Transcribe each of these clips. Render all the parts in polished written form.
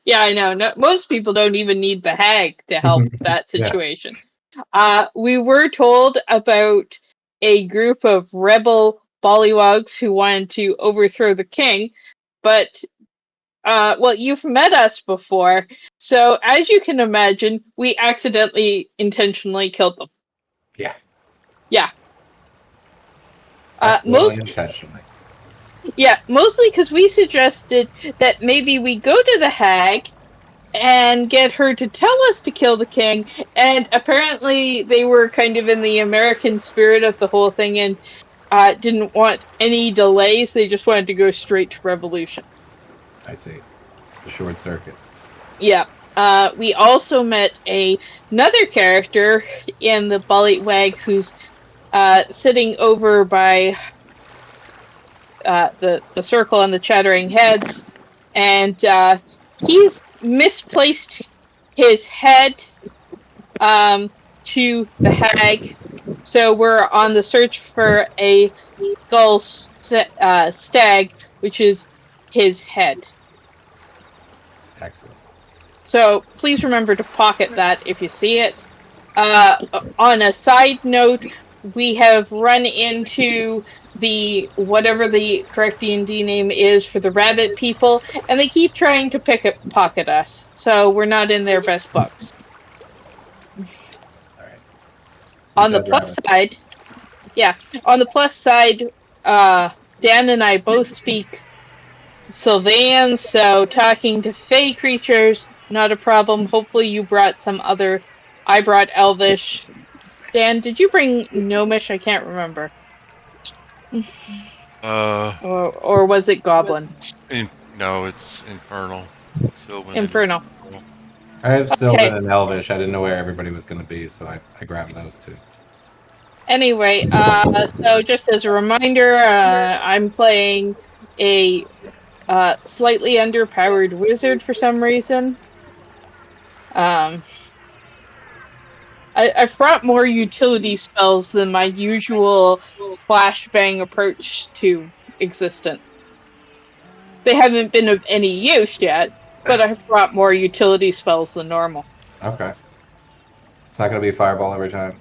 Yeah, I know. No, most people don't even need the hag to help that Yeah. situation. We were told about a group of rebel bollywogs who wanted to overthrow the king, but well, you've met us before, so as you can imagine, we accidentally intentionally killed them. Yeah. Yeah. Accidentally, Most intentionally. Yeah, mostly because we suggested that maybe we go to the hag and get her to tell us to kill the king, and apparently they were kind of in the American spirit of the whole thing and didn't want any delays. They just wanted to go straight to revolution. I see. The short circuit. Yeah. We also met another character in the Bullywag who's sitting over by the circle and the chattering heads, and he's misplaced his head to the hag. So we're on the search for a stag, which is his head. Excellent. So please remember to pocket that if you see it. Uh, on a side note, we have run into the whatever the correct D&D name is for the rabbit people, and they keep trying to pocket us. So we're not in their best books. All right. Some On the dead plus rabbits. side, yeah, on the plus side, Dan and I both speak Sylvan, so talking to fey creatures, not a problem. Hopefully you brought some other. I brought Elvish. Dan, did you bring Gnomish? I can't remember. Uh, Or was it Goblin? no, it's infernal. Sylvan and Infernal. infernal. I have Sylvan Okay. and Elvish. I didn't know where everybody was going to be, so I grabbed those two. Anyway, so just as a reminder, I'm playing a slightly underpowered wizard for some reason. Um, I've brought more utility spells than my usual flashbang approach to existence. They haven't been of any use yet, but I've brought more utility spells than normal. Okay. It's not going to be Fireball every time.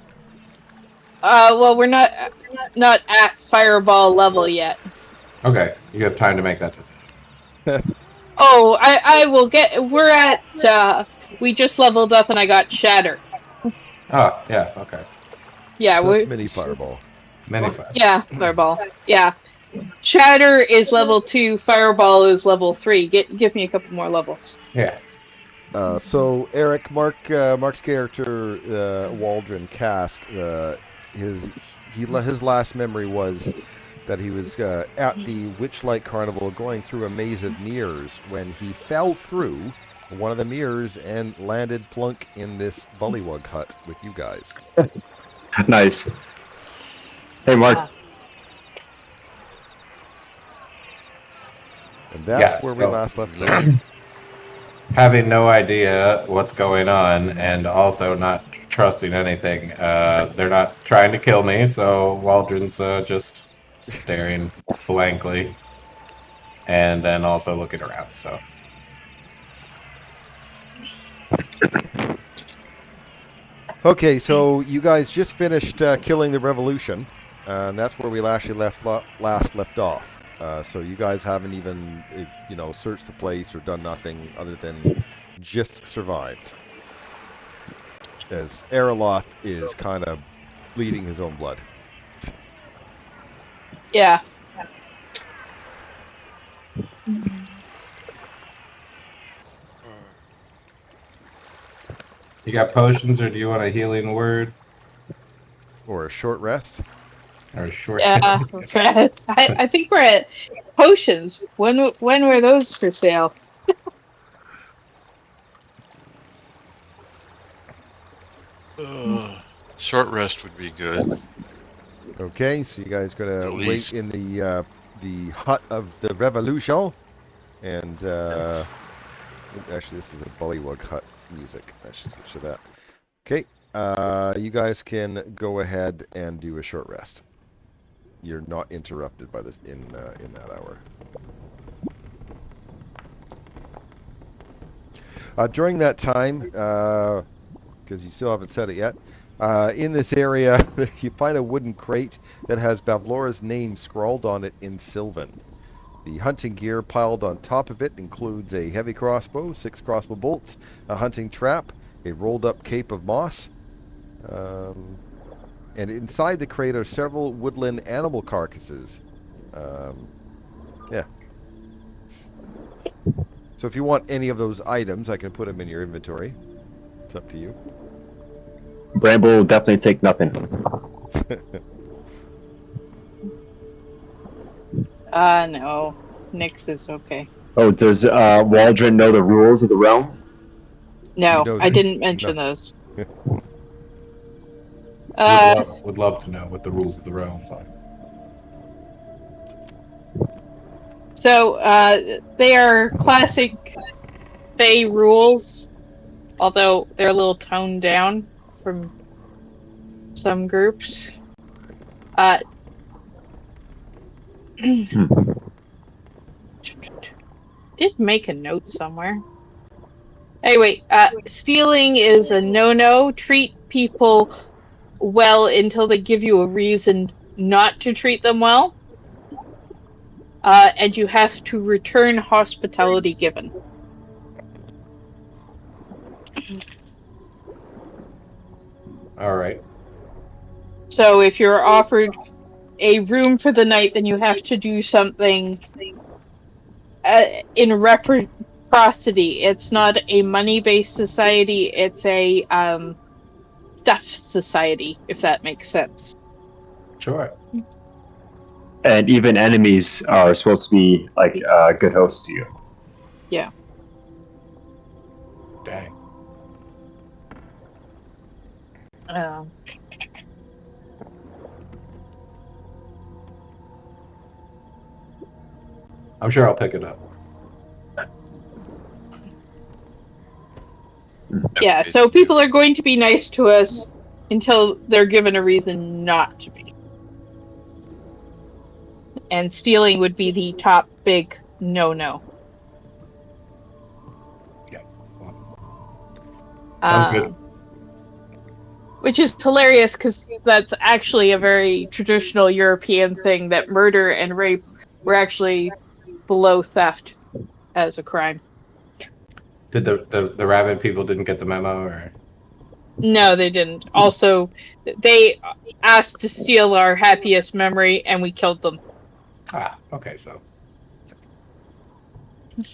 Well, we're not at fireball level yet. Okay. You have time to make that decision. Oh, I will get. We're at. We just leveled up, and I got shatter. Oh, yeah. Okay. Yeah, So that's we. mini fireball. Mini Fireball. Yeah, fireball. Yeah, shatter is level 2. Fireball is level 3. Give me a couple more levels. Yeah. So Eric, Mark's character, Waldron Cask, his last memory was that he was at the Witchlight Carnival going through a maze of mirrors when he fell through one of the mirrors and landed plunk in this bullywug hut with you guys. Nice. Hey, Mark. Ah. And that's Yeah. where we So last left off. having no idea what's going on and also not trusting anything, they're not trying to kill me, so Waldron's just staring blankly and then also looking around. So Okay, so you guys just finished killing the revolution, and that's where we last left off. So you guys haven't even, searched the place or done nothing other than just survived. As Eraloth is kind of bleeding his own blood. Yeah. you got potions, or do you want a healing word Or a short rest. or a short? Yeah. I think we're at potions. When were those for sale? Short rest would be good, Okay, so you guys at gonna wait least. in the hut of the revolution, and Yes. actually this is a bullywug hut music. I should switch to that. Okay, you guys can go ahead and do a short rest. You're not interrupted by in that hour. During that time, because you still haven't said it yet, in this area, you find a wooden crate that has Bavlora's name scrawled on it in Sylvan. The hunting gear piled on top of it includes a heavy crossbow, 6 crossbow bolts, a hunting trap, a rolled-up cape of moss, and inside the crate are several woodland animal carcasses. Yeah. So if you want any of those items, I can put them in your inventory. It's up to you. Bramble will definitely take nothing. No. Nix is okay. Oh, does Waldron know the rules of the realm? No, knows I didn't mention nothing. those. Would love to know what the rules of the realm are. So, they are classic Fey rules, although they're a little toned down from some groups. Did make a note somewhere. Anyway, stealing is a no-no. Treat people well until they give you a reason not to treat them well. And you have to return hospitality given. All right. So if you're offered a room for the night, then you have to do something in reciprocity. It's not a money-based society, it's a stuff society, if that makes sense. Sure. And even enemies are supposed to be like good hosts to you. Yeah. Dang. I'm sure I'll pick it up. Yeah, so people are going to be nice to us until they're given a reason not to be. And stealing would be the top big no-no. Yeah. Sounds good. Which is hilarious because that's actually a very traditional European thing, that murder and rape were actually below theft as a crime. Did the rabid people didn't get the memo, or? No, they didn't. Also, they asked to steal our happiest memory, and we killed them. Ah, okay. So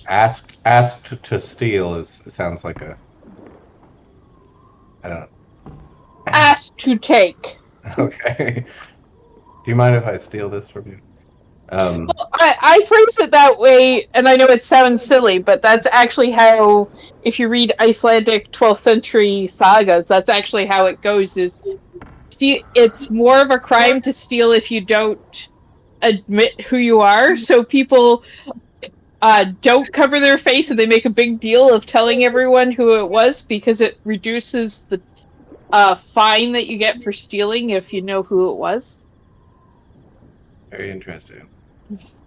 asked to steal sounds like a, I don't know. Asked to take. Okay. Do you mind if I steal this from you? Well, I phrase it that way, and I know it sounds silly, but that's actually how, if you read Icelandic 12th century sagas, that's actually how it goes, is it's more of a crime to steal if you don't admit who you are, so people don't cover their face and they make a big deal of telling everyone who it was, because it reduces the fine that you get for stealing if you know who it was. Very interesting. So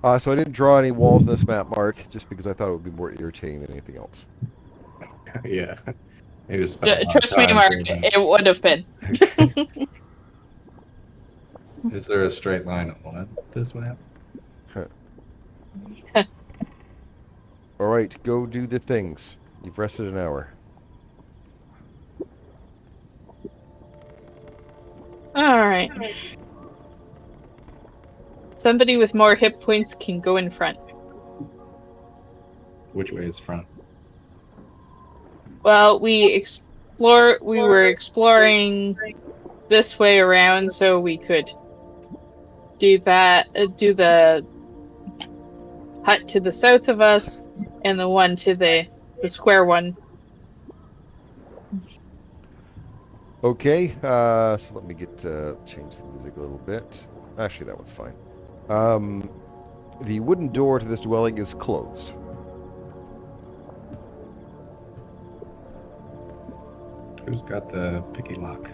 I didn't draw any walls in this map, Mark, just because I thought it would be more irritating than anything else. Yeah. Maybe spend a lot of Trust me, time Mark, doing that. it would have been. Is there a straight line on this map? All right, go do the things. You've rested an hour. Alright. Somebody with more hit points can go in front. Which way is front? Well, we were exploring this way around, so we could do that, do the hut to the south of us, and the one to the square one. Okay, so let me change the music a little bit. Actually, that one's fine. The wooden door to this dwelling is closed. Who's got the picky lock?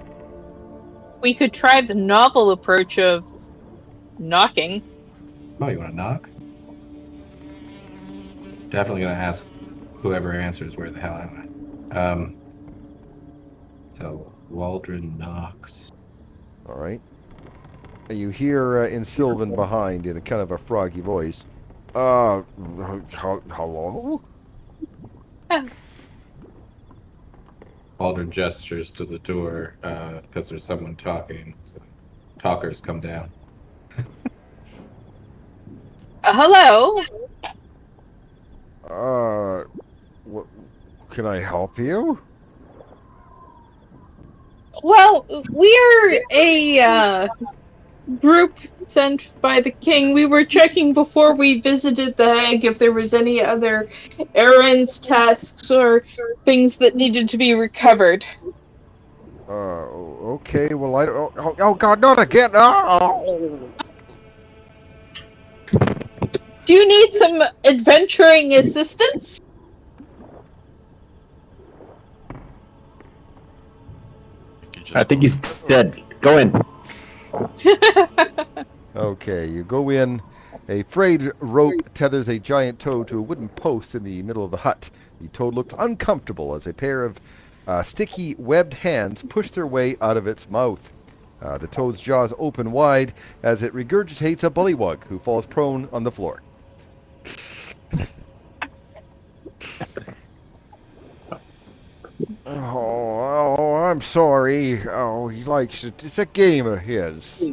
We could try the novel approach of knocking. Oh, you want to knock? Definitely gonna ask whoever answers where the hell am I. So Waldron knocks. All right. And you hear in Sylvan behind in a kind of a froggy voice. Hello? Waldron gestures to the door because there's someone talking. So talkers come down. Hello. What, can I help you? Well, we're a group sent by the king. We were checking before we visited the Hague if there was any other errands, tasks, or things that needed to be recovered. Okay, well, I don't. Oh, God, not again! Oh! Do you need some adventuring assistance? You I just think moved. he's dead. Go in. Okay, you go in. A frayed rope tethers a giant toad to a wooden post in the middle of the hut. The toad looked uncomfortable as a pair of sticky, webbed hands pushed their way out of its mouth. The toad's jaws open wide as it regurgitates a bullywug who falls prone on the floor. I'm sorry. Oh, he likes it. It's a game of his.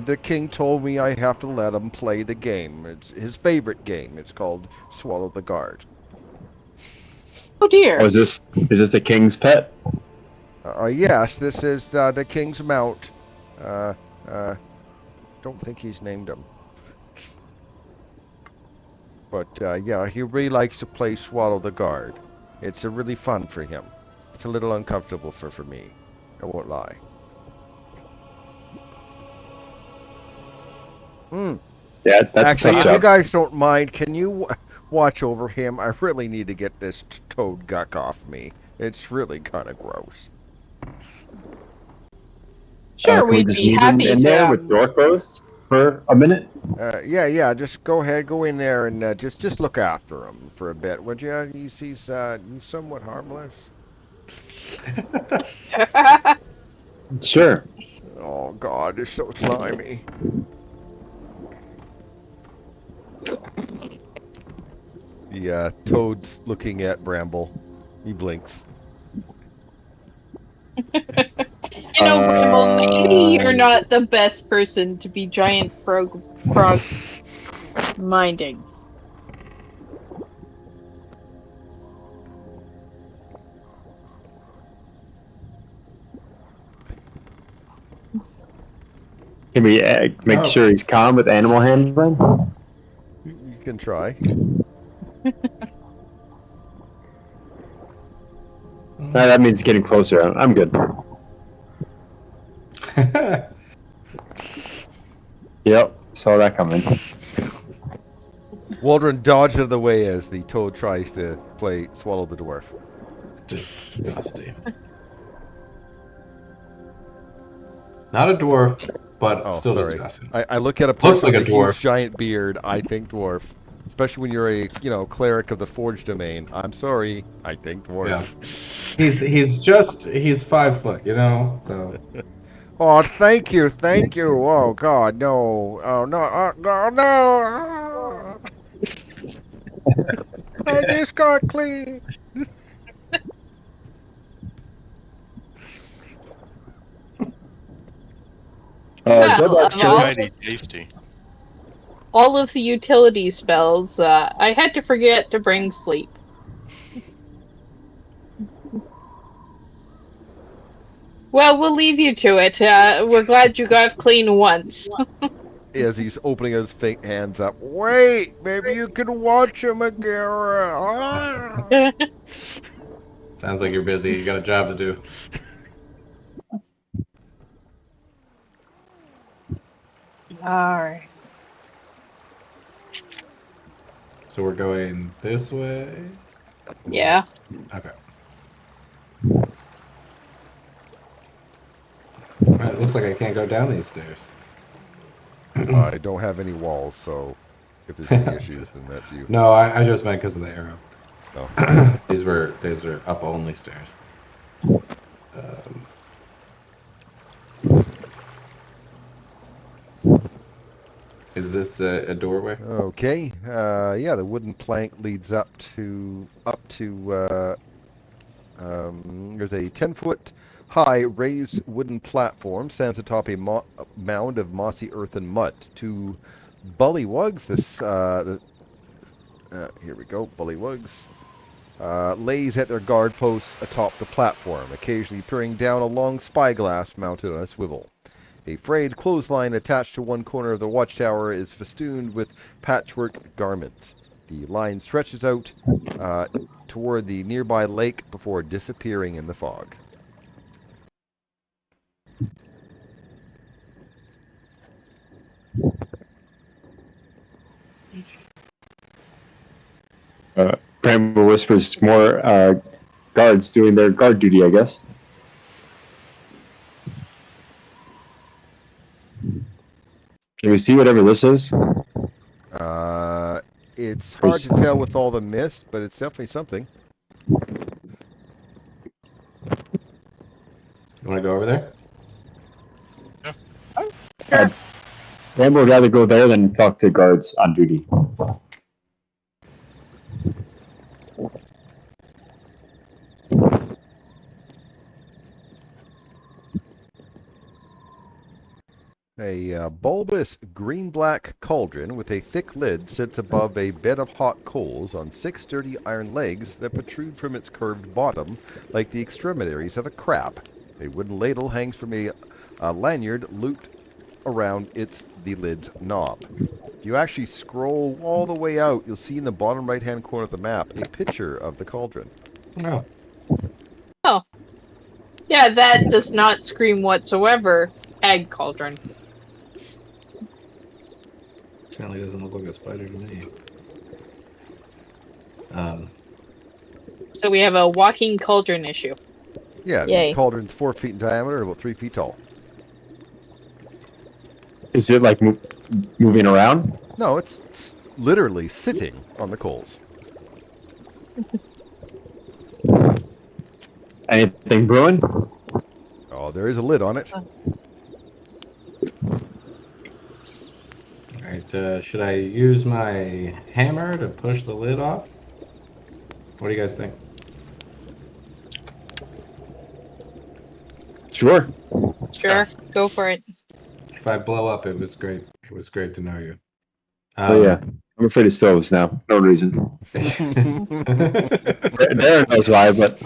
The king told me I have to let him play the game. It's his favorite game. It's called Swallow the Guard. Oh Oh, dear. is this the king's pet? Yes, this is the king's mount. Uh, uh, don't think he's named him. But yeah, he really likes to play Swallow the Guard. It's really fun for him. It's a little uncomfortable for me. I won't lie. Hmm. Yeah, that's a Actually, tough if you job. guys don't mind, can you watch over him? I really need to get this toad guck off me. It's really kind of gross. Sure, Can we we'd just be leave him happy in there to. with door closed for a minute? Yeah. Just go ahead, go in there, and just look after him for a bit, would you? He's somewhat harmless. Sure. Oh God, it's so slimy. The toad's looking at Bramble. He blinks. Bramble, maybe you're Um, not the best person to be giant frog minding. can we make Oh. sure he's calm with animal handling? You can try. That means getting closer. I'm good. Yep, saw that coming. Waldron dodged out of the way as the toad tries to play Swallow the Dwarf. Disgusting. Not a dwarf, but Oh, still sorry. disgusting. I look at a Looks person like with a a huge dwarf. giant beard. I think dwarf. Especially when you're a cleric of the Forge domain. I'm sorry. I think dwarf. Yeah. He's 5 foot, so Oh, thank you, thank you. Oh God, no. Oh no. Oh, no. I just got clean. Good Well, luck, of sir. Mighty tasty. all of the utility spells, I had to forget to bring sleep. Well, we'll leave you to it. We're glad you got clean once. As he's opening his hands up. Wait, maybe you can watch him again. Ah. sounds like you're busy. You got a job to do. Alright. So we're going this way. Yeah. Okay. All right, it looks like I can't go down these stairs. I don't have any walls, so if there's any issues, then that's you. No, I just meant because of the arrow. Oh. These are up only stairs. Is this a doorway? Okay. Yeah, the wooden plank leads up to there's a 10-foot high raised wooden platform stands atop a mound of mossy earth and mud. Two bullywugs, here we go, bullywugs, lays at their guard posts atop the platform, occasionally peering down a long spyglass mounted on a swivel. A frayed clothesline attached to one corner of the watchtower is festooned with patchwork garments. The line stretches out toward the nearby lake before disappearing in the fog. Bramble whispers more guards doing their guard duty, I guess. Can we see whatever this is? It's hard to tell with all the mist, but it's definitely something. You want to go over there? Sure. Bramble would rather go there than talk to guards on duty. A bulbous green-black cauldron with a thick lid sits above a bed of hot coals on 6 sturdy iron legs that protrude from its curved bottom like the extremities of a crab. A wooden ladle hangs from a lanyard looped around the lid's knob. If you actually scroll all the way out, you'll see in the bottom right-hand corner of the map a picture of the cauldron. No. Oh. Yeah, that does not scream whatsoever. Egg cauldron. Certainly doesn't look like a spider to me. So we have a walking cauldron issue. Yeah, Yay. the cauldron's 4 feet in diameter, about 3 feet tall. Is it like moving around? No, it's literally sitting on the coals. Anything brewing? Oh, there is a lid on it. Alright, should I use my hammer to push the lid off? What do you guys think? Sure. Sure, go for it. If I blow up, it was great. It was great to know you. Oh yeah. I'm afraid of stoves now. No reason. Darren knows why, but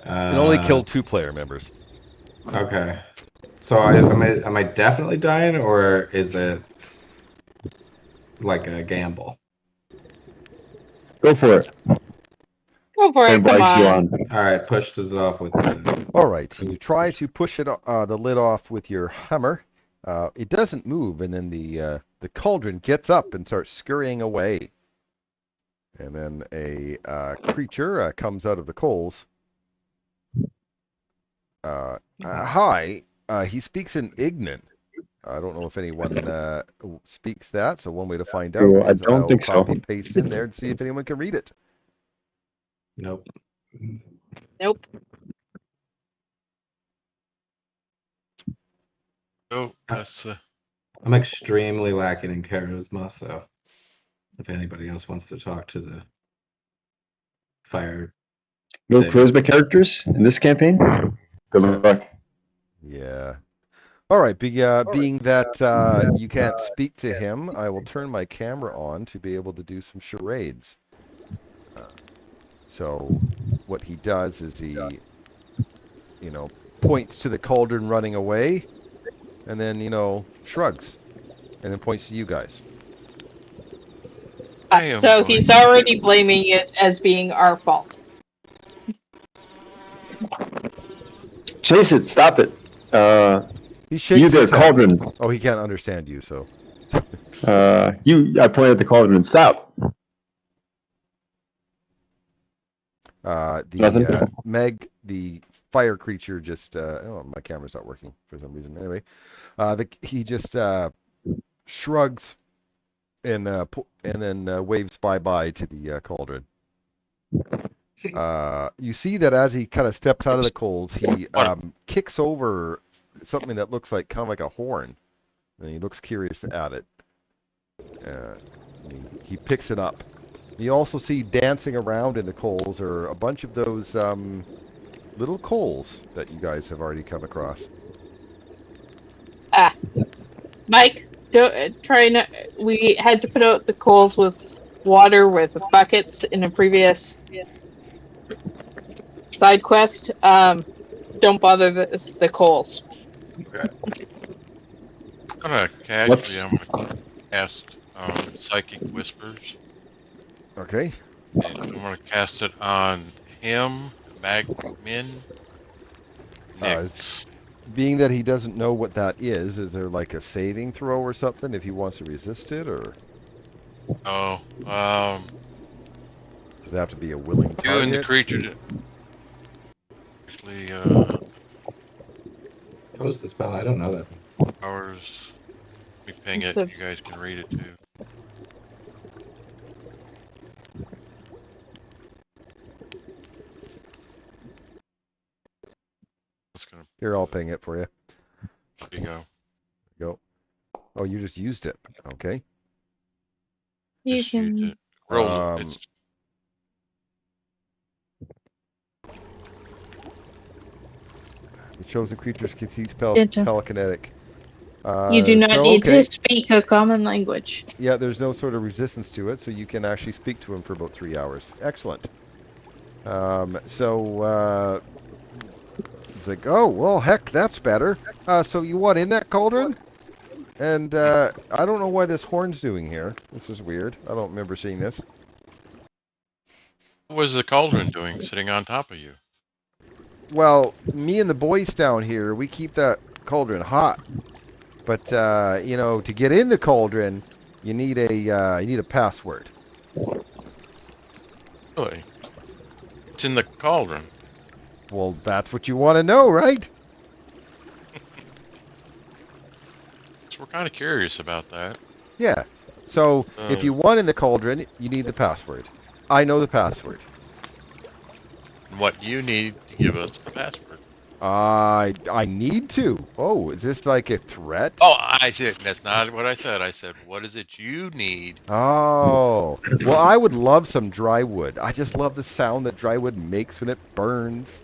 It only killed 2 player members. Okay. So am I definitely dying, or is it like a gamble? go for it. Go for it, come on. Alright, pushed it off with the... Alright, you try to push it, the lid off with your hammer. It doesn't move, and then the cauldron gets up and starts scurrying away. And then a creature comes out of the coals. Hi. He speaks in Ignan. I don't know if anyone speaks that, so one way to find out Oh, I is don't I'll think so. copy paste in there and see if anyone can read it. Nope. Nope. Oh, that's I'm extremely lacking in charisma, so if anybody else wants to talk to the fire... No thing. charisma characters in this campaign? Good luck. Yeah. Alright, being that you can't speak to him, I will turn my camera on to be able to do some charades. So what he does is he, points to the cauldron running away, and then, shrugs, and then points to you guys. I am So going he's to- already blaming it as being our fault. Chase it, stop it. He shakes You there, his head. cauldron. Oh, he can't understand you, so. I pointed at the cauldron, stop. The Nothing? Meg, the fire creature just oh, my camera's not working for some reason. Anyway, he just shrugs and then waves bye-bye to the cauldron. You see that as he kind of steps out of the coals, he kicks over something that looks like kind of like a horn, and he looks curious at it. He picks it up. You also see dancing around in the coals are a bunch of those little coals that you guys have already come across. Mike, don't try not. We had to put out the coals with water with buckets in a previous side quest. Don't bother the coals. Okay. I'm gonna cast psychic whispers. Okay. And I'm gonna cast it on him, Magmin, Nix. Being that he doesn't know what that is there like a saving throw or something if he wants to resist it, or Oh, does it have to be a willing you and the target? creature actually What was the spell? I don't know that. powers. Let me ping it. You guys can read it too. Here, I'll ping it for you. There you go. Go. Oh, you just used it. Okay. You can roll it. The chosen creatures can see telekinetic. You do not need to speak a common language. Yeah, there's no sort of resistance to it, so you can actually speak to him for about 3 hours. Excellent. He's like, oh, well, heck, that's better. So you want in that cauldron? And I don't know why this horn's doing here. This is weird. I don't remember seeing this. What was the cauldron doing sitting on top of you? Well, me and the boys down here, we keep that cauldron hot. But to get in the cauldron, you need a password. Really? It's in the cauldron. Well, that's what you want to know, right? So we're kind of curious about that. Yeah. So if you want in the cauldron, you need the password. I know the password. What you need to give us the password? I need to. Oh, is this like a threat? Oh, I said that's not what I said. I said, what is it you need? Oh, well, I would love some dry wood. I just love the sound that dry wood makes when it burns.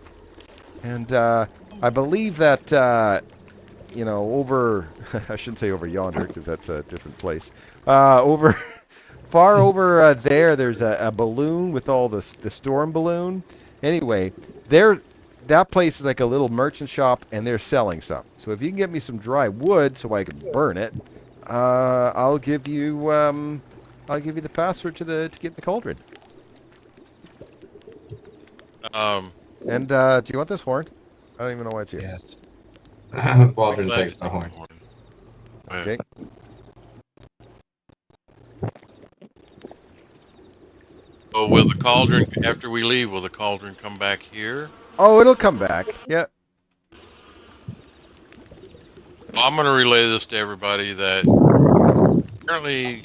And I believe that over I shouldn't say over yonder because that's a different place. Over far over there's a balloon with all the storm balloon. Anyway, that place is like a little merchant shop, and they're selling some. So if you can get me some dry wood so I can burn it, I'll give you the password to get in the cauldron. And do you want this horn? I don't even know why it's here. Yes. Waldron takes the horn. Okay. Oh, will the cauldron, after we leave, will the cauldron come back here? Oh, it'll come back. Yeah. I'm going to relay this to everybody that apparently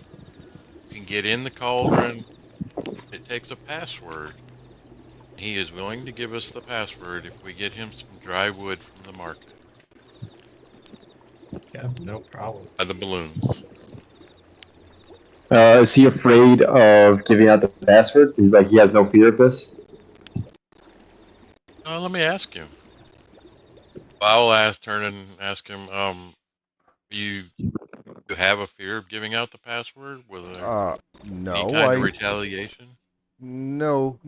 you can get in the cauldron. It takes a password. He is willing to give us the password if we get him some dry wood from the market. Yeah, no problem. By the balloons. Is he afraid of giving out the password? He's like, he has no fear of this? Let me ask him. I'll turn and ask him, you have a fear of giving out the password? With no. Any kind of retaliation? No.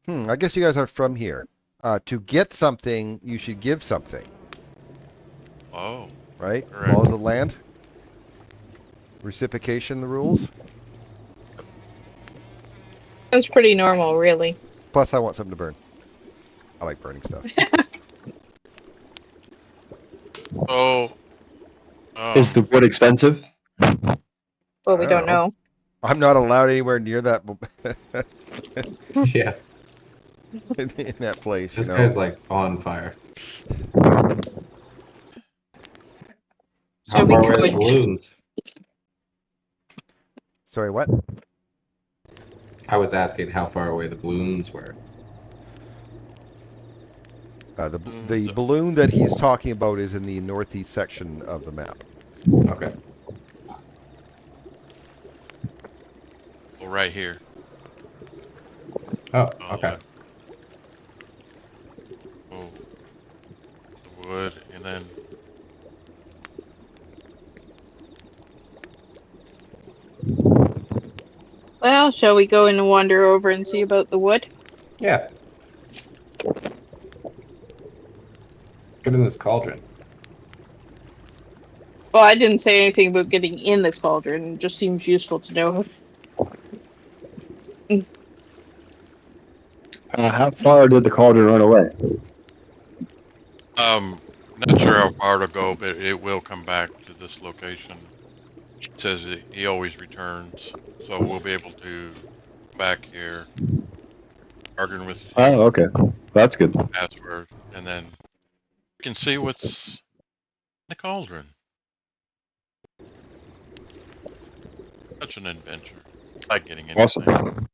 I guess you guys aren't from here. To get something, you should give something. Oh. Right? Correct. Laws of the land? Reciprocation, the rules? Sounds pretty normal, really. Plus, I want something to burn. I like burning stuff. Oh. Is the wood expensive? Well, we don't know. I'm not allowed anywhere near that. Yeah. in that place, This guy's like on fire. How Shall we far go away are the and balloons? Sorry, what? I was asking how far away the balloons were. The balloon that he's talking about is in the northeast section of the map. Okay. Well, right here. Oh, okay. Oh, the wood, and then Well, shall we go and wander over and see about the wood? Yeah. Get in this cauldron. Well, I didn't say anything about getting in the cauldron. It just seems useful to know. How far did the cauldron run away? not sure how far to go, but it will come back to this location. It says he always returns, so we'll be able to come back here, bargain with Oh, the okay. That's good. password, and then we can see what's in the cauldron. Such an adventure. It's like getting anything. Awesome.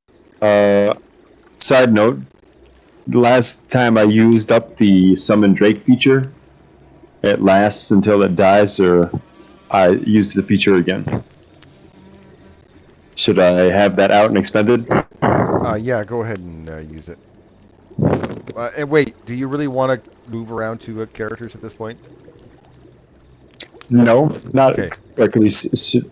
Side note, the last time I used up the summon Drake feature, it lasts until it dies, or I use the feature again. Should I have that out and expended? Yeah, go ahead and use it. And wait, do you really want to move around to characters at this point? No, not Okay.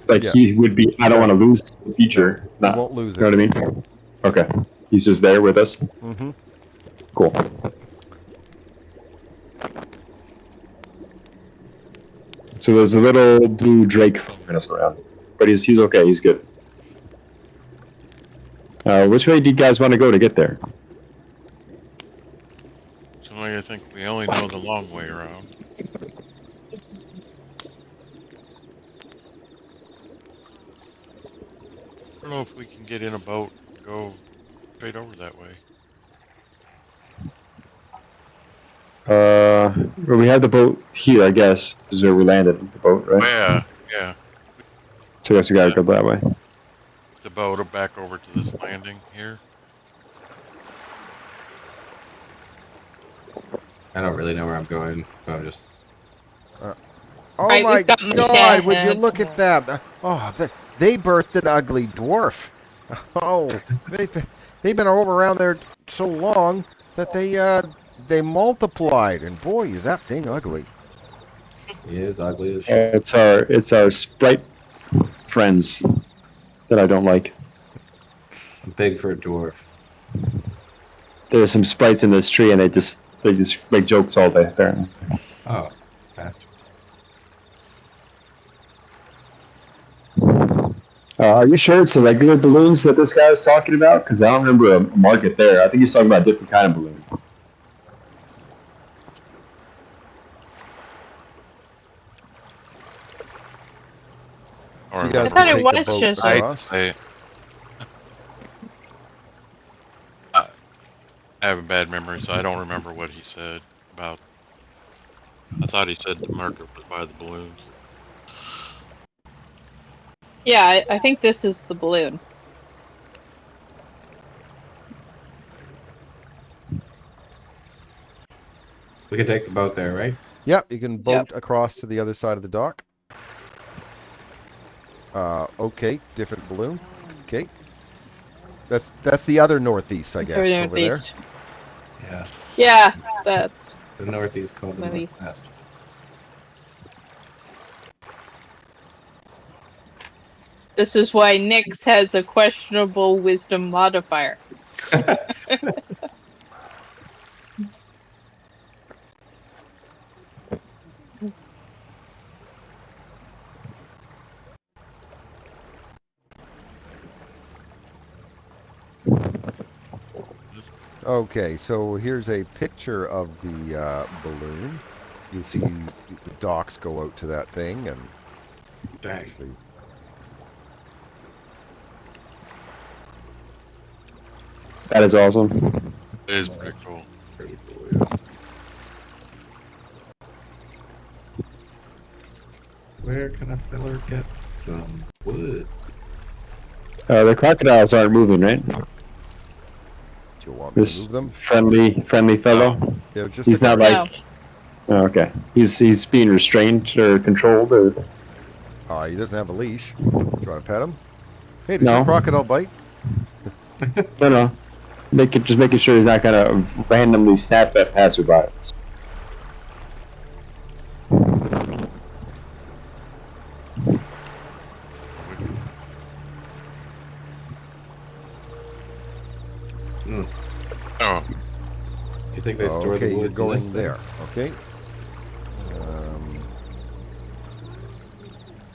like Yeah. he would be. I don't want to lose the feature. No, you Not, won't lose you know it. what I mean? Okay. He's just there with us. Mm-hmm. Cool. So there's a little blue Drake following us around, but he's okay. He's good. Which way do you guys want to go to get there? So I think we only know the long way around. I don't know if we can get in a boat and go straight over that way. Well, we have the boat here, I guess. This is where we landed, the boat, right? Yeah. So I guess we gotta go that way. The boat back over to this landing here. I don't really know where I'm going, but I'm just. Oh Right, my we've got my God! Would you dad. look at that? Oh, they birthed an ugly dwarf. Oh, they've been over around there so long that they multiplied, and boy, is that thing ugly. He is ugly as shit. It's our sprite friends that I don't like. I'm big for a dwarf. There are some sprites in this tree, and they just make jokes all day. Apparently. Oh, bastards. Are you sure it's the regular balloons that this guy was talking about? Because I don't remember a market there. I think he's talking about a different kind of balloon. Or So you I guys thought can it take the was boat just I across. say I have a bad memory, so I don't remember what he said about. I thought he said the market was by the balloons. Yeah, I think this is the balloon. We can take the boat there, right? Yep, you can boat Yep. across to the other side of the dock. Okay, different balloon. Okay. That's the other northeast, I guess, over there. Northeast. Yeah. Yeah, that's The northeast called the northeast. northwest. This is why Nyx has a questionable wisdom modifier. Okay, so here's a picture of the balloon. You see the docks go out to that thing, and Dang. actually, That is awesome. It is pretty cool. Pretty cool, yeah. Where can a feller get some wood? The crocodiles aren't moving, right? Do you want me to This move them? friendly fellow. No. They're just He's the not guard. like. Oh, okay. He's being restrained or controlled or. He doesn't have a leash. Do you want to pet him? Hey, does No. your crocodile bite? No. Just making sure he's not gonna randomly snap at passerby. Mm. Oh, You think they store Okay, the wood you're in going this there. Okay.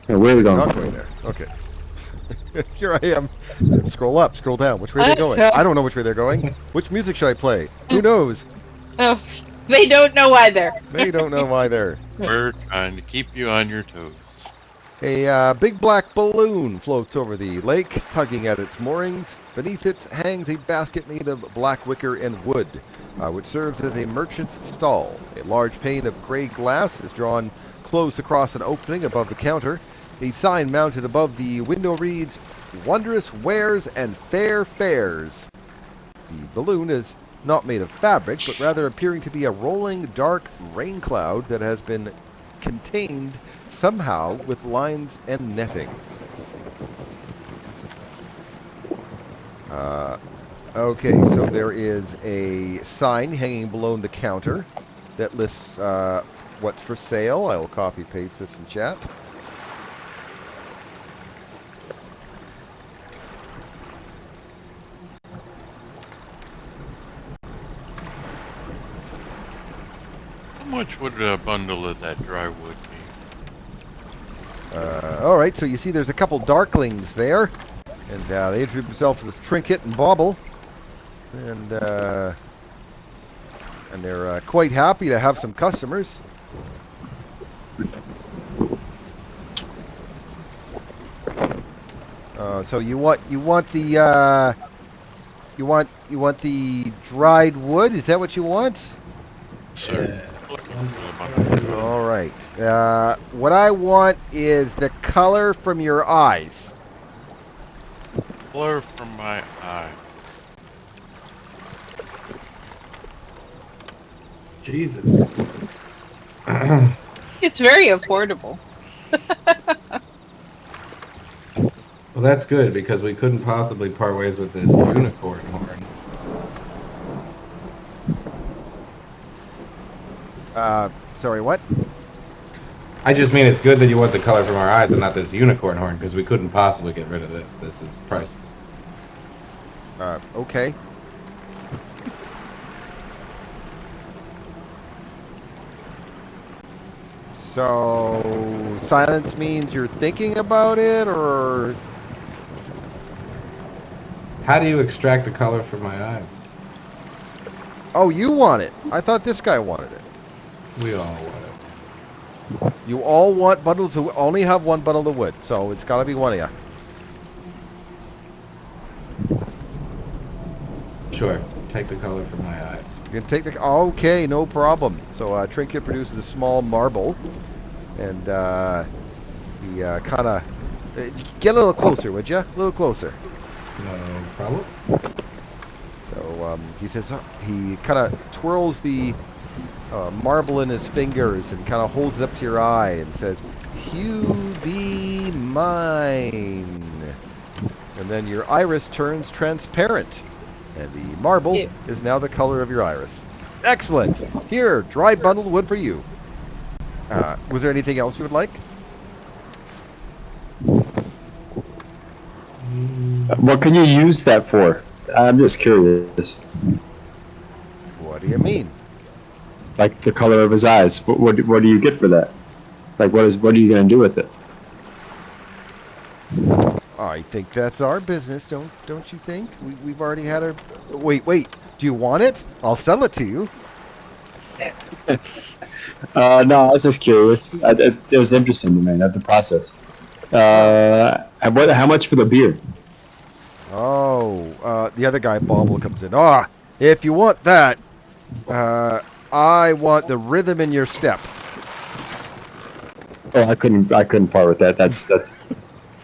Where are we You're going? not going there. Okay. Here I am. Scroll up, scroll down. Which way are they going? So- I don't know which way they're going. Which music should I play? Who knows? Oh, they don't know either. They don't know either. we're trying to keep you on your toes. A big black balloon floats over the lake, tugging at its moorings. Beneath it hangs a basket made of black wicker and wood, which serves as a merchant's stall. A large pane of gray glass is drawn close across an opening above the counter. A sign mounted above the window reads, "Wondrous wares and fair fares." The balloon is not made of fabric, but rather appearing to be a rolling dark rain cloud that has been contained somehow with lines and netting. Okay, so there is a sign hanging below the counter that lists what's for sale. I will copy paste this in chat. How much would a bundle of that dry wood be? All right, so you see there's a couple darklings there, and they introduce themselves as Trinket and Bauble, and they're quite happy to have some customers. So you want the you want the dried wood? Is that what you want? Sir, looking for a bundle. All right. What I want is the color from your eyes. Color from my eye. Jesus. It's very affordable. Well, that's good because we couldn't possibly part ways with this unicorn horn. Sorry, what? I just mean it's good that you want the color from our eyes and not this unicorn horn because we couldn't possibly get rid of this. This is priceless. Okay. So, silence means you're thinking about it, or... How do you extract the color from my eyes? Oh, you want it. I thought this guy wanted it. We all want it. You all want bundles of... Only have one bundle of wood, so it's got to be one of you. Sure. Take the color from my eyes. You can take the... Okay, no problem. So, Trinket produces a small marble, and he kind of... Get a little closer, would you? A little closer. No problem. So he says he kind of twirls the marble in his fingers and kind of holds it up to your eye and says, "You be mine." And then your iris turns transparent, and the marble is now the color of your iris. Excellent. Here, dry bundled wood for you. Was there anything else you would like? What can you use that for? I'm just curious. What do you mean? Like the color of his eyes. What do you get for that? Like what are you gonna do with it? I think that's our business, don't you think? We've already had our... Wait. Do you want it? I'll sell it to you. No, I was just curious. It was interesting to me, not the process. How much for the beer? Oh, the other guy, Bauble, comes in. Ah, If you want that, I want the rhythm in your step. Oh, I couldn't part with that. That's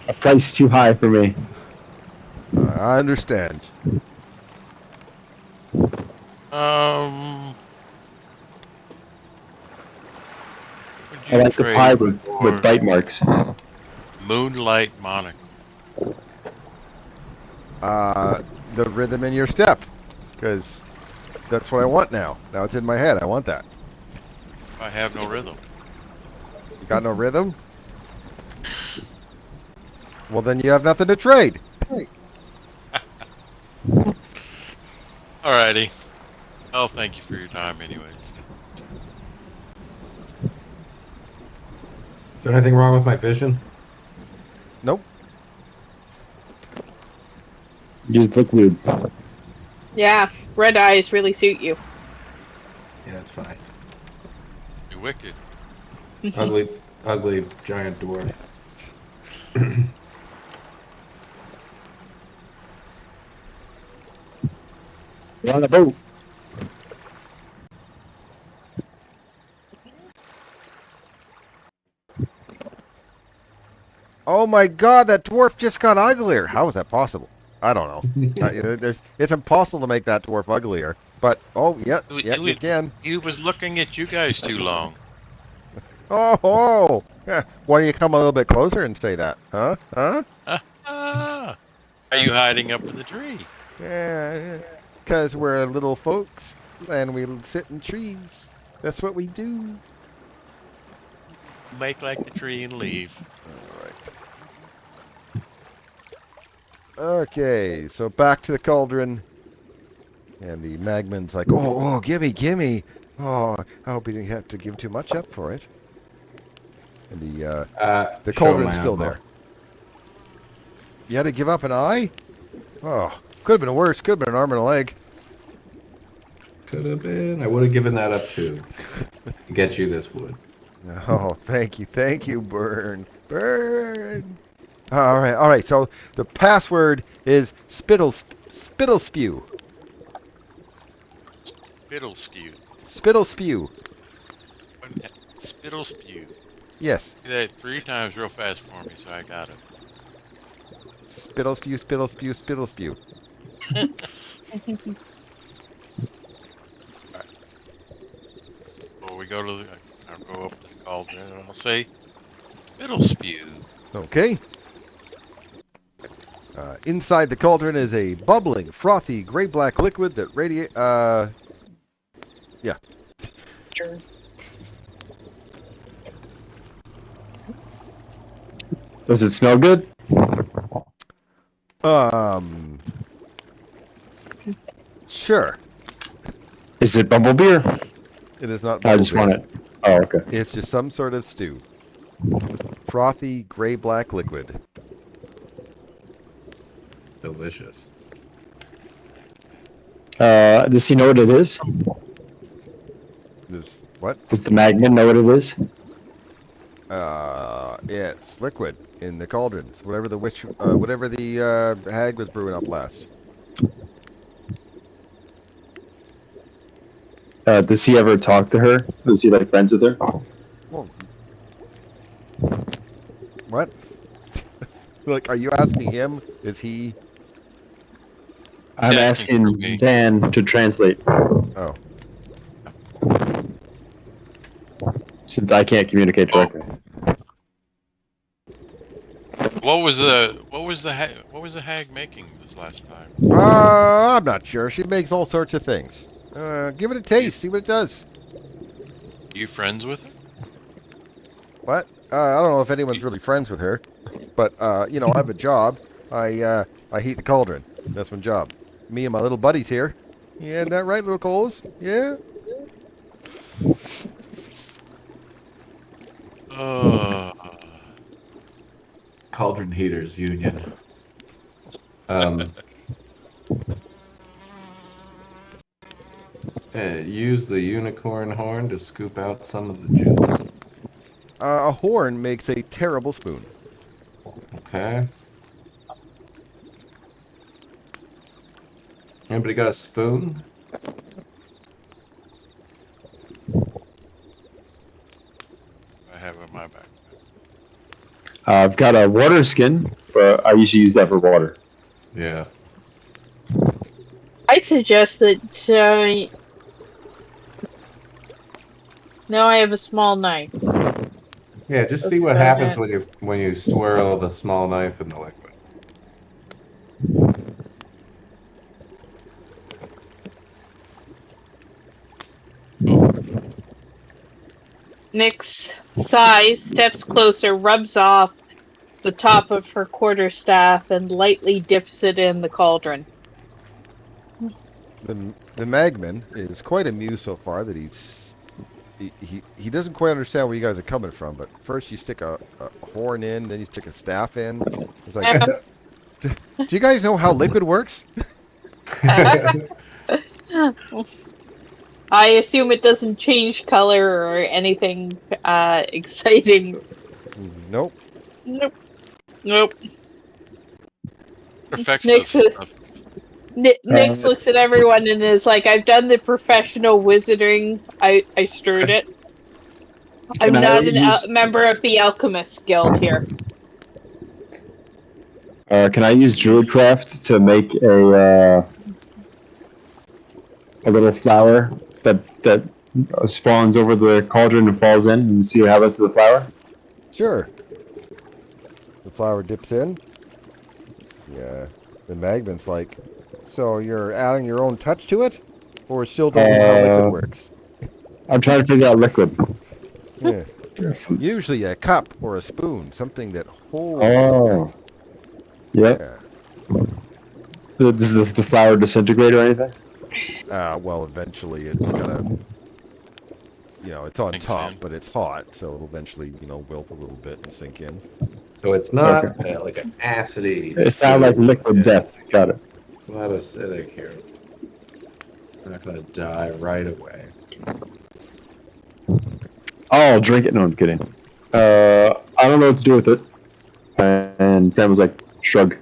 a price too high for me. I understand. Um, would I you like the pie trade with for bite marks. Moonlight Monocle? The rhythm in your step, because that's what I want now. Now it's in my head. I want that. I have no rhythm. You got no rhythm? Well, then you have nothing to trade. Alrighty. Oh, thank you for your time, anyways. Is there anything wrong with my vision? Nope. You just look weird. Yeah, red eyes really suit you. Yeah, it's fine. You're wicked. Ugly, ugly giant dwarf. We're on a boat. Oh my God, that dwarf just got uglier. How is that possible? I don't know. It's impossible to make that dwarf uglier. But yeah, we can. He was looking at you guys too long. Oh. Yeah. Why don't you come a little bit closer and say that? Huh? Huh? Ah, are you hiding up in the tree? Yeah. Because we're little folks and we sit in trees. That's what we do. Make like the tree and leave. All right. Okay, so back to the cauldron. And the Magman's like, oh, gimme. Oh, I hope he didn't have to give too much up for it. And the Show cauldron's my still elbow. there. You had to give up an eye? Oh, could have been worse. Could have been an arm and a leg. Could have been. I would have given that up too. To get you this wood. Oh, thank you, Burn. All right. So the password is spittle spew. Spittle skew. Spittle spew. Spittle spew. Yes. Say that 3 times real fast for me, so I got it. Spittle spew. Spittle spew. Spittle spew. Well, I'll go up to the cauldron and I'll say spittle spew. Okay. Inside the cauldron is a bubbling, frothy, gray-black liquid that radiates. Yeah. Does it smell good? Sure. Is it bumble beer? It is not I bubble just beer. want it. Oh, okay. It's just some sort of stew. Frothy, gray-black liquid. Delicious. Does he know what it is? What? Does the magnet know what it is? It's liquid in the cauldrons. Whatever the hag was brewing up last. Does he ever talk to her? Is he like friends with her? Well, what? Like, are you asking him? Is he? I'm For asking me. Dan to translate Oh, since I can't communicate Oh, directly. what was the hag making this last time? I'm not sure. She makes all sorts of things. Give it a You taste. See what it does. you friends with her? What? I don't know if anyone's really friends with her, but I have a job. I heat the cauldron. That's my job. Me and my little buddies here. Yeah, isn't that right, little Coles? Yeah. Uh, Cauldron Heaters Union. Um, use the unicorn horn to scoop out some of the juice. A horn makes a terrible spoon. Okay. Anybody got a spoon? I've got a water skin, but I usually use that for water. Yeah. I suggest that. Now I have a small knife. Yeah, just see That's what about happens it. when you swirl the small knife in the liquid. Nyx sighs, steps closer, rubs off the top of her quarterstaff, and lightly dips it in the cauldron. The Magman is quite amused so far that he doesn't quite understand where you guys are coming from. But first you stick a horn in, then you stick a staff in. It's like, do you guys know how liquid works? I assume it doesn't change color or anything exciting. Nope. Nope. Nope. Affects Nyx, the Nyx looks at everyone and is like, I've done the professional wizarding. I stirred it. Can I'm I not use a member of the Alchemists Guild here. can I use Druidcraft to make a little flower that spawns over the cauldron and falls in, and see what happens to the flower? Sure. The flower dips in. Yeah. The Magman's like, so you're adding your own touch to it? Or still don't know how liquid works? I'm trying to figure out liquid. Yeah. Usually a cup or a spoon, something that holds Oh. something. Yep. Yeah. Does the flower disintegrate or anything? Well, eventually it's gonna, it's on Sinks top, in. but it's hot, so it'll eventually, wilt a little bit and sink in. So it's not Okay. like an acidy. It sounded like liquid death. Got it. Not acidic here. Not gonna die right away. I'll drink it. No, I'm kidding. I don't know what to do with it. And Fran was like, shrug.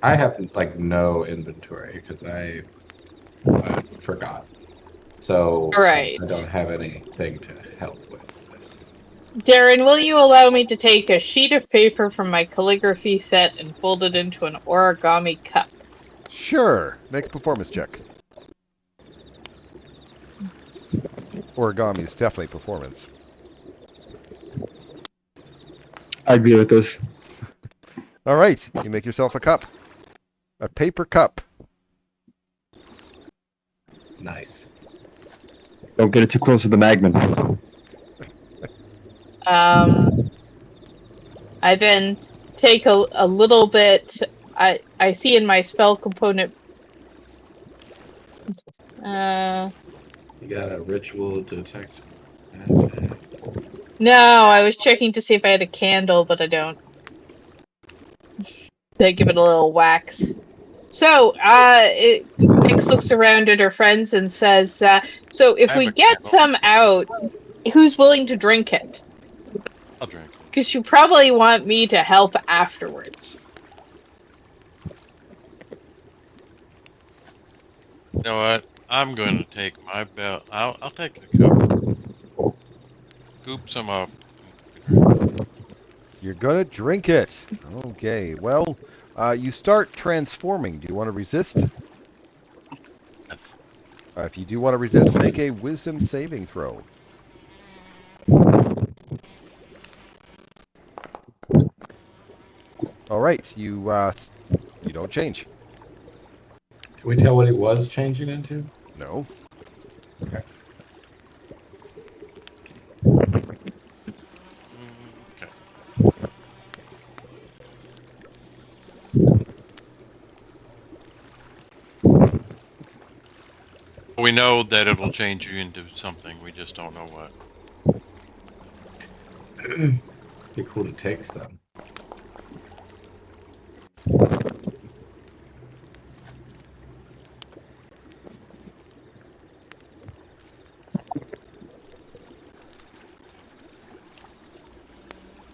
I have like no inventory because I forgot. So Right. I don't have anything to help with this. Darren, will you allow me to take a sheet of paper from my calligraphy set and fold it into an origami cup? Sure. Make a performance check. Origami is definitely performance. I agree with this. All right. You make yourself a cup. A paper cup. Nice. Don't get it too close to the Magman. I then take a little bit. I see in my spell component. You got a ritual detect magic. No, I was checking to see if I had a candle, but I don't. They give it a little wax. So, Nyx looks around at her friends and says, so if I have we a get candle. some out, who's willing to drink it? I'll drink it. Because you probably want me to help afterwards. You know what? I'm going to take my belt. I'll take the cup. Scoop some up. You're gonna drink it. Okay. Well, you start transforming. Do you want to resist? Yes. If you do want to resist, make a wisdom saving throw. All right. You don't change. Can we tell what he was changing into? No. Okay. Okay. We know that it'll change you into something. We just don't know what. Be cool to take some.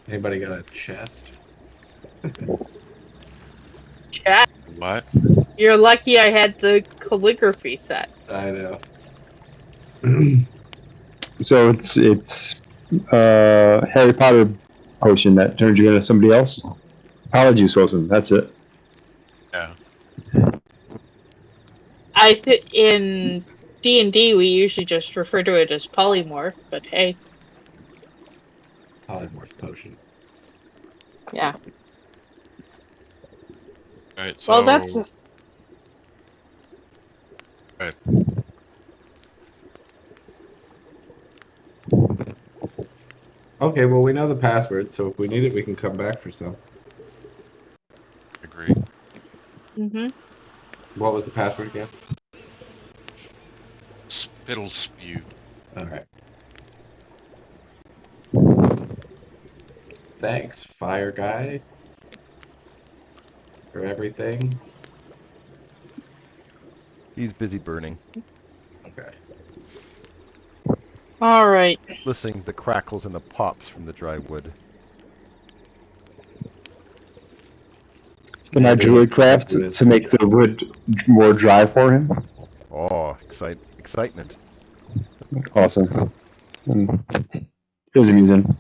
Anybody got a chest? Chat. What? You're lucky I had the calligraphy set. I know. So it's Harry Potter potion that turns you into somebody else. Apologies, Wilson. That's it. Yeah. In D&D we usually just refer to it as polymorph, but hey, Polymorph potion. yeah. All right. So. Well, that's Right. Okay, well, we know the password, so if we need it, we can come back for some. Agree. mm-hmm. What was the password again? Spittle spew. All right. Thanks, fire guy, for everything. He's busy burning, Okay. All right. listening to the crackles and the pops from the dry wood. Can I druid craft to make the wood more dry for him? Oh, excitement. Awesome. It was amusing.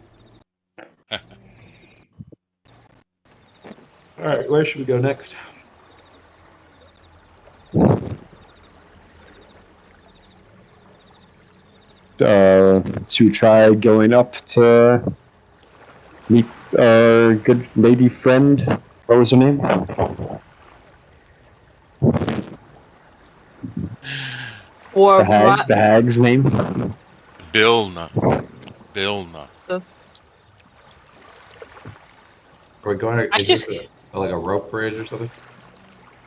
All right, where should we go next? To try going up to meet our good lady friend. What was her name? Or The hag's name? Bilna. Bilna. Are we going to, is this like a rope bridge or something?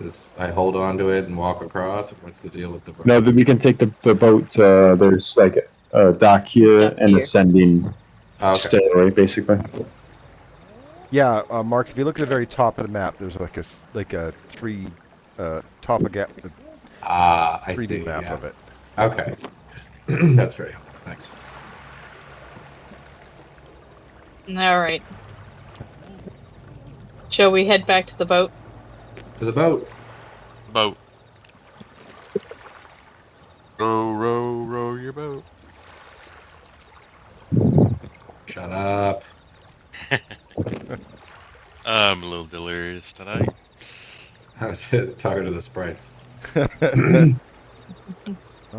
Does I hold on to it and walk across? Or what's the deal with the boat? No, but we can take the boat. There's like a dock here and ascending stairway, basically. Yeah, Mark. If you look at the very top of the map, there's like a three top of gap. I 3D see, map yeah. of it. Okay. That's very helpful. Thanks. all right. Shall we head back to the boat? To the boat. Boat. Row, row, row your boat. Shut up. I'm a little delirious tonight. I was talking to the sprites. It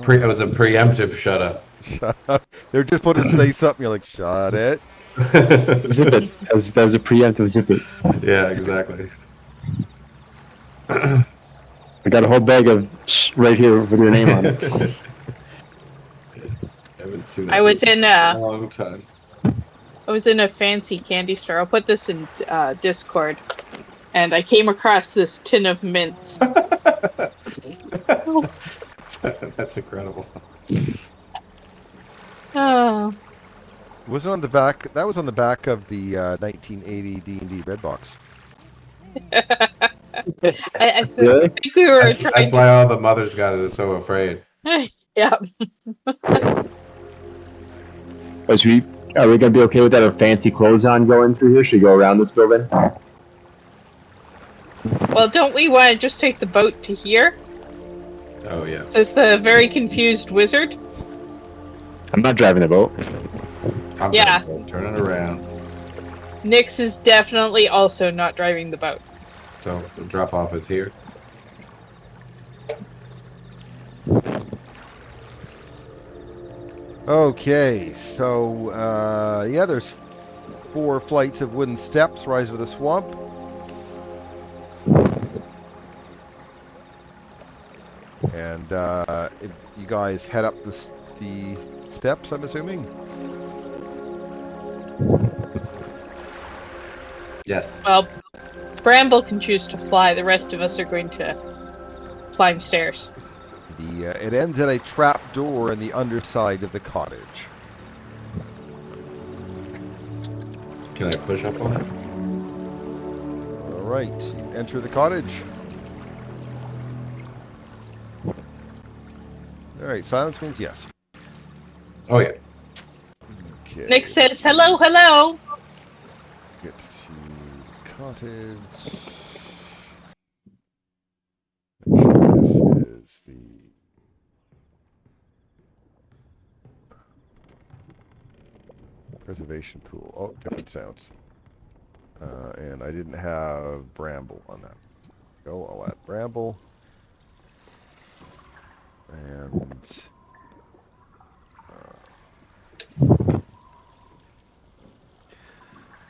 was a preemptive shut up. Shut up. They're just supposed to say something. You're like, shut it. Zip it. As a preemptive zip it. Yeah, exactly. I got a whole bag of right here with your name on it. I haven't seen that I was in a long time. I was in a fancy candy store. I'll put this in Discord. And I came across this tin of mints. That's incredible. Oh. Was it on the back? That was on the back of the 1980 D&D Red Box. I Really? think we were That's why all the mothers got it so afraid. Yeah. Are we gonna be okay with that? Our fancy clothes on going through here? Should we go around this building? Well, don't we want to just take the boat to here? Oh, yeah. Says the very confused wizard. I'm not driving the boat. Yeah. Turn it around. Nyx is definitely also not driving the boat. So the drop off is here. Okay, so yeah, there's 4 flights of wooden steps rise to the swamp. And if you guys head up the steps, I'm assuming. Yes. Well, Bramble can choose to fly. The rest of us are going to climb stairs. It ends at a trap door in the underside of the cottage. Can I push up on it? All right, you enter the cottage. All right, silence means yes. Oh, yeah. Okay. Nyx says, hello, hello. Get to the cottage. This is the activation pool. Oh, different sounds. And I didn't have bramble on that. Go, I'll add bramble. And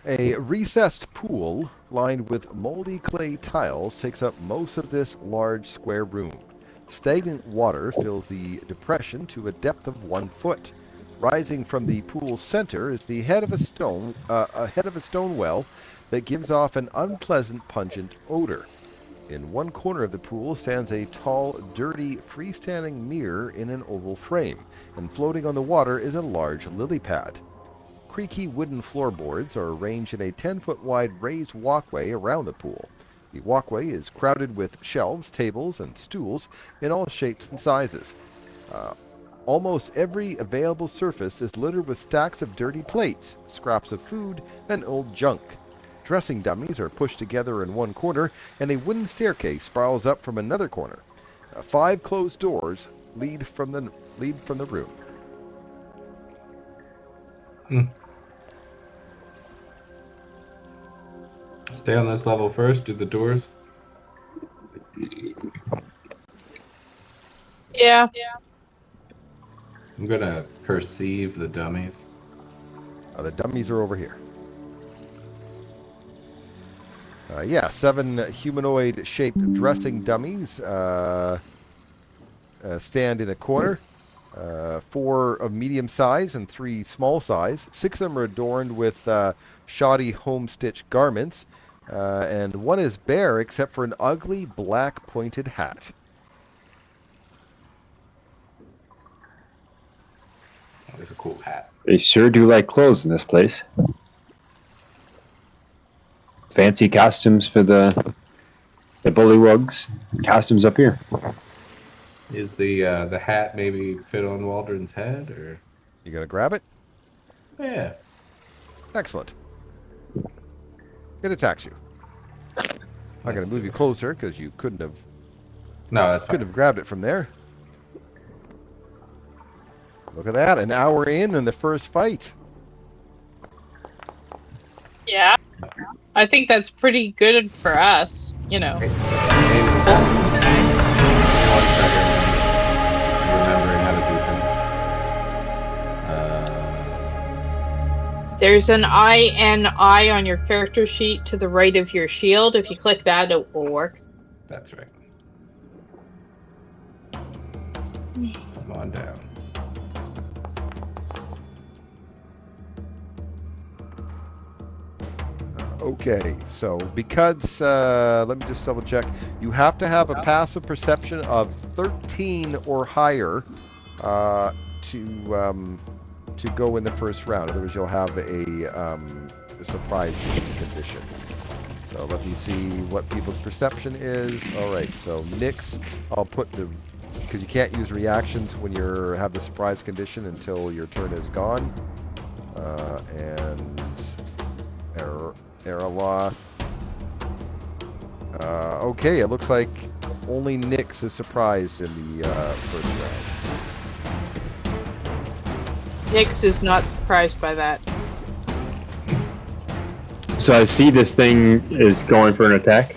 a recessed pool lined with moldy clay tiles takes up most of this large square room. Stagnant water fills the depression to a depth of 1 foot. Rising from the pool's center is the head of a stone well that gives off an unpleasant, pungent odor. In one corner of the pool stands a tall, dirty, freestanding mirror in an oval frame, and floating on the water is a large lily pad. Creaky wooden floorboards are arranged in a 10-foot wide raised walkway around the pool. The walkway is crowded with shelves, tables, and stools in all shapes and sizes. Almost every available surface is littered with stacks of dirty plates, scraps of food, and old junk. Dressing dummies are pushed together in one corner, and a wooden staircase spirals up from another corner. 5 closed doors lead from the room. Stay on this level first. Do the doors. Yeah. I'm gonna perceive the dummies. The dummies are over here. 7 humanoid-shaped dressing dummies stand in a corner. 4 of medium size and 3 small size. 6 of them are adorned with shoddy home-stitched garments, and 1 is bare except for an ugly black pointed hat. Oh, there's a cool hat. They sure do like clothes in this place. Fancy costumes for the bullywugs. Costumes up here. Is the hat maybe fit on Waldron's head, or? You gonna grab it? Yeah. Excellent. It attacks you. I'm gonna move you closer because you couldn't have grabbed it from there. Look at that, an hour in the first fight. Yeah. I think that's pretty good for us, you know. Remembering how to do things. There's an I on your character sheet to the right of your shield. If you click that, it will work. That's right. Come on down. Okay, so because, let me just double check, you have to have a passive perception of 13 or higher to go in the first round. Otherwise, you'll have a surprise condition. So let me see what people's perception is. All right, so Nyx, I'll put because you can't use reactions when you have the surprise condition until your turn is gone. And Eraloth. Okay, it looks like only Nyx is surprised in the first round. Nyx is not surprised by that. So I see this thing is going for an attack.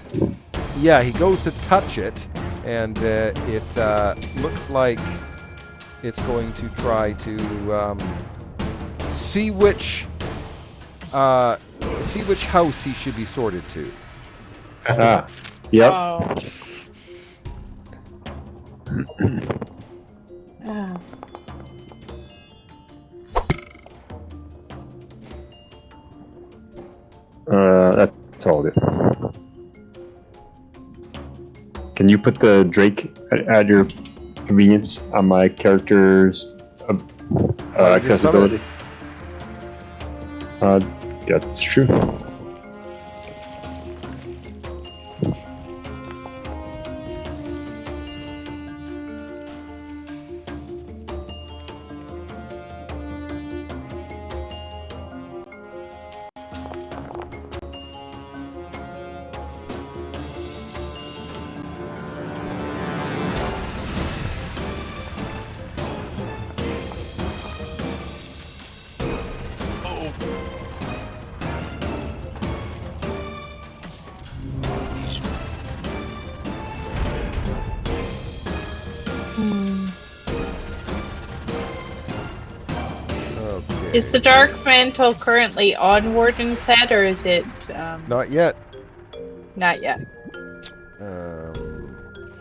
Yeah, he goes to touch it, and it looks like it's going to try to see which house he should be sorted to. Yep. Oh. That's all good. Can you put the Drake at your convenience on my character's accessibility? That's true. Is the dark mantle currently on Warden's head, or is it Not yet. not yet?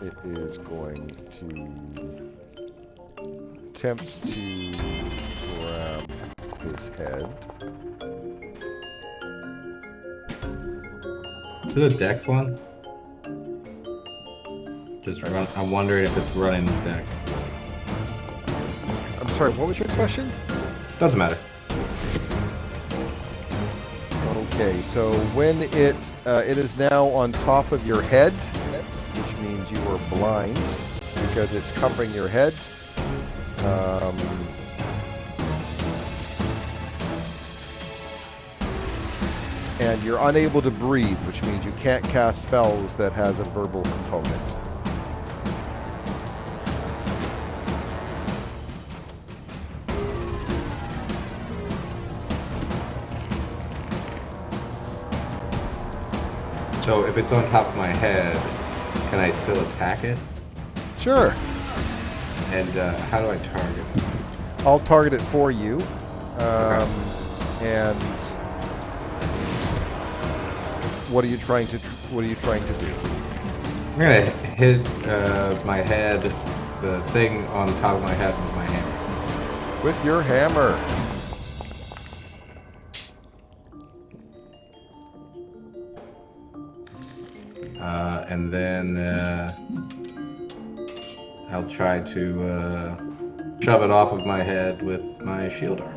It is going to attempt to grab his head. Is it a Dex one? I'm wondering if it's running Dex. I'm sorry, what was your question? Doesn't matter. Okay, so when it is now on top of your head, which means you are blind because it's covering your head. And you're unable to breathe, which means you can't cast spells that has a verbal component. So if it's on top of my head, can I still attack it? Sure. And how do I target it? I'll target it for you. Okay. And what are you trying to do? I'm gonna hit my head, the thing on top of my head with my hammer. With your hammer. And then I'll try to shove it off of my head with my shield arm.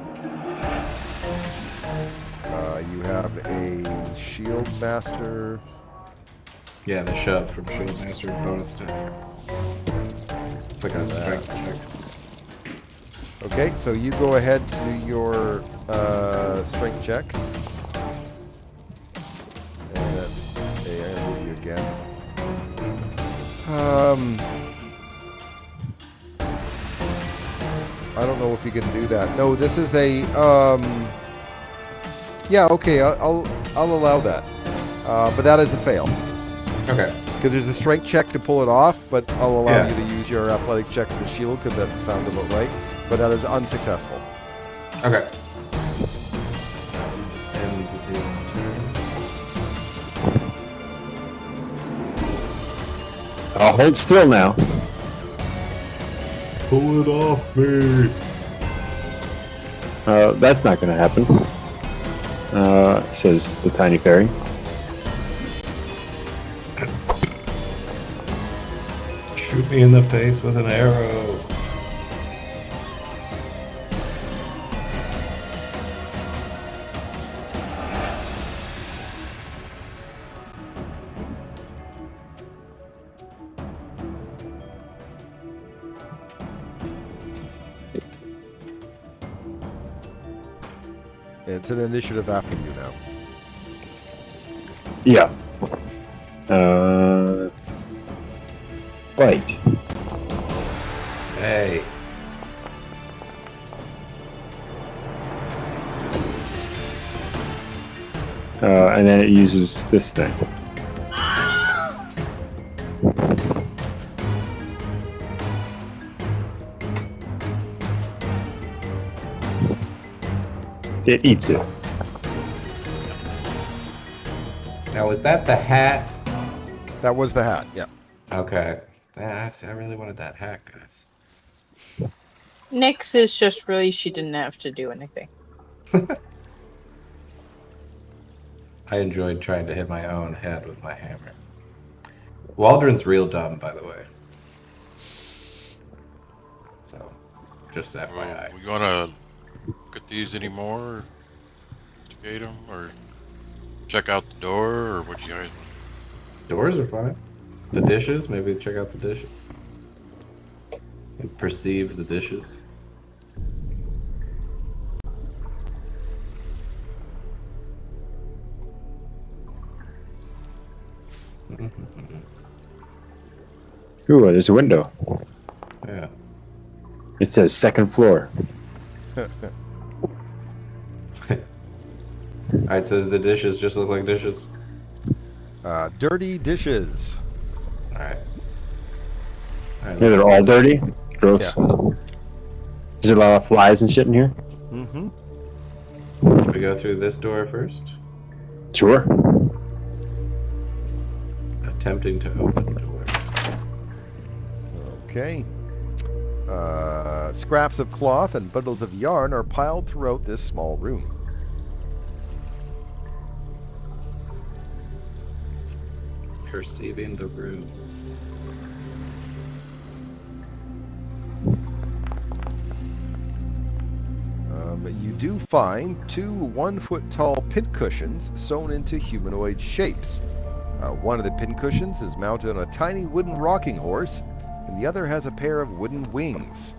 You have a shield master. Yeah, the shove from Shield Master bonus attack. It's like a strength check. Okay, so you go ahead to do your strength check. And that's I'm gonna move you again. I don't know if you can do that. No, this is a yeah, okay, I'll allow that. But that is a fail. Okay. Because there's a strength check to pull it off, but I'll allow Yeah. you to use your athletics check for the shield because that sounds about right. But that is unsuccessful. Okay. Just end his turn. I'll hold still now. Pull it off me. That's not going to happen, says the tiny fairy. Shoot me in the face with an arrow. It's an initiative after you now. Yeah. Right. Hey. And then it uses this thing. It eats it. Now, was that the hat? That was the hat, yeah. Okay. Yeah, I really wanted that hat, guys. Nyx is just really she didn't have to do anything. I enjoyed trying to hit my own head with my hammer. Waldron's real dumb, by the way. So, just Well, FYI. we gonna look at these anymore? Investigate them, or check out the door, or what you guys want? Doors are fine. The dishes, maybe check out the dishes. And perceive the dishes. Ooh, there's a window. Yeah. It says second floor. Alright, so the dishes just look like dishes? Dirty dishes. Alright. Yeah, they're all dirty. Gross. Yeah. Is there a lot of flies and shit in here? Mm-hmm. We go through this door first. Sure. Attempting to open door. Okay. Scraps of cloth and bundles of yarn are piled throughout this small room. Perceiving the room. You do find 2 1-foot-tall pincushions sewn into humanoid shapes. One of the pincushions is mounted on a tiny wooden rocking horse, and the other has a pair of wooden wings.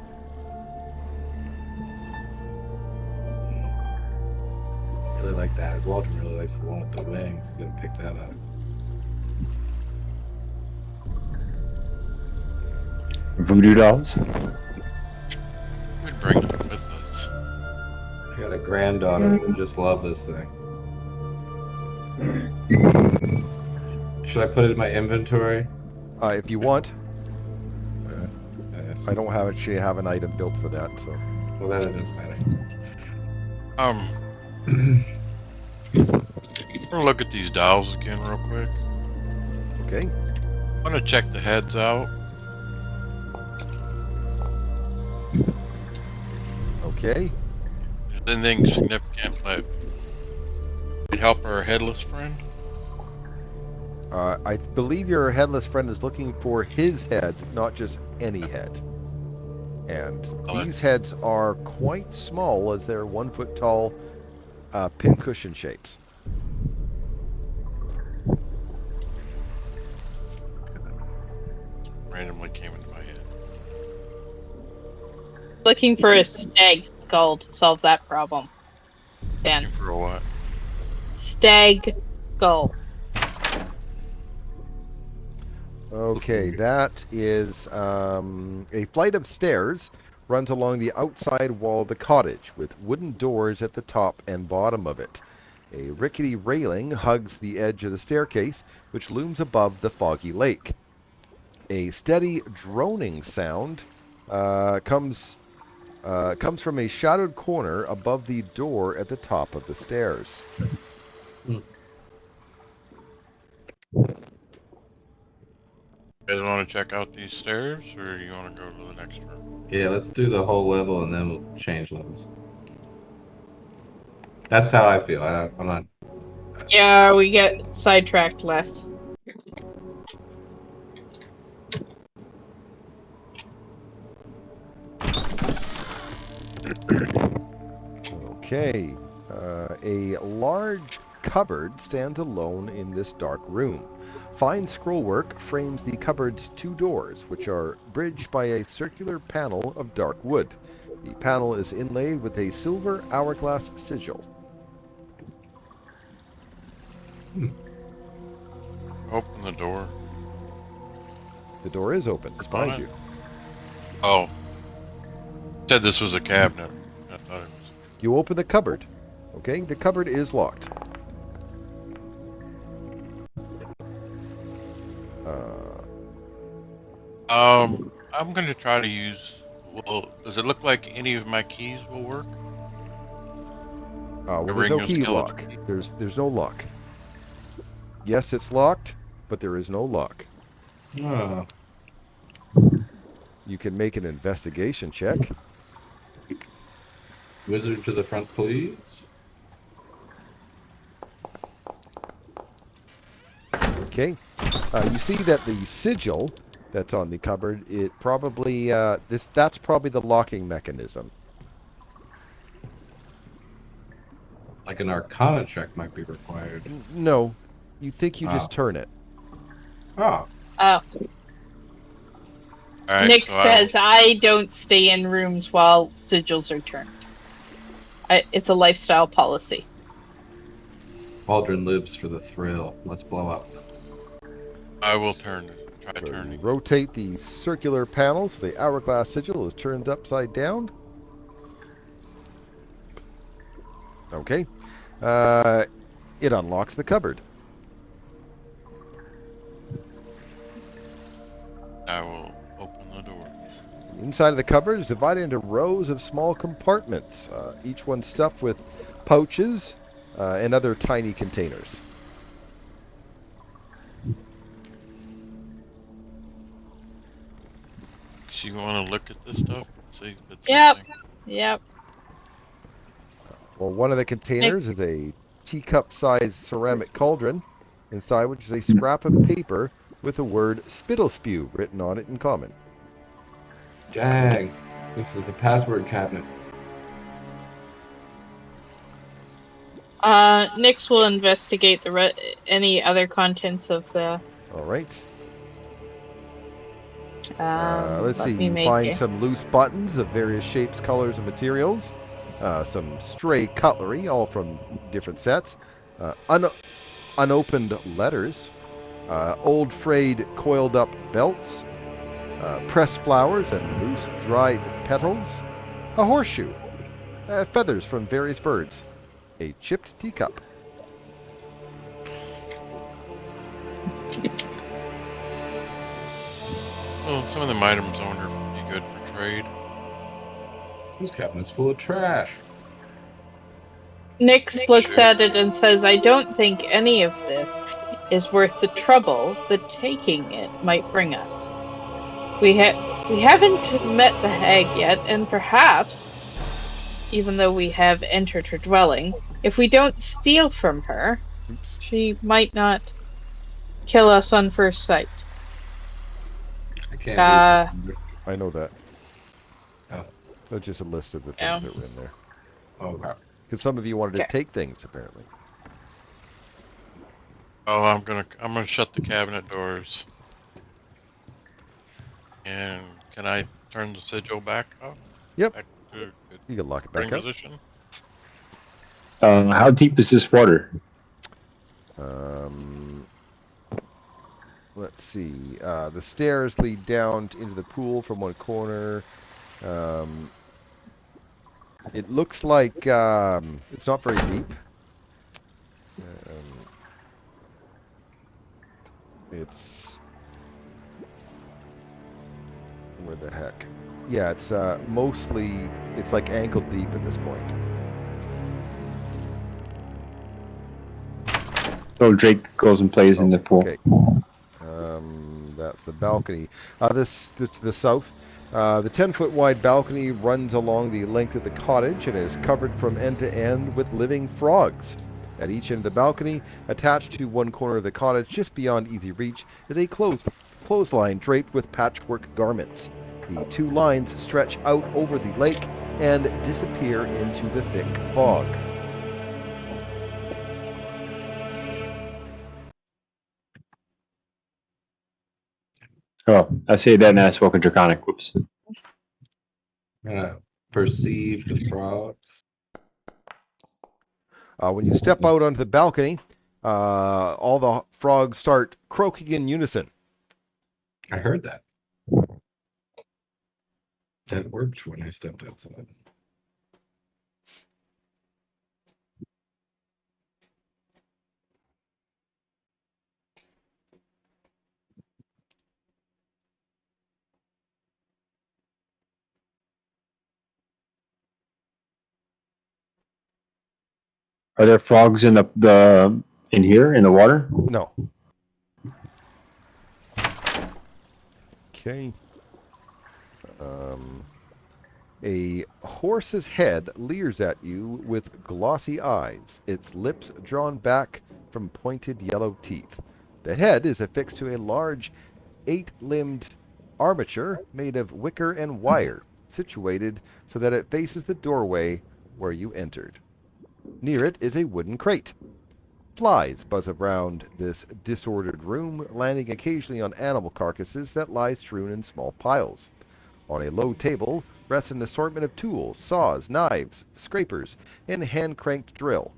Really like that. Waldron really likes the one with the wings. He's gonna pick that up. Voodoo dolls. We'd bring them with us. I got a granddaughter who just loves this thing. Should I put it in my inventory? If you want, Yes. I don't actually have an item built for that, so. Well, then it doesn't matter. I'm gonna look at these dolls again real quick. Okay. I want to check the heads out. Okay. Is there anything significant that would help our headless friend? I believe your headless friend is looking for his head, not just any head. And these heads are quite small, as they're 1-foot-tall pincushion shapes. Randomly came into my head. Looking for a stag skull to solve that problem. Ben. Looking for a what? Stag skull. Okay, that is a flight of stairs runs along the outside wall of the cottage with wooden doors at the top and bottom of it. A rickety railing hugs the edge of the staircase, which looms above the foggy lake. A steady droning sound comes from a shadowed corner above the door at the top of the stairs. You guys want to check out these stairs, or you want to go to the next room? Yeah, let's do the whole level and then we'll change levels. That's how I feel. I'm not. Yeah, we get sidetracked less. Okay. A large cupboard stands alone in this dark room. Fine scrollwork frames the cupboard's 2 doors, which are bridged by a circular panel of dark wood. The panel is inlaid with a silver hourglass sigil. Open the door. The door is open. It's behind On it? you. Oh. Said this was a cabinet. I thought it was. You open the cupboard. Okay, the cupboard is locked. I'm gonna try to use. Well, does it look like any of my keys will work? Well, A there's no ring of key skeleton lock. key? There's no lock. Yes, it's locked, but there is no lock. Oh. You can make an investigation check. Wizard to the front, please. Okay. You see that the sigil that's on the cupboard, it probably that's probably the locking mechanism. Like an Arcana check might be required. No, you think you just turn it. Oh. Oh. All right, Nick so says I don't stay in rooms while sigils are turned. It's a lifestyle policy. Waldron lives for the thrill. Let's blow up. I will turn. Try So you turning. rotate the circular panel so the hourglass sigil is turned upside down. Okay. It unlocks the cupboard. I will open the door. Inside of the cupboard is divided into rows of small compartments, each one stuffed with pouches and other tiny containers. So you want to look at this stuff? See if it's Yep. something. Yep. Well, one of the containers is a teacup-sized ceramic cauldron, inside which is a scrap of paper with the word spittle spew written on it in common. Dang. This is the password cabinet. Nyx will investigate any other contents of the. All right. Let's see. Let me You make find it. some loose buttons of various shapes, colors, and materials. Some stray cutlery, all from different sets. Unopened letters. Old frayed coiled up belts. Pressed flowers and loose dried petals. A horseshoe. Feathers from various birds. A chipped teacup. Well, some of them items I wonder if would be good for trade. This cabinet's full of trash. Nyx looks at it and says, "I don't think any of this is worth the trouble that taking it might bring us. We haven't met the hag yet, and perhaps, even though we have entered her dwelling, if we don't steal from her, Oops. she might not kill us on first sight." I can't read. I know that. Oh. That's just a list of the things Yeah. that were in there. Okay. Because some of you wanted to Okay. take things, apparently. Oh, I'm gonna shut the cabinet doors. And can I turn the sigil back up? Yep. Back to its You can lock it spring back up. position? How deep is this water? Let's see. The stairs lead down into the pool from one corner. It looks like it's not very deep. It's... Where the heck? Yeah, it's mostly... It's like ankle deep at this point. So Drake goes and plays in the pool. Okay. That's the balcony. This to the south. The 10-foot wide balcony runs along the length of the cottage and is covered from end to end with living frogs. At each end of the balcony, attached to one corner of the cottage just beyond easy reach, is a clothesline draped with patchwork garments. The two lines stretch out over the lake and disappear into the thick fog. Oh, I say that and I spoke in Draconic. Whoops. I'm gonna perceive the frogs. When you step out onto the balcony, all the frogs start croaking in unison. I heard that. That worked when I stepped outside. Are there frogs in the in here in the water? No. Okay. A horse's head leers at you with glossy eyes, its lips drawn back from pointed yellow teeth. The head is affixed to a large 8-limbed armature made of wicker and wire, situated so that it faces the doorway where you entered. Near it is a wooden crate. Flies buzz around this disordered room, landing occasionally on animal carcasses that lie strewn in small piles. On a low table rests an assortment of tools, saws, knives, scrapers, and a hand-cranked drill,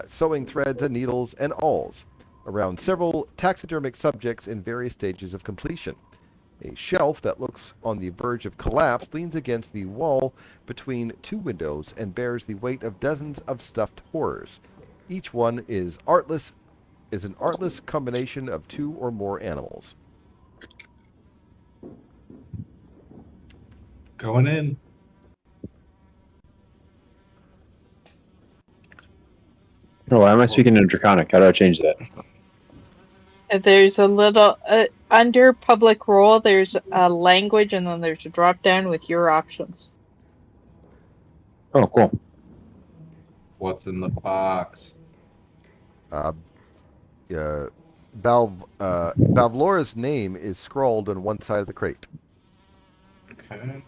sewing threads and needles and awls, around several taxidermic subjects in various stages of completion. A shelf that looks on the verge of collapse leans against the wall between two windows and bears the weight of dozens of stuffed horrors. Each one is an artless combination of two or more animals. Going in. Oh, why am I speaking in Draconic? How do I change that? There's a little under public role. There's a language, and then there's a drop down with your options. Oh, cool. What's in the box? Bavlora's name is scrawled on one side of the crate. Okay.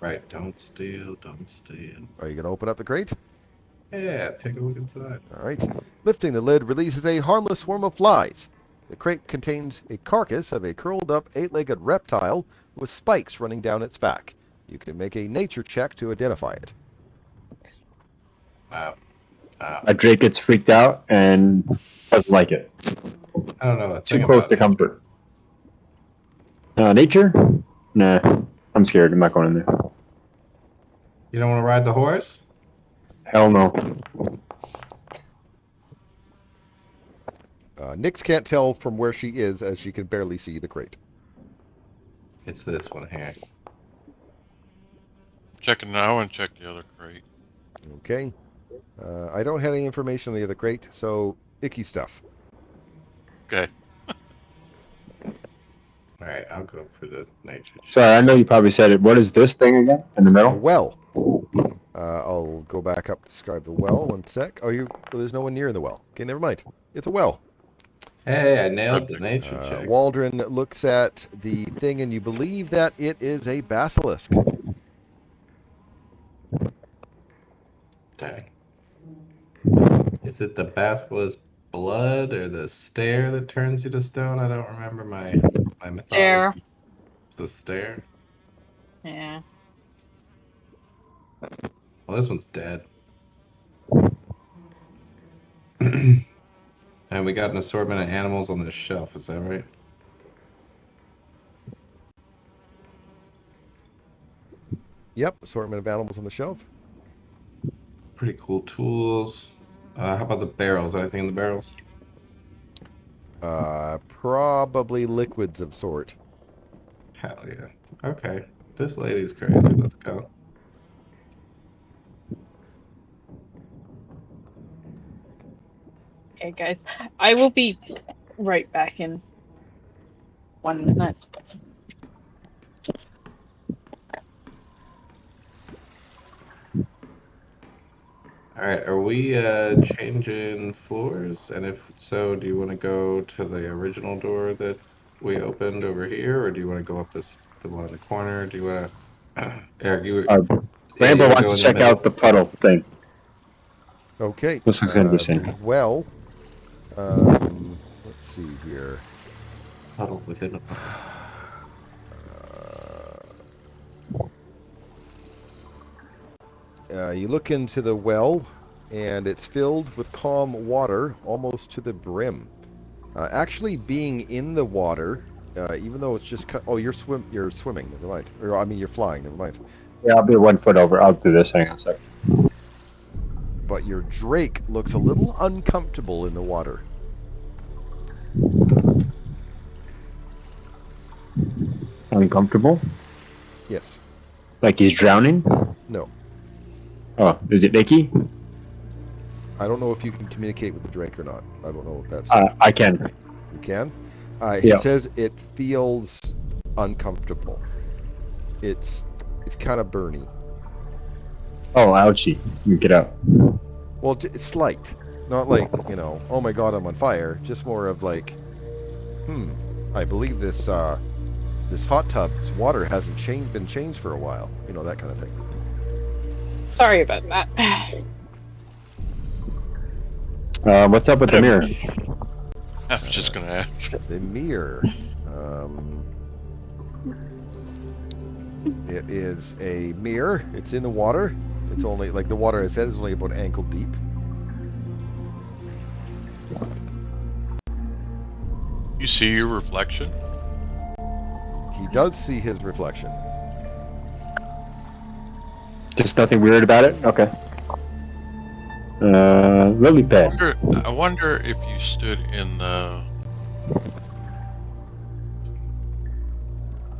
Right, don't steal, don't steal. Are you going to open up the crate? Yeah, take a look inside. All right. Lifting the lid releases a harmless swarm of flies. The crate contains a carcass of a curled-up, eight-legged reptile with spikes running down its back. You can make a nature check to identify it. Wow. My Drake gets freaked out and doesn't like it. I don't know. Too close to comfort. Nature? Nah, I'm scared. I'm not going in there. You don't want to ride the horse? Hell no. Nyx can't tell from where she is as she can barely see the crate. It's this one here. Checking now and check the other crate. Okay. I don't have any information on the other crate, so icky stuff. Okay. Alright, I'll go for the nature check. Sorry, I know you probably said it. What is this thing again? In the A middle? well. I'll go back up to describe the well. One sec. Oh, there's no one near the well. Okay, never mind. It's a well. Hey, I nailed the nature check. Waldron looks at the thing, and you believe that it is a basilisk. Dang. Is it the basilisk blood or the stare that turns you to stone? I don't remember my mythology. Stare. It's the stare. Yeah. Well, this one's dead. And we got an assortment of animals on this shelf, is that right? Yep, assortment of animals on the shelf. Pretty cool tools. How about the barrels? Anything in the barrels? Probably liquids of sort. Hell yeah. Okay. This lady's crazy. Let's go. Okay, guys. I will be right back in 1 minute. Alright, are we changing floors? And if so, do you want to go to the original door that we opened over here, or do you want to go up the one in the corner? Do you want to... Eric, you Rambo would wants go to in the check middle? out the puddle thing. Okay. This looks interesting. The well. Let's see here. Puddle within a puddle. You look into the well, and it's filled with calm water, almost to the brim. Actually, being in the water, even though it's just oh, you're swimming. Never mind. Or I mean, you're flying. Never mind. Yeah, I'll be 1 foot over. I'll do this. Hang on a sec. But your Drake looks a little uncomfortable in the water. Uncomfortable? Yes. Like he's drowning? No. Oh, is it icky? I don't know if you can communicate with the Drake or not. I don't know if that's... I can. You can? Yeah. He says it feels uncomfortable. It's kind of burny. Oh, ouchie. You get out. Well, it's slight. Not like, oh my god, I'm on fire. Just more of like, I believe this hot tub's water hasn't been changed for a while. That kind of thing. Sorry about that. What's up with the mirror? I was just going to ask. The mirror. It is a mirror. It's in the water. It's only, like the water I said, is only about ankle deep. You see your reflection? He does see his reflection. Just nothing weird about it? Okay. Lily pad. I wonder if you stood in the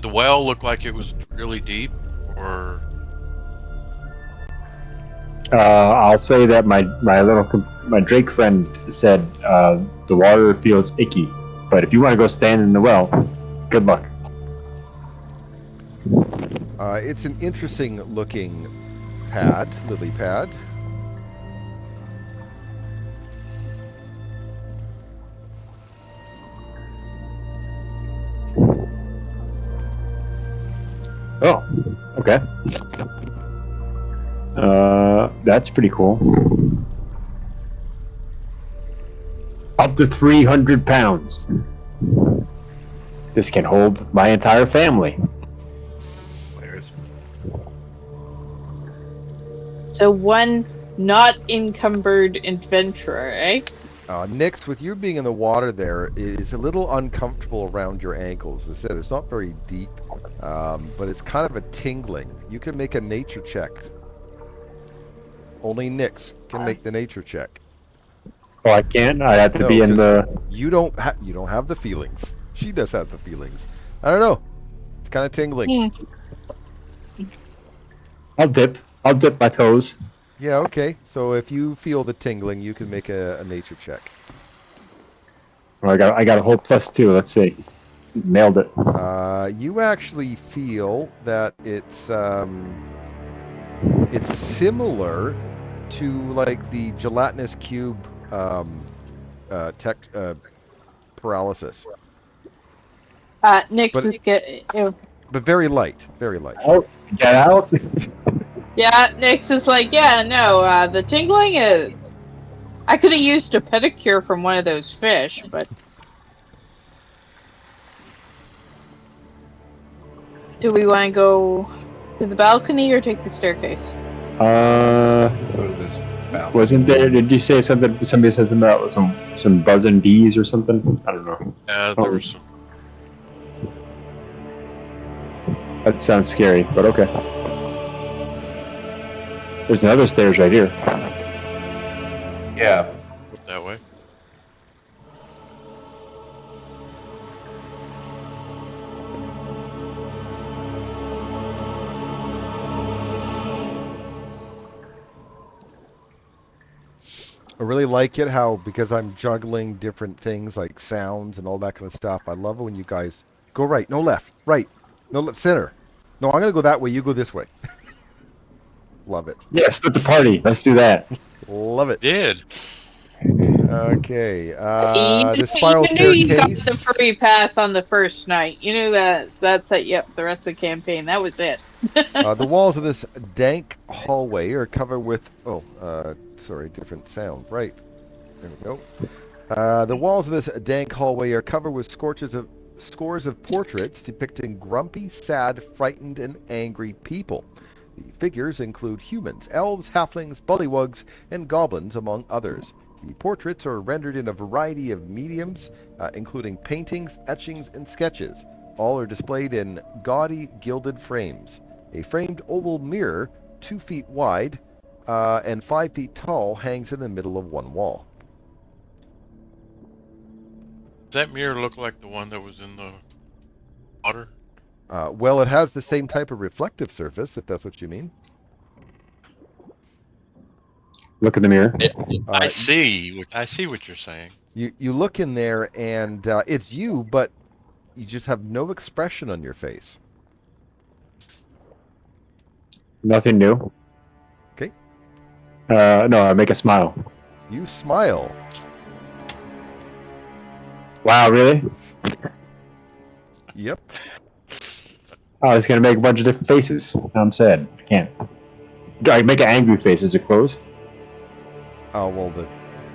The well looked like it was really deep, or I'll say that my Drake friend said the water feels icky, but if you want to go stand in the well, good luck. It's an interesting looking pad, lily pad. Oh, okay. That's pretty cool. Up to 300 pounds. This can hold my entire family. There's So one not encumbered adventurer, eh? Nyx, with you being in the water there, is a little uncomfortable around your ankles. As I said, it's not very deep, but it's kind of a tingling. You can make a nature check. Only Nyx can make the nature check. Oh, I can't. I have to No, be in 'cause the. you don't have the feelings. She does have the feelings. I don't know. It's kind of tingling. I'll dip. I'll dip my toes. Yeah, okay. So if you feel the tingling, you can make a nature check. Well, I got a whole +2. Let's see. Nailed it. You actually feel that it's similar to like the gelatinous cube paralysis, Nyx but is get. very light, very light. Out. Get out. Yeah, Nyx is like, yeah, no, the tingling is. I could have used a pedicure from one of those fish, but. Do we want to go to the balcony or take the staircase? go to this balcony. Wasn't there? Did you say something? Somebody said something about some buzzing bees or something? I don't know. there was some. That sounds scary, but okay. There's another stairs right here. Yeah. That way. I really like it how, because I'm juggling different things like sounds and all that kind of stuff. I love it when you guys go right, no left, right, no left, center. No, I'm gonna go that way. You go this way. Love it. Yeah, split the party. Let's do that. Love it. Did. Okay. The You spiral knew you got the staircase. free pass on the first night. You knew that's it. Yep, the rest of the campaign. That was it. The walls of this dank hallway are covered with. Sorry, different sound. Right. There we go. The walls of this dank hallway are covered with scores of portraits depicting grumpy, sad, frightened, and angry people. The figures include humans, elves, halflings, bullywugs, and goblins, among others. The portraits are rendered in a variety of mediums, including paintings, etchings, and sketches. All are displayed in gaudy, gilded frames. A framed oval mirror, 2 feet wide and 5 feet tall, hangs in the middle of one wall. Does that mirror look like the one that was in the water? Well, it has the same type of reflective surface, if that's what you mean. Look in the mirror. I see what you're saying. You look in there, and it's you, but you just have no expression on your face. Nothing new. Okay. No, I make a smile. You smile. Wow, really? Yep. I was gonna make a bunch of different faces. I'm sad. I can't. I make an angry face. Is it closed? Well, the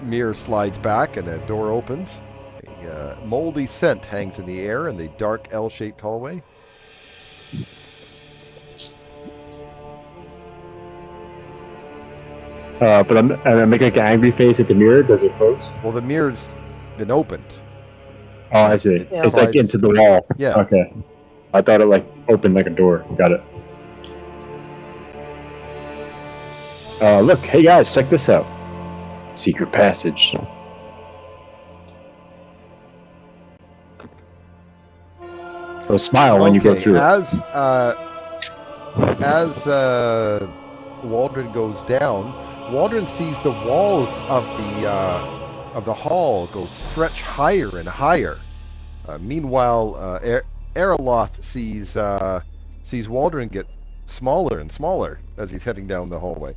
mirror slides back, and a door opens. A moldy scent hangs in the air in the dark L-shaped hallway. But I make like an angry face at the mirror. Does it close? Well, the mirror's been opened. Oh, I see. It It's like slides- into the wall. Yeah. Okay. I thought it like opened like a door. Got it. Look, hey guys, check this out. Secret passage. So smile when you go through it. As Waldron goes down, Waldron sees the walls of the hall go stretch higher and higher. Meanwhile, Erloth sees Waldron get smaller and smaller as he's heading down the hallway.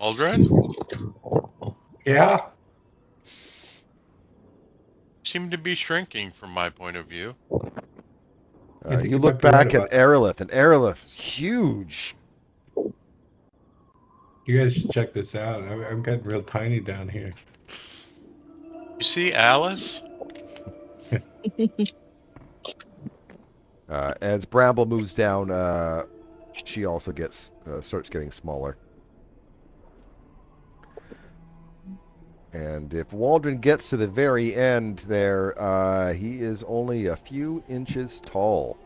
Aldrin? Yeah. Seem to be shrinking from my point of view. I think You you look might be right back at about Aerolith, and Aerolith is huge. You guys should check this out. I'm getting real tiny down here. You see Alice? As Bramble moves down, she also starts getting smaller. And if Waldron gets to the very end there, he is only a few inches tall.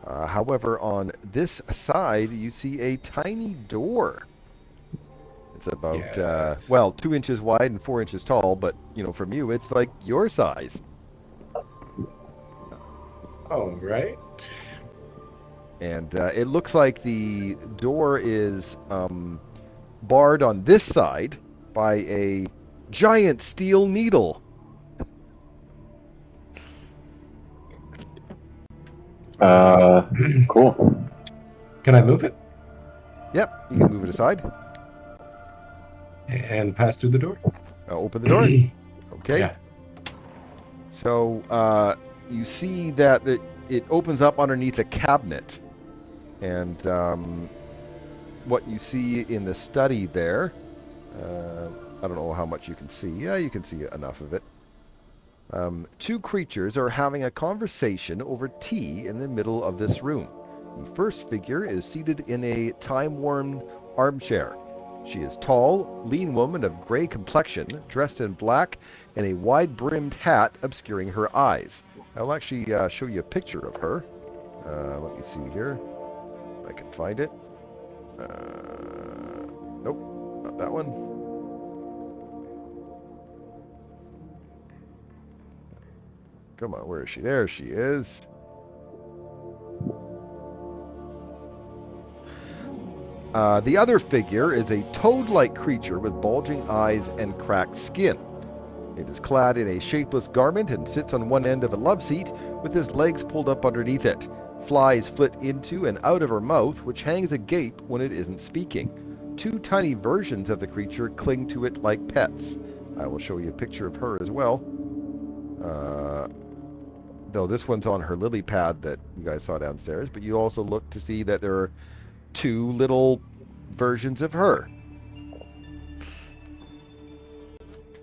However, on this side, you see a tiny door. It's about, Yes. 2 inches wide and 4 inches tall, but, from you, it's like your size. All right. And it looks like the door is barred on this side by a giant steel needle. Cool. Can I move it Yep, you can move it aside. and pass through the door? Open the door. Okay. Yeah. So you see that it opens up underneath a cabinet. And what you see in the study there, I don't know how much you can see. Yeah, you can see enough of it. Two creatures are having a conversation over tea in the middle of this room. The first figure is seated in a time-worn armchair. She is tall, lean woman of gray complexion, dressed in black, and a wide-brimmed hat obscuring her eyes. I'll actually show you a picture of her. Let me see here. If I can find it. Nope, not that one. Come on, where is she? There she is. The other figure is a toad-like creature with bulging eyes and cracked skin. It is clad in a shapeless garment and sits on one end of a love seat with his legs pulled up underneath it. Flies flit into and out of her mouth, which hangs agape when it isn't speaking. Two tiny versions of the creature cling to it like pets. I will show you a picture of her as well. Though this one's on her lily pad that you guys saw downstairs, but you also look to see that there are two little versions of her.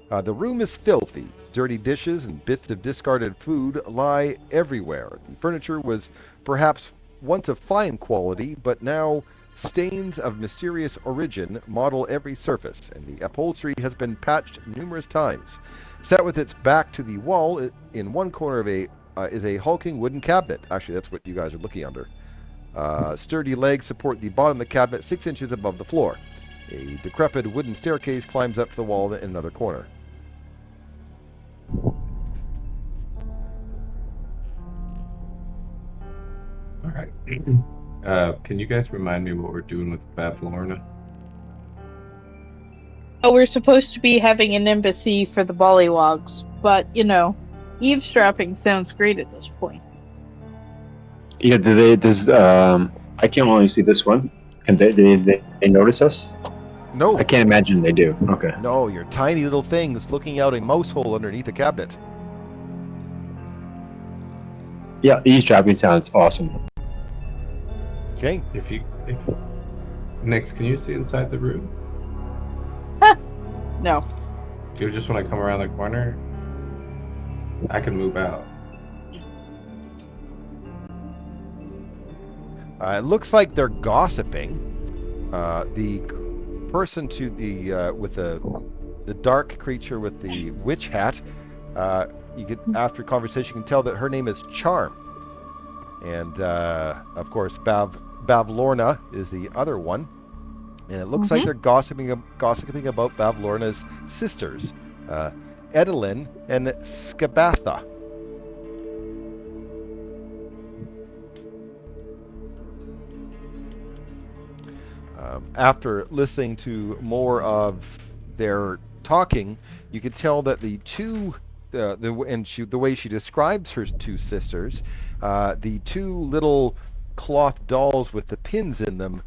The room is filthy. Dirty dishes and bits of discarded food lie everywhere. The furniture was perhaps once of fine quality, but now stains of mysterious origin model every surface, and the upholstery has been patched numerous times. Set with its back to the wall, in one corner is a hulking wooden cabinet. Actually, that's what you guys are looking under. Sturdy legs support the bottom of the cabinet 6 inches above the floor. A decrepit wooden staircase climbs up to the wall in another corner. All right. Can you guys remind me what we're doing with Bavlorna? Oh, we're supposed to be having an embassy for the Bollywogs, but, eavesdropping sounds great at this point. Yeah, I can only see this one. Can they notice us? No. I can't imagine they do. Okay. No, you're tiny little things looking out a mouse hole underneath a cabinet. Yeah, eavesdropping sounds awesome. Okay. Nix, can you see inside the room? No. Do you just want to come around the corner? I can move out. It looks like they're gossiping. The person to the with the dark creature with the witch hat, you could, after conversation, you can tell that her name is Charm, and of course Bavlorna is the other one. And it looks like they're gossiping about Bavlorna's sisters, Edelyn and Skabatha. After listening to more of their talking, you can tell that the way she describes her two sisters, the two little cloth dolls with the pins in them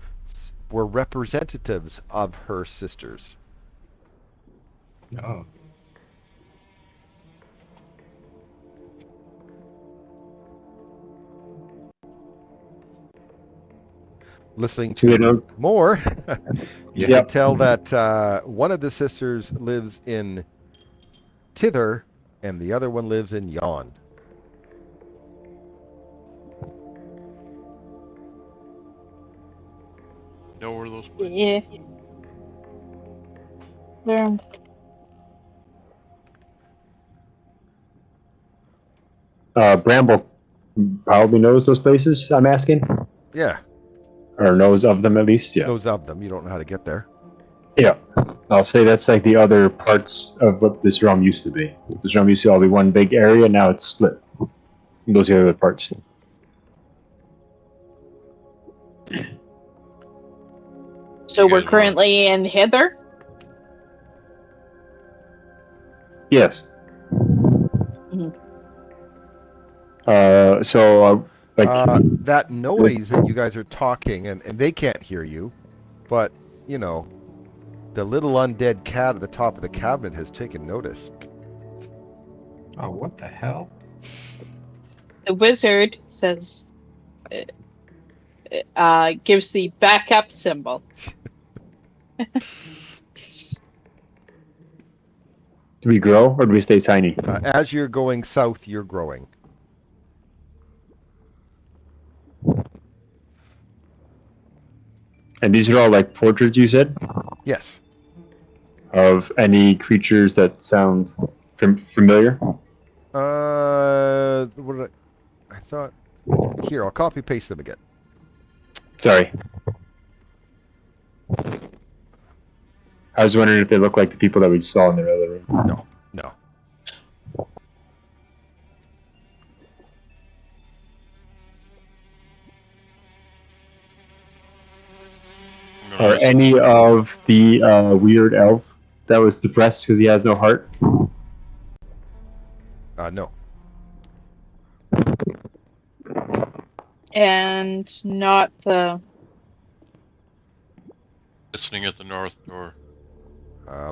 were representatives of her sisters. Oh. Listening to more, you can tell that one of the sisters lives in Tither and the other one lives in Yon. Know where those places? Yeah. They're Bramble probably knows those places, I'm asking. Yeah. Or knows of them at least, yeah. Knows of them. You don't know how to get there. Yeah. I'll say that's like the other parts of what this realm used to be. This realm used to all be one big area, now it's split. Those are the other parts. So we're currently in Hither? Yes. That noise that you guys are talking, and they can't hear you, but, you know, the little undead cat at the top of the cabinet has taken notice. Oh, what the hell? The wizard says, gives the backup symbol. Do we grow or do we stay tiny? As you're going south, you're growing. And these are all like portraits, you said? Yes. Of any creatures that sound familiar? What did I thought... Here, I'll copy paste them again. Sorry. I was wondering if they look like the people that we saw in the other room. No. Or any of the weird elf that was depressed because he has no heart? No. And not the... Listening at the north door.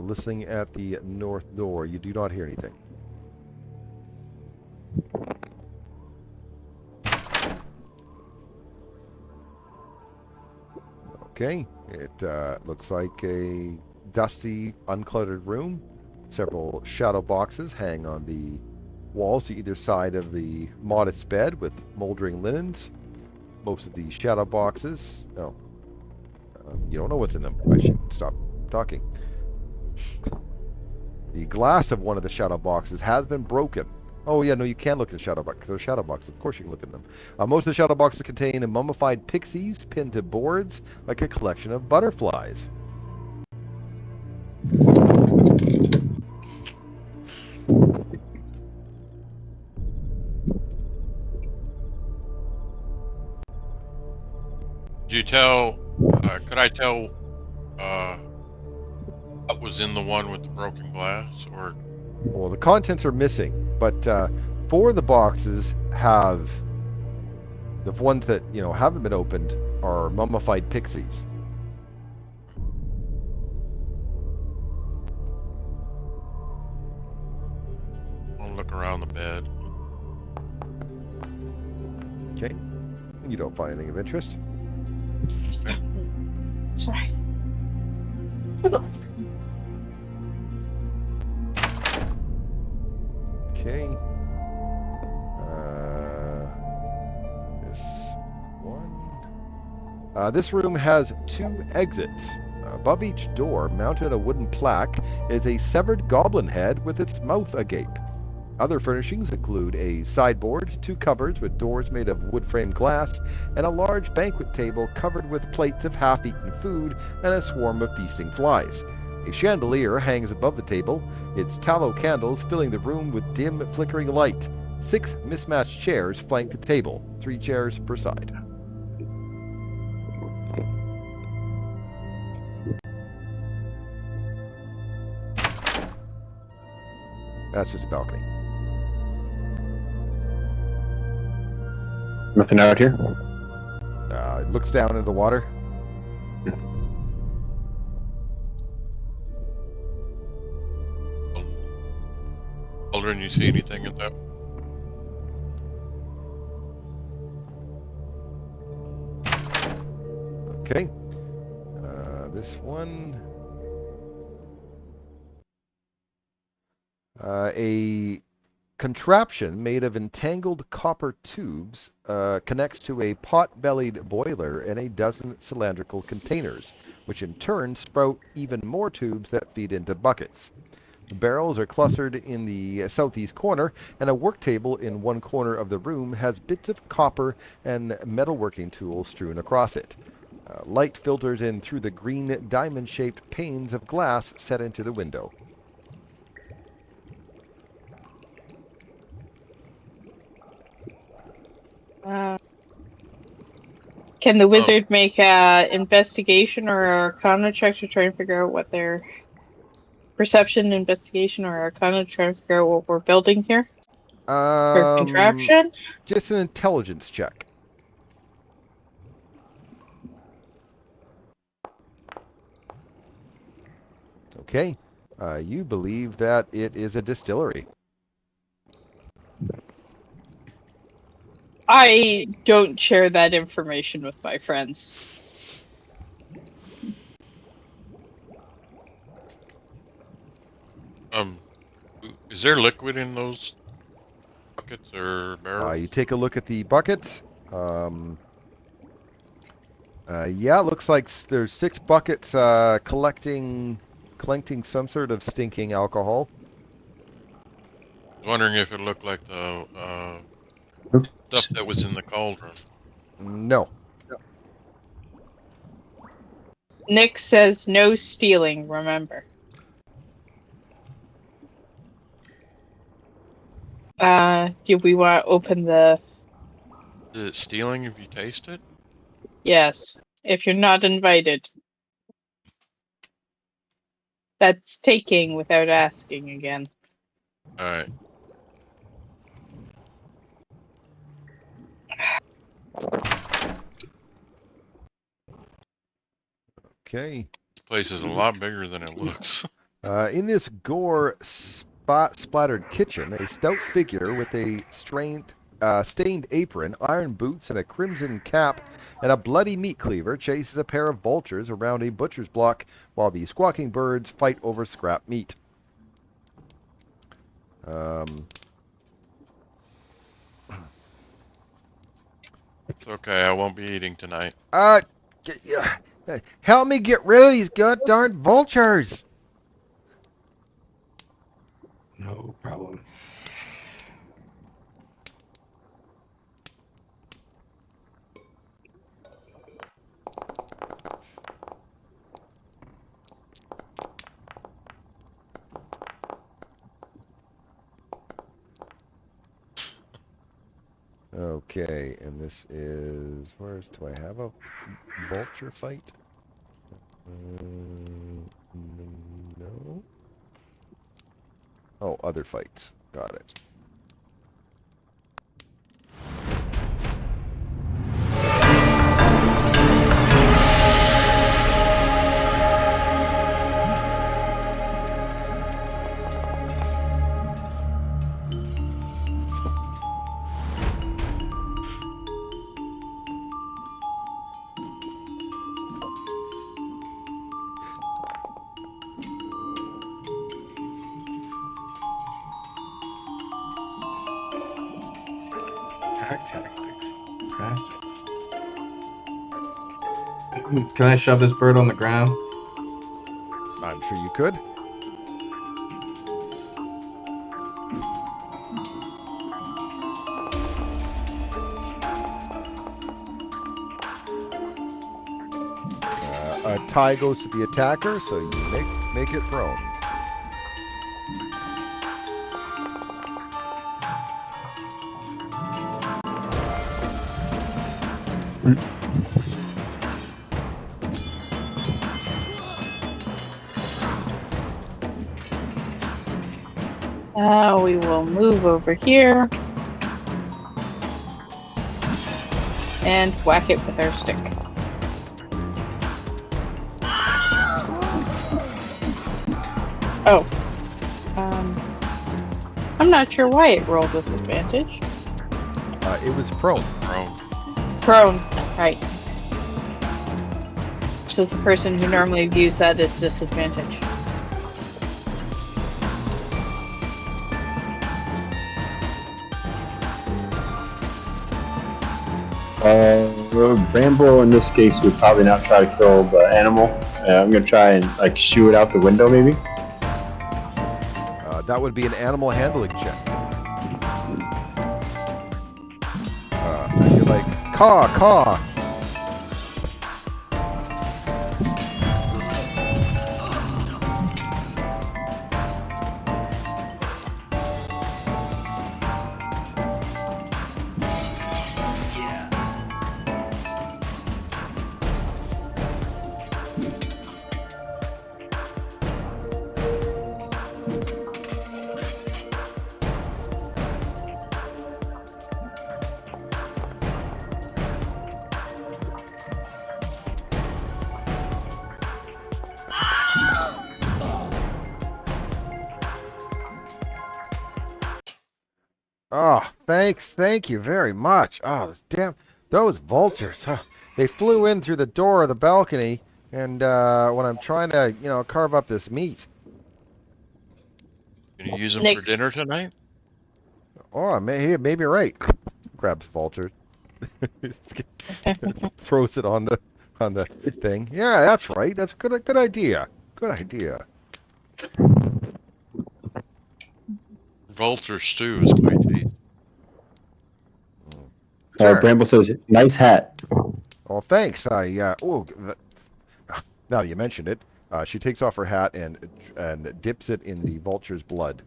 Listening at the north door, you do not hear anything. Okay, it looks like a dusty, uncluttered room. Several shadow boxes hang on the walls to either side of the modest bed with moldering linens. Most of the shadow boxes... Oh. You don't know what's in them. I should stop talking. The glass of one of the shadow boxes has been broken. Oh, yeah, no, you can look in shadow boxes. They're shadow boxes. Of course you can look in them. Most of the shadow boxes contain mummified pixies pinned to boards like a collection of butterflies. Could I tell what was in the one with the broken glass? Or Well, the contents are missing, but 4 of the boxes have... The ones that, you know, haven't been opened are mummified pixies. I'll look around the bed. Okay. You don't find anything of interest. Sorry. Okay. This one. This room has 2 exits. Above each door, mounted a wooden plaque, is a severed goblin head with its mouth agape. Other furnishings include a sideboard, 2 cupboards with doors made of wood-framed glass, and a large banquet table covered with plates of half-eaten food and a swarm of feasting flies. A chandelier hangs above the table, its tallow candles filling the room with dim, flickering light. 6 mismatched chairs flank the table, 3 chairs per side. That's just a balcony. Nothing out here? It looks down into the water. Aldrin, you see anything in that? Okay. This one. A contraption made of entangled copper tubes connects to a pot-bellied boiler and a dozen cylindrical containers, which in turn sprout even more tubes that feed into buckets. The barrels are clustered in the southeast corner, and a work table in one corner of the room has bits of copper and metalworking tools strewn across it. Light filters in through the green diamond-shaped panes of glass set into the window. Can the wizard make a investigation or a arcana check to try and figure out what their perception, investigation, or arcana to try and figure out what we're building here? For contraption? Just an intelligence check. Okay. You believe that it is a distillery. I don't share that information with my friends. Is there liquid in those buckets or barrels? You take a look at the buckets. Yeah, it looks like there's 6 buckets collecting some sort of stinking alcohol. I was wondering if it looked like the stuff that was in the cauldron. No. Nick says no stealing, remember. Do we want to open the... Is it stealing if you taste it? Yes, if you're not invited. That's taking without asking again. Alright. Okay. This place is a lot bigger than it looks. In this splattered kitchen, a stout figure with a stained apron, iron boots, and a crimson cap, and a bloody meat cleaver chases a pair of vultures around a butcher's block while the squawking birds fight over scrap meat. It's okay, I won't be eating tonight. Help me get rid of these goddamn vultures! No problem. Okay, and this is... do I have a vulture fight? No. Oh, other fights. Got it. Attack tactics. Practice. Can I shove this bird on the ground? I'm sure you could. tie goes to the attacker, so you make it prone. We will move over here and whack it with our stick. Oh. I'm not sure why it rolled with advantage. It was prone. Prone, right. So the person who normally views that as disadvantage. Bramble in this case would probably not try to kill the animal. I'm gonna try and like shoo it out the window, maybe. That would be an animal handling check. And you're like, caw, caw. Oh, thank you very much. Oh, those vultures, huh? They flew in through the door of the balcony, and when I'm trying to, carve up this meat. Can you use them for Next. dinner tonight? Oh, maybe you're right. Grabs vulture, throws it on the thing. Yeah, that's right. That's a good idea. Good idea. Vulture stew is quite tasty. Sure. Bramble says, "Nice hat." Well, thanks. Now you mentioned it, she takes off her hat and dips it in the vulture's blood,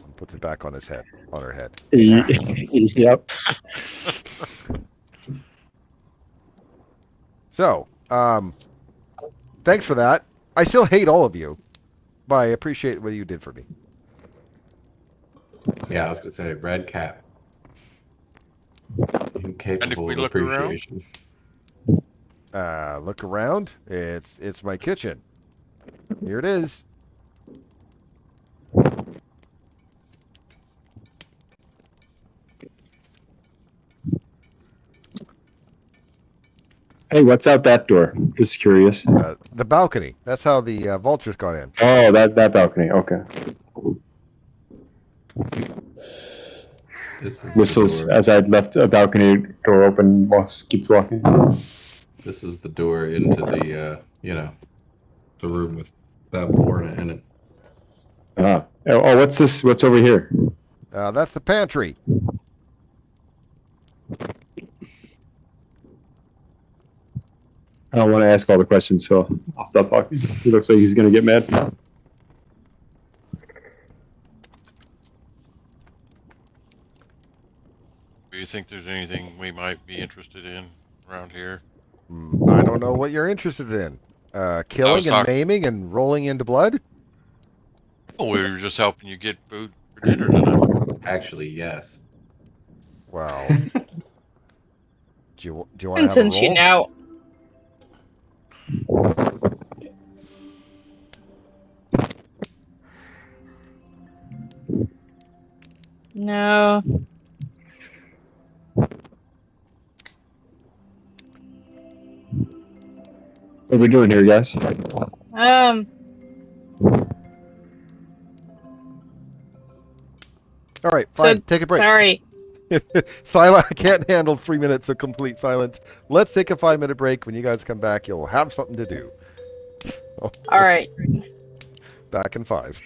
and puts it back on her head. Yep. So, thanks for that. I still hate all of you, but I appreciate what you did for me. Yeah, I was gonna say red cap. Incapable And if we of look around? appreciation. Look around. It's my kitchen. Here it is. Hey, what's out that door? Just curious. The balcony. That's how the vultures got in. Oh, that balcony. Okay. This was as I'd left a balcony door open. Keep walking. This is the door into the the room with that Lorna in it. Oh, what's this? What's over here? That's the pantry. I don't want to ask all the questions, so I'll stop talking. He looks like he's gonna get mad. Do you think there's anything we might be interested in around here? I don't know what you're interested in. Killing and maiming and rolling into blood? Well, we were just helping you get food for dinner tonight. Actually, yes. Well, do you want to And have a since you roll? now. No. What are we doing here, guys? All right, fine. Take a break. Sorry. Silent. I can't handle 3 minutes of complete silence. Let's take a 5-minute break. When you guys come back, you'll have something to do. All right. Back in 5.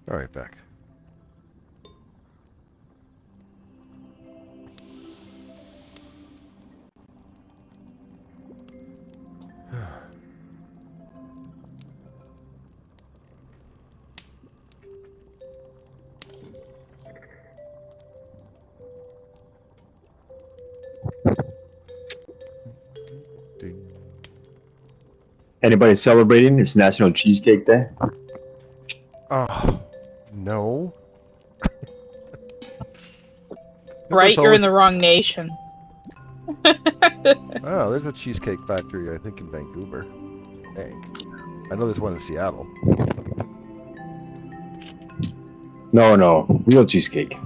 All right, back. Ding. Anybody celebrating? It's National Cheesecake Day. Oh, no. Right, you're in the wrong nation. Oh, there's a cheesecake factory, I think, in Vancouver. I think. I know there's one in Seattle. No, real cheesecake.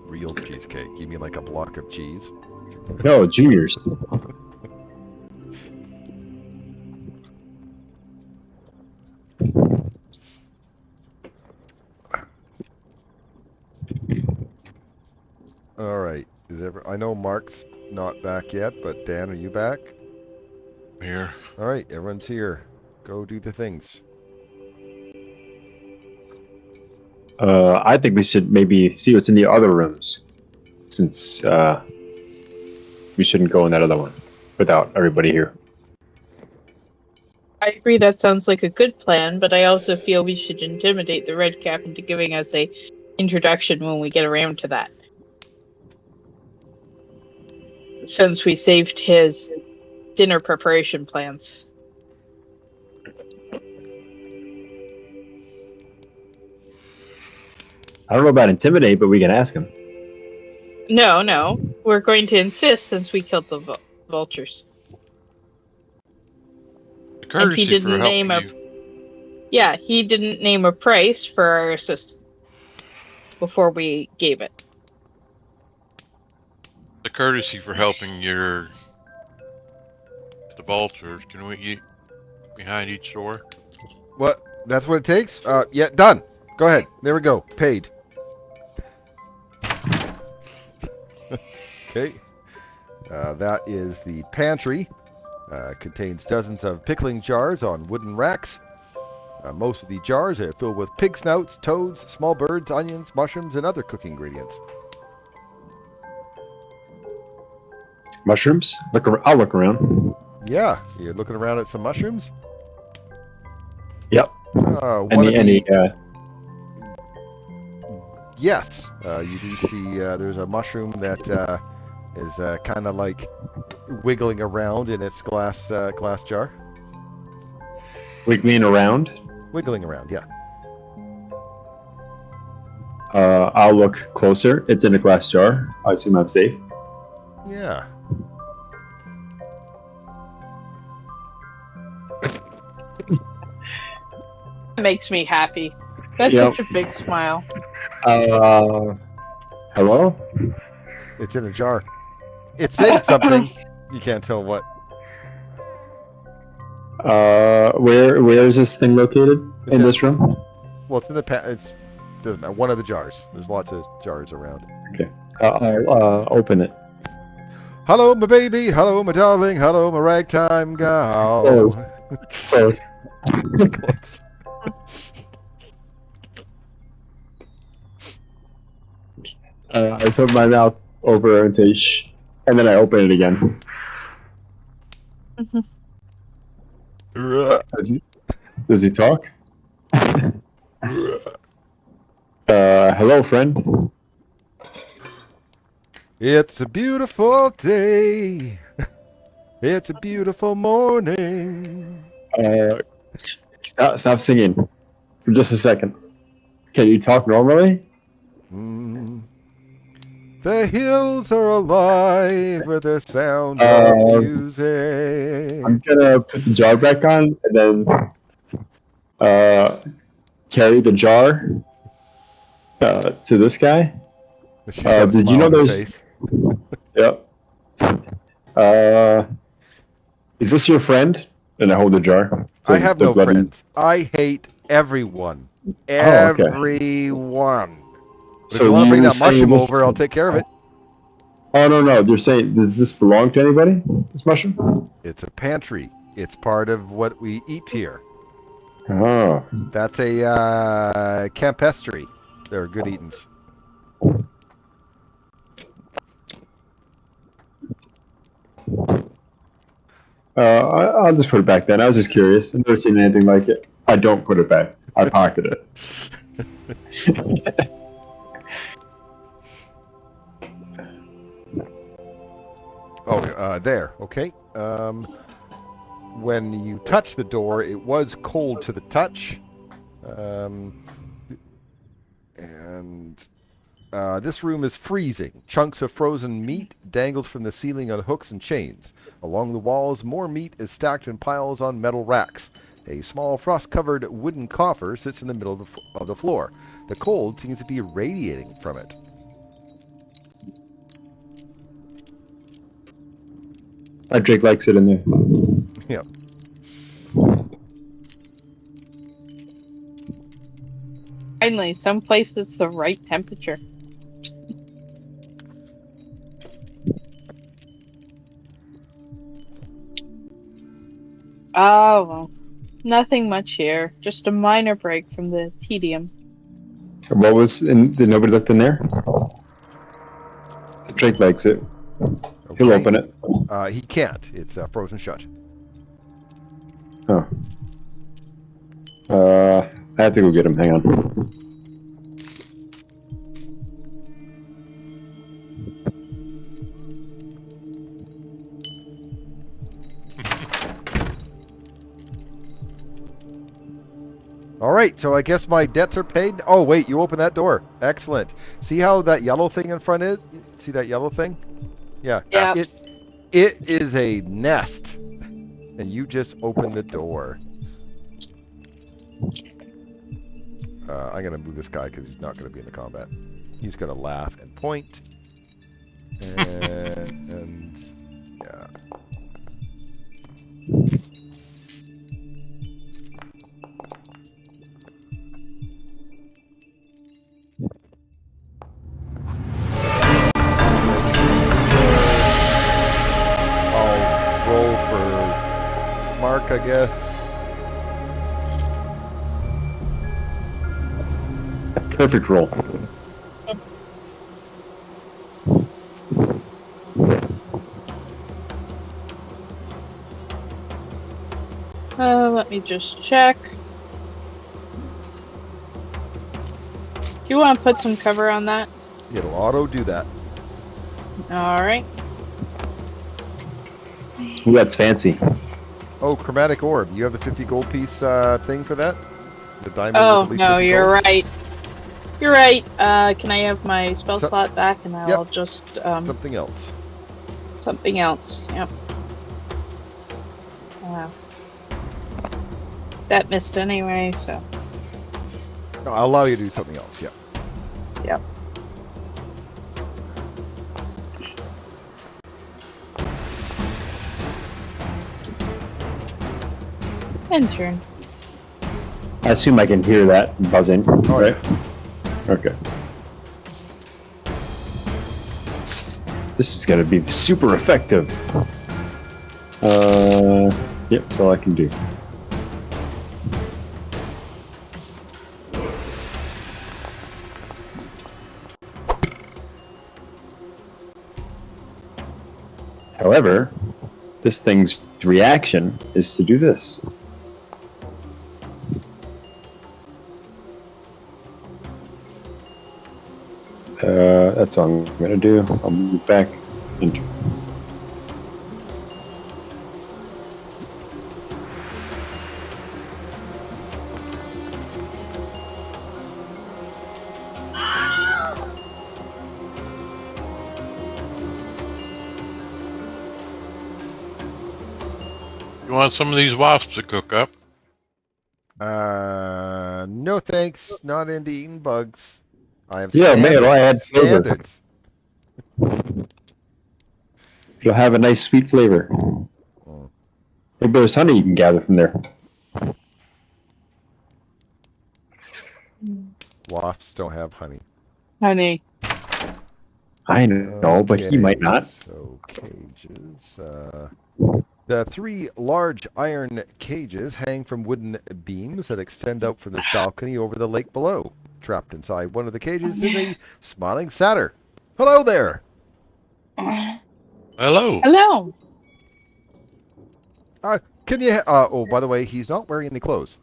Real cheesecake. You mean like a block of cheese? No, Juniors. All right. I know Mark's not back yet, but Dan, are you back? Here. All right, everyone's here. Go do the things. I think we should maybe see what's in the other rooms, since we shouldn't go in that other one without everybody here. I agree that sounds like a good plan, but I also feel we should intimidate the Red Cap into giving us a introduction when we get around to that. Since we saved his dinner preparation plans. I don't know about intimidate, but we can ask him. No. We're going to insist since we killed the vultures. The And he courtesy for didn't name helping a... you. Yeah, he didn't name a price for our assistance before we gave it. The courtesy for helping the vultures. Can we get behind each door? What? That's what it takes? Yeah, done. Go ahead. There we go. Paid. Okay. That is the pantry. Contains dozens of pickling jars on wooden racks. Most of the jars are filled with pig snouts, toads, small birds, onions, mushrooms, and other cooking ingredients. Mushrooms? I'll look around. Yeah, you're looking around at some mushrooms? Yep. Any. Yes, you do see there's a mushroom that is kind of like wiggling around in its glass jar. Wiggling around? Wiggling around, yeah. I'll look closer. It's in a glass jar. I assume I'm safe. Yeah. That makes me happy. That's Yep. such a big smile. Hello? It's in a jar. It's saying something. You can't tell what. Where is this thing located? It's In this room? Well, it's in the it's doesn't matter. One of the jars. There's lots of jars around. Okay. I'll open it. Hello, my baby. Hello, my darling. Hello, my ragtime gal. Close. Close. Close. I put my mouth over and say shh, and then I open it again. Does he talk? Hello, friend. It's a beautiful day. It's a beautiful morning. Stop singing for just a second. Can you talk normally? The hills are alive with the sound of music. I'm gonna put the jar back on and then carry the jar to this guy. Did you know there's? Yep. Is this your friend? And I hold the jar. I have no friends. I hate everyone. Everyone. But So if you want to bring that mushroom over, I'll take care of it. Oh, no. You're saying, does this belong to anybody, this mushroom? It's a pantry. It's part of what we eat here. Oh. That's a campestry. They're good eatings. I'll just put it back then. I was just curious. I've never seen anything like it. I don't put it back. I pocket it. There. Okay. When you touch the door, it was cold to the touch. This room is freezing. Chunks of frozen meat dangled from the ceiling on hooks and chains. Along the walls, more meat is stacked in piles on metal racks. A small frost-covered wooden coffer sits in the middle of the floor. The cold seems to be radiating from it. Drake likes it in there. Yeah. Finally, someplace that's the right temperature. Oh, well. Nothing much here. Just a minor break from the tedium. What was in? Did nobody look in there? Drake likes it. Okay. He'll open it. He can't. It's frozen shut. Oh. I have to go get him. Hang on. All right, so I guess my debts are paid. Oh, wait, you open that door. Excellent. See how that yellow thing in front is? See that yellow thing? Yeah. Yeah. It is a nest. And you just open the door. I'm going to move this guy because he's not going to be in the combat. He's going to laugh and point. And yeah. luck, I guess. Perfect roll. Let me just check. Do you want to put some cover on that? It'll auto do that. All right. Ooh, that's fancy. Oh, chromatic orb. You have the 50 gold piece thing for that? The diamond Oh, with at least no, 50 you're gold? right. You're right. Can I have my spell So- slot back and I'll Yep. just, Something else. something else. Yep. That missed anyway, so. No, I'll allow you to do something else, yeah. Yep. End turn. I assume I can hear that buzzing, Oh, right? Okay. This is gonna be super effective. Yep, that's all I can do. However, this thing's reaction is to do this. That's all I'm gonna do. I'll move back into. You want some of these wasps to cook up? No thanks. Not into eating bugs. I have Yeah, man, standards. I had flavor. Standards. It'll have a nice sweet flavor. Mm. Maybe there's honey you can gather from there. Wasps don't have honey. Honey. I know, but he might not. So cages. The 3 large iron cages hang from wooden beams that extend out from this balcony over the lake below. Trapped inside one of the cages is a smiling satyr. Hello there. Hello. Hello. Can you? Oh, by the way, he's not wearing any clothes.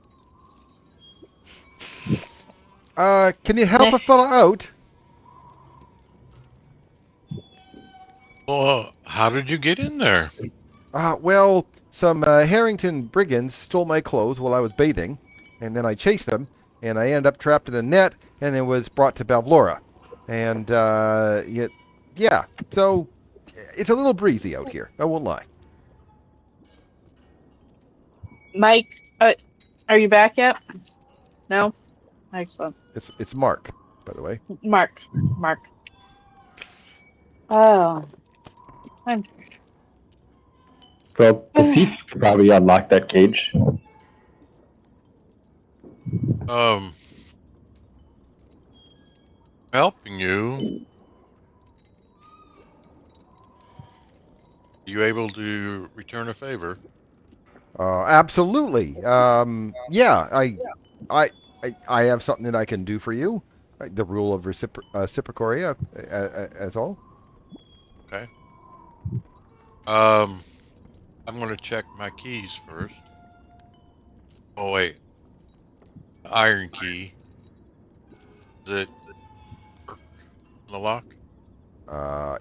Can you help a fella out? Well, how did you get in there? Well, some Harrington brigands stole my clothes while I was bathing, and then I chased them, and I ended up trapped in a net, and then was brought to Bavlora. And, yeah, so it's a little breezy out here, I won't lie. Mike, are you back yet? No? Excellent. It's Mark, by the way. Mark. Oh. I'm Well, the thief could probably unlock that cage. Helping you. You able to return a favor? Absolutely. Yeah, I have something that I can do for you. The rule of reciprocoria, as all. Okay. I'm gonna check my keys first. Oh wait, iron key. Is it work on the lock?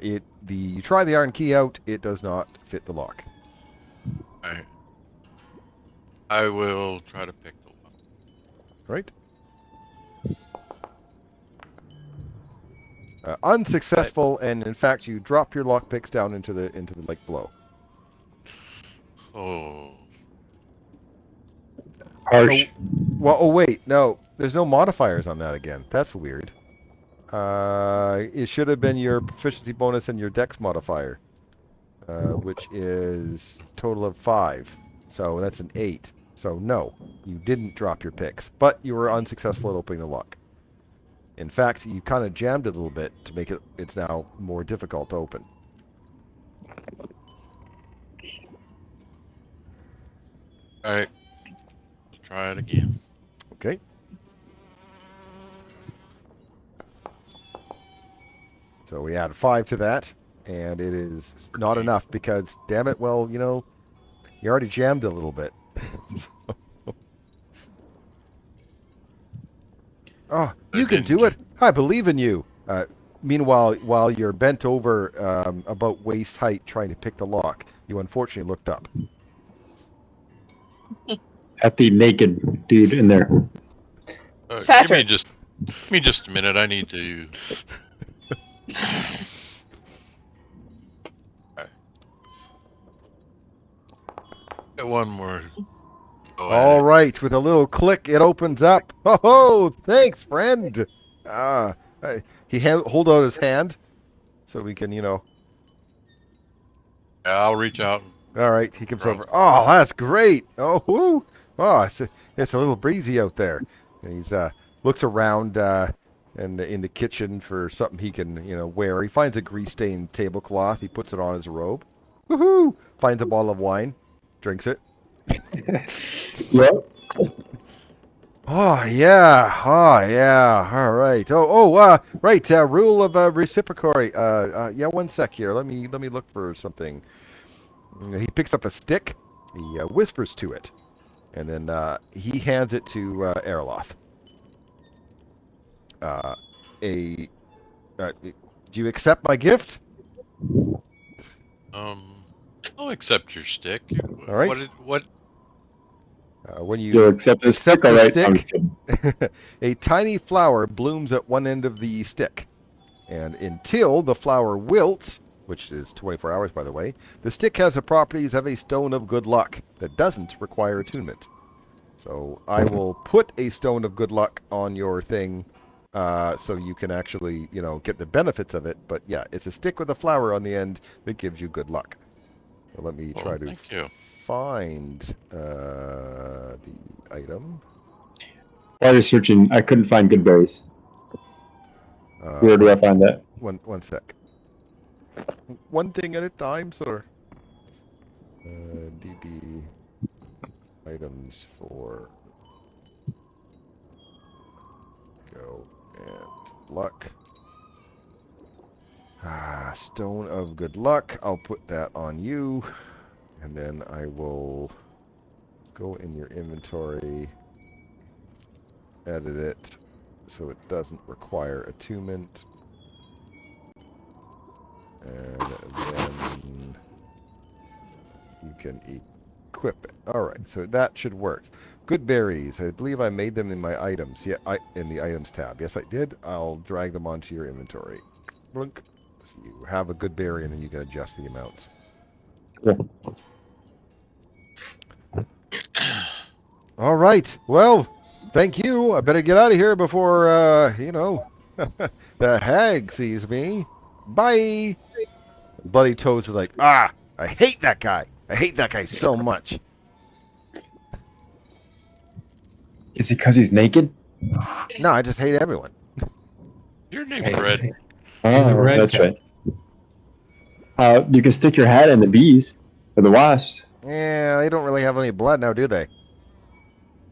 You try the iron key out, it does not fit the lock. Alright. I will try to pick the lock. Right? Unsuccessful, and in fact, you drop your lockpicks down into the lake below. Oh. Harsh. Oh wait, no, there's no modifiers on that again. That's weird. It should have been your proficiency bonus and your dex modifier, which is total of 5. So that's an 8. So no, you didn't drop your picks, but you were unsuccessful at opening the lock. In fact, you kind of jammed it a little bit to make it's now more difficult to open. All right, let's try it again. Okay. So we add 5 to that, and it is not enough because, damn it, well, you know, you already jammed a little bit. Oh, you can Didn't do it. I believe in you. Meanwhile, while you're bent over about waist height trying to pick the lock, you unfortunately looked up. At the naked dude in there. give Saturn. me just a minute. I need to. Get one more. Go at All it. right, with a little click, it opens up. Oh, thanks, friend. Ah, hold out his hand so we can, you know. Yeah, I'll reach out. All right, he comes Rope. over. Oh, that's great. Oh, whoo. Oh, it's a little breezy out there. And he's looks around in the kitchen for something he can, you know, wear. He finds a grease-stained tablecloth. He puts it on his robe. Woohoo! Finds a bottle of wine, drinks it. Yep. Oh yeah, oh yeah. All right. Right. Rule of reciprocity. Yeah. One sec here. Let me look for something. He picks up a stick. He whispers to it, and then he hands it to Erloth. A. Do you accept my gift? I'll accept your stick. All right. What? When You'll you accept the stick, accept all the right? I'm stick, kidding. a tiny flower blooms at one end of the stick. And until the flower wilts, which is 24 hours by the way, the stick has the properties of a stone of good luck that doesn't require attunement. So I will put a stone of good luck on your thing so you can actually, you know, get the benefits of it. But yeah, it's a stick with a flower on the end that gives you good luck. So let me try to Thank you. find the item. While you're searching, I couldn't find good berries. Where do I find that? One sec. One thing at a time, sir. DB items for go and luck. Stone of good luck. I'll put that on you. And then I will go in your inventory, edit it so it doesn't require attunement. And then you can equip it. Alright, so that should work. Good berries. I believe I made them in my items. Yeah, in the items tab. Yes, I did. I'll drag them onto your inventory. Blink. So you have a good berry and then you can adjust the amounts. Cool. All right. Well, thank you. I better get out of here before, you know, the hag sees me. Bye. Bloody Toes is like, I hate that guy. I hate that guy so much. Is it because he's naked? No, I just hate everyone. Your name's Red. Oh, red that's cat. right. You can stick your hat in the bees or the wasps. Yeah, they don't really have any blood now, do they?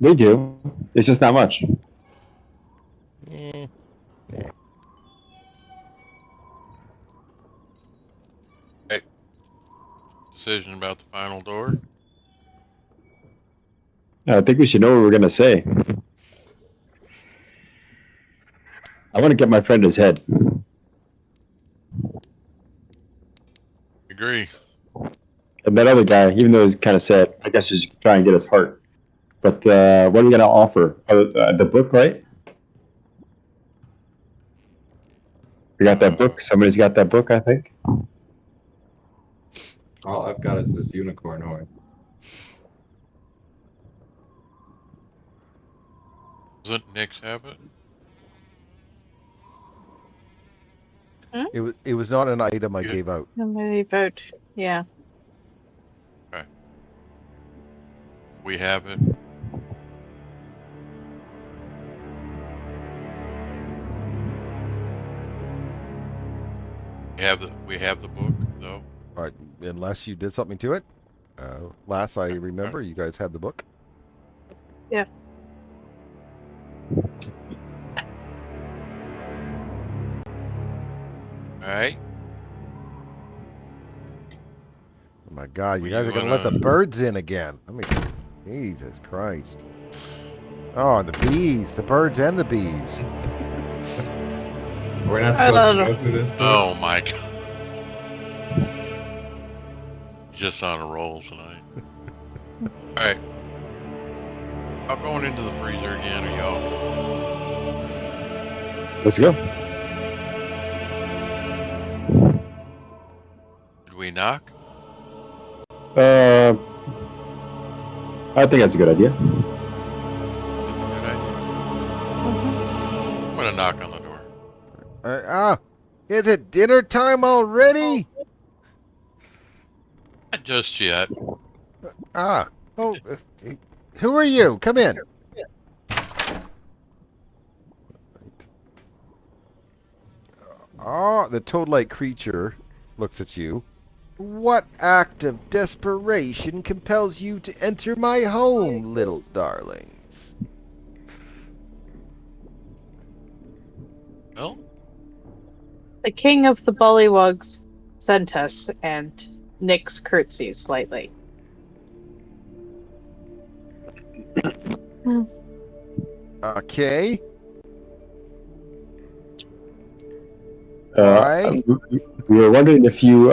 They do. It's just not much. Eh. Hey, decision about the final door. I think we should know what we're gonna say. I want to get my friend his head. Agree. And that other guy, even though he's kind of sad, I guess we should try and get his heart. But what are we gonna offer? The book, right? We got that book. Somebody's got that book, I think. All I've got is this unicorn horn. Doesn't Nick's have it? It was not an item I gave out. Somebody vote. Yeah. Okay. We have it. We have the book though. All right, unless you did something to it. Last I remember, you guys had the book. Yeah. All right. Oh my God, you Well, guys you are going to let the wanna- birds in again. I mean, Jesus Christ. Oh, the bees, the birds and the bees. We're not I supposed don't to know. go through this door? Oh my god. Just on a roll tonight. All right. I'm going into the freezer again, are y'all? Let's go. Did we knock? I think that's a good idea. That's a good idea. I'm gonna knock on the door. Is it dinner time already? Not just yet. Oh, who are you? Come in. Oh, the toad-like creature looks at you. What act of desperation compels you to enter my home, little darlings? Well, The king of the Bullywugs sent us, and Nyx curtsies slightly. Okay. Alright. We were wondering if you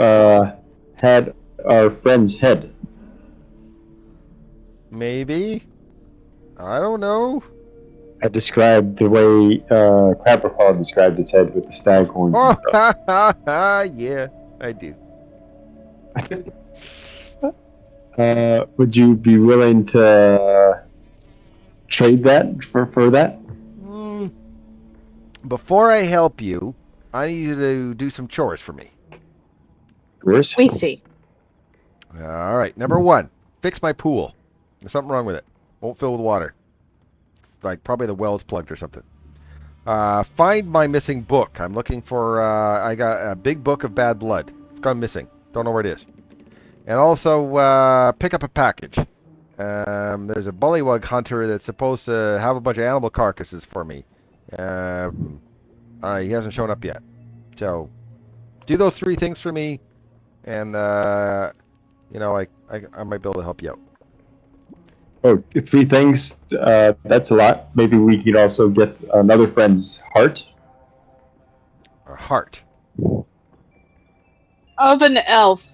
had our friend's head. Maybe. I don't know. I described the way Clapperfall described his head with the stag horns and Oh, stuff. ha, ha, ha, yeah, I do. Would you be willing to trade that for that? Before I help you, I need you to do some chores for me. Yours? We see. All right, number one, fix my pool. There's something wrong with it. Won't fill with water. It's like probably the well's plugged or something. Find my missing book. I'm looking for. I got a big book of bad blood. It's gone missing. Don't know where it is. And also pick up a package. There's a bullywug hunter that's supposed to have a bunch of animal carcasses for me. He hasn't shown up yet. So do those three things for me, and I might be able to help you out. Oh, three things. That's a lot. Maybe we could also get another friend's heart. A heart. Of an elf.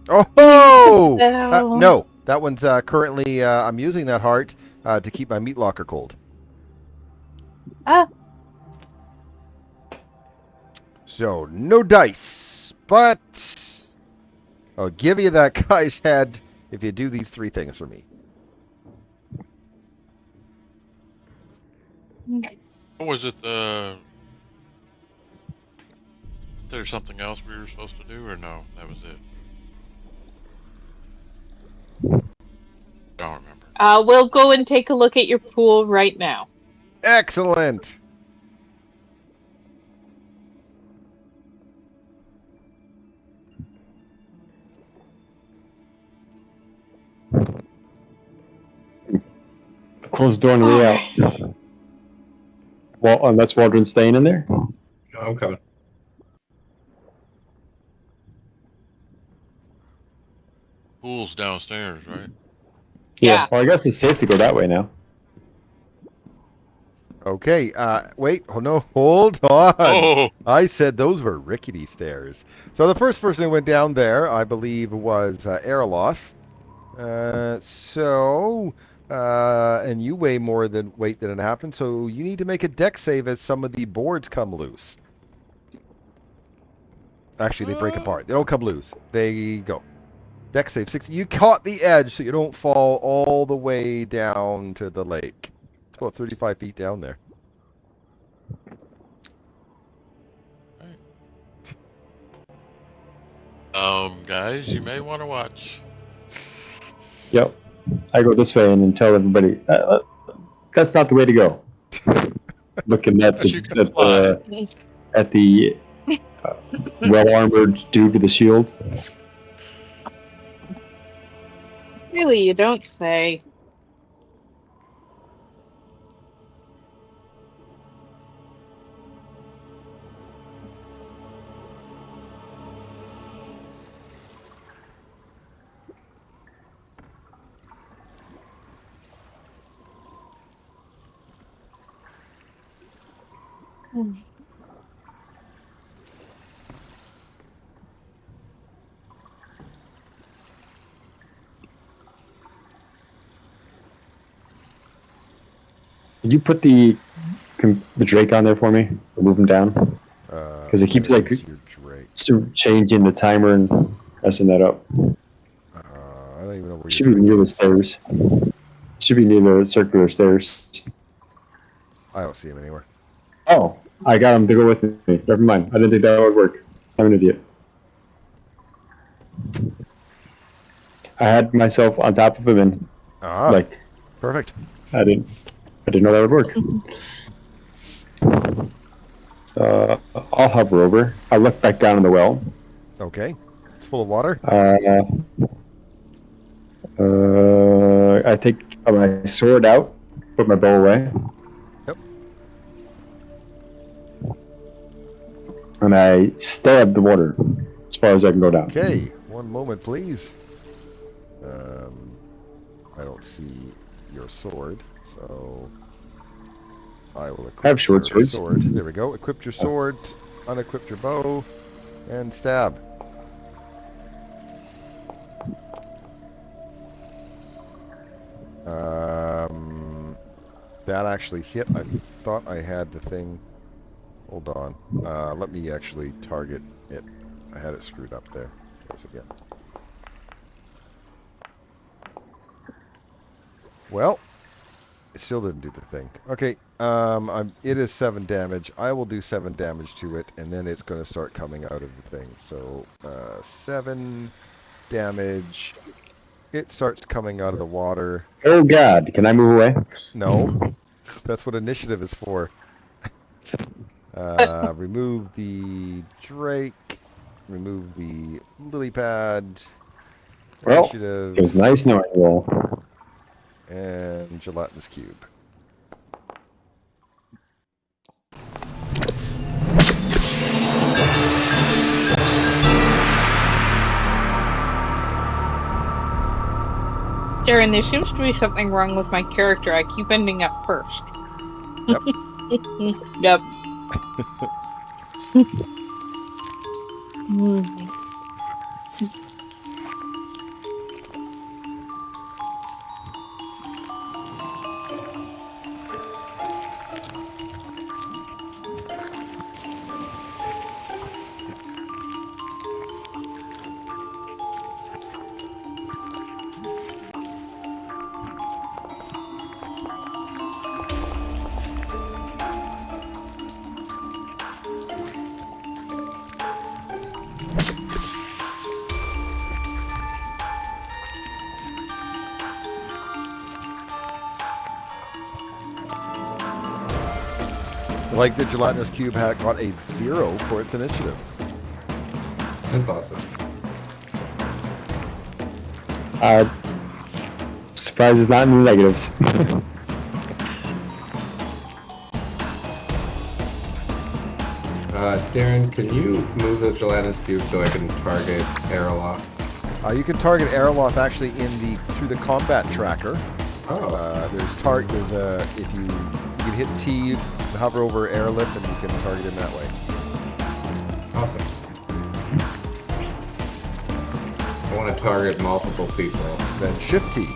Oh! No. No, that one's currently. I'm using that heart to keep my meat locker cold. Ah, So no dice, but I'll give you that guy's head if you do these three things for me. what was it? There's something else we were supposed to do, or no? That was it. I don't remember. we'll go and take a look at your pool right now. Excellent. Close the door on the way out. Well, unless Waldron's staying in there. No, I'm coming. Pool's downstairs, right? Yeah. Well, I guess it's safe to go that way now. Okay. Wait. Oh no. Hold on. Oh, I said those were rickety stairs. So the first person who went down there, I believe, was Erloth. And you weigh more than weight than it happened, so you need to make a deck save as some of the boards come loose. Actually, they break apart. They don't come loose. They go. Deck save 60. You caught the edge, so you don't fall all the way down to the lake. It's about 35 feet down there. guys, you may want to watch. Yep. I go this way and then tell everybody that's not the way to go. Looking at But you can fly. the well armored dude with the shield. Really, you don't say. Did you put the Drake on there for me? Or move him down? Because it keeps like There's your Drake. changing the timer and messing that up. I don't even know where Should your be Drake near the is. stairs. Should be near the circular stairs. I don't see him anywhere. Oh, I got him to go with me. Never mind. I didn't think that would work. I'm an idiot. I had myself on top of him and like Perfect. I didn't know that would work. I'll hover over. I'll look back down in the well. Okay. It's full of water. I take my sword out, put my bow away. Yep. And I stab the water as far as I can go down. Okay. One moment, please. I don't see your sword, so I will equip I have short your swords. sword. There we go. Equip your sword, unequip your bow, and stab. That actually hit. I thought I had the thing. Hold on. Let me actually target it. I had it screwed up there. There's again. Well, it still didn't do the thing. Okay. It is 7 damage. I will do 7 damage to it, and then it's going to start coming out of the thing. So 7 damage. It starts coming out of the water. Oh God! Can I move away? No. That's what initiative is for. Remove the Drake. Remove the lily pad. Well, Initiative. it was nice knowing you all. And gelatinous cube. Darren, there seems to be something wrong with my character. I keep ending up first. Yep. Yep. Like the gelatinous cube had got a 0 for its initiative. That's awesome. Surprised it's not in the negatives. Darren, can you move the gelatinous cube so I can target Aeroloth? You can target Aeroloth actually through the combat tracker. Oh. There's if you can hit T, hover over airlift, and you can target him that way. Awesome. I want to target multiple people. Then Shift T.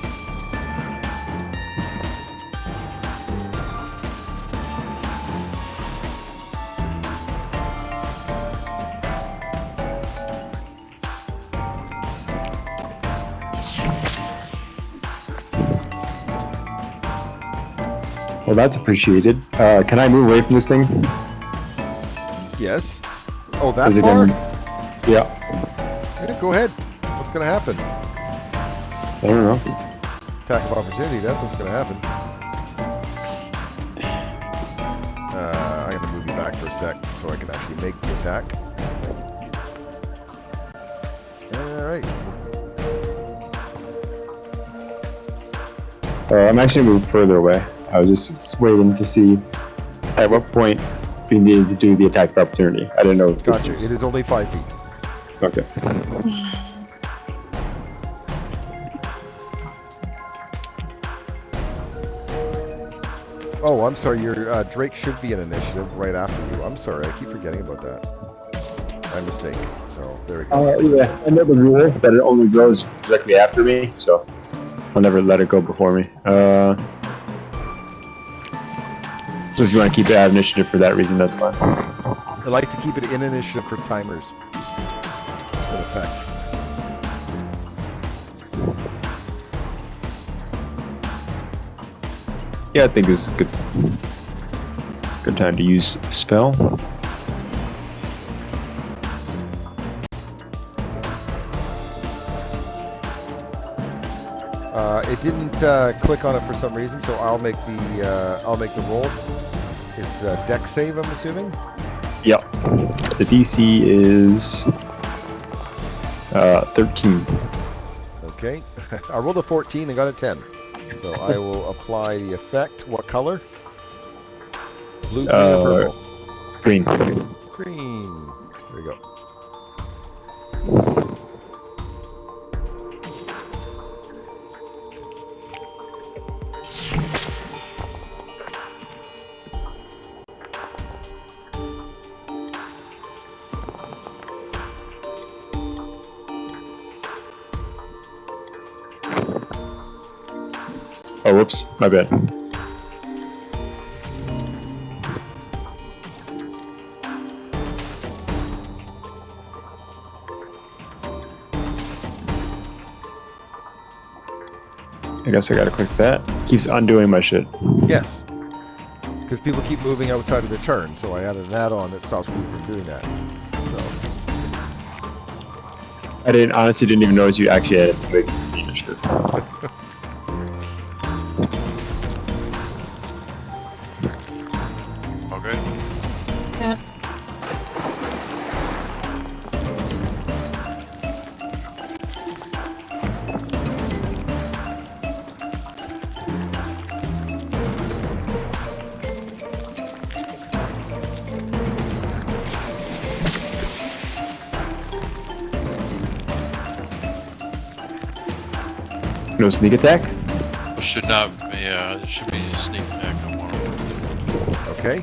Well, that's appreciated. Can I move away from this thing? Yes. Oh, that Is it far? Yeah. Yeah, go ahead. What's going to happen? I don't know. Attack of opportunity, that's what's going to happen. I'm going to move you back for a sec so I can actually make the attack. Alright. I'm actually moving further away. I was just waiting to see at what point we needed to do the attack of opportunity. I didn't know the Gotcha. distance. It is only 5 feet. Okay. Oh, I'm sorry. Your Drake should be an initiative right after you. I'm sorry. I keep forgetting about that. My mistake. So there we go. Yeah, I know the rule, but it only goes directly after me, so I'll never let it go before me. So if you want to keep it at initiative for that reason, that's fine. I like to keep it in initiative for timers. Good effects. Yeah, I think it's a good time to use the spell. It didn't click on it for some reason, so I'll make the roll. It's a dex save, I'm assuming. Yep. The DC is 13. Okay. I rolled a 14 and got a 10. So I will apply the effect. What color? Blue, green, or purple? Green. Green. There we go. Oh, whoops. My bad. I guess I gotta click that. Keeps undoing my shit. Yes. Because people keep moving outside of the turn, so I added an add-on that stops people from doing that. So. I honestly didn't even notice you actually added the initiative. Okay. Yeah. No sneak attack? Should not. Yeah, it should be a sneak attack no more. Okay.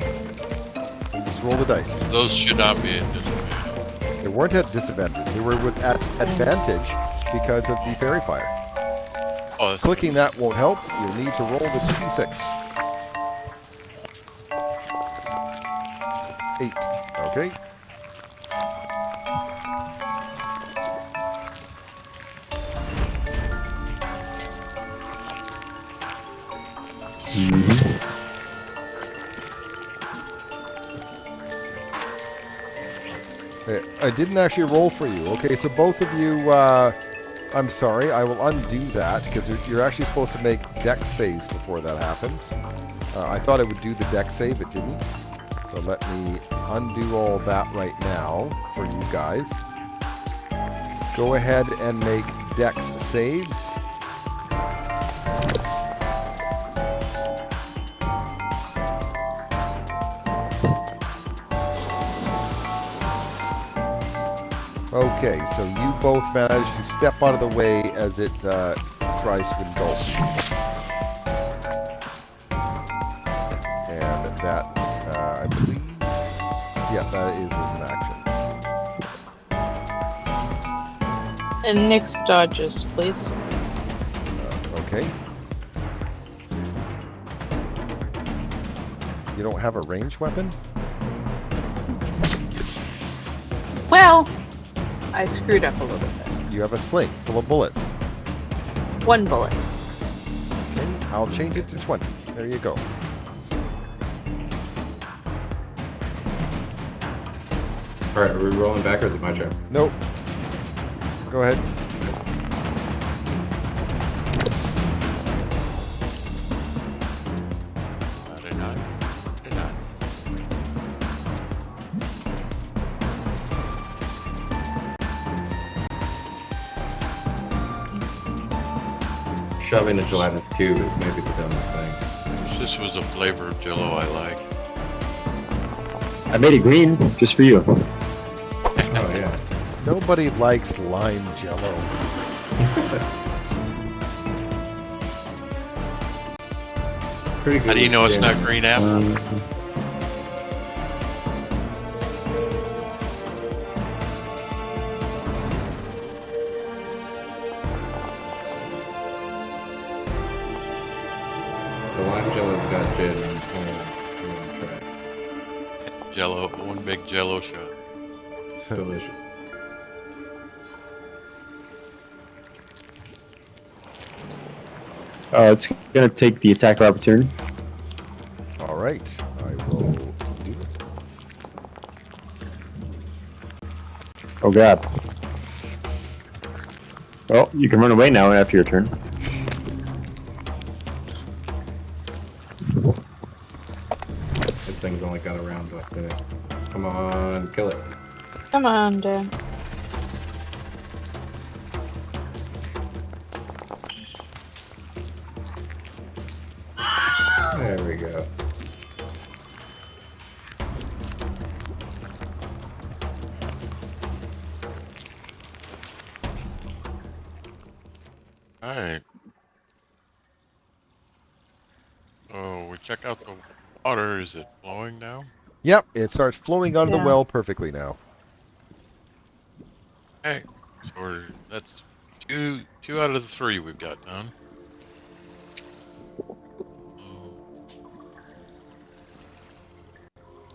Just roll the dice. Those should not be at disadvantage. They weren't at disadvantage. They were at advantage because of the fairy fire. Oh, that's Clicking that won't help. You'll need to roll the 2d6. 8. Okay. I didn't actually roll for you. Okay, so both of you, I'm sorry, I will undo that because you're actually supposed to make dex saves before that happens. I thought it would do the dex save, it didn't. So let me undo all that right now for you guys. Go ahead and make dex saves. Okay, so you both managed to step out of the way as it tries to engulf you. And that, I believe, yeah, that is as an action. And Nyx dodges, please. Okay. You don't have a ranged weapon? Well, I screwed up a little bit. You have a sling full of bullets. 1 bullet. Okay, I'll change it to 20. There you go. Alright, are we rolling back or is it my turn? Nope. Go ahead. Did not. Did not. Shoving a gelatinous cube is maybe the dumbest thing. This was a flavor of Jello I like. I made it green just for you. Oh yeah. Nobody likes lime jello. Pretty good. How do you know it's not green apple? The lime jello's got gin and try. Jello, one big Jello shot. Delicious. It's gonna take the attack of opportunity. All right, I will do it. Oh god. Well, you can run away now after your turn. This thing's only got a round left in it. Come on, kill it. Come on, Dan. There we go. Alright. So we check out the water. Is it flowing now? Yep, it starts flowing out of the Yeah. well perfectly now. Okay. So that's two out of the 3 we've got done.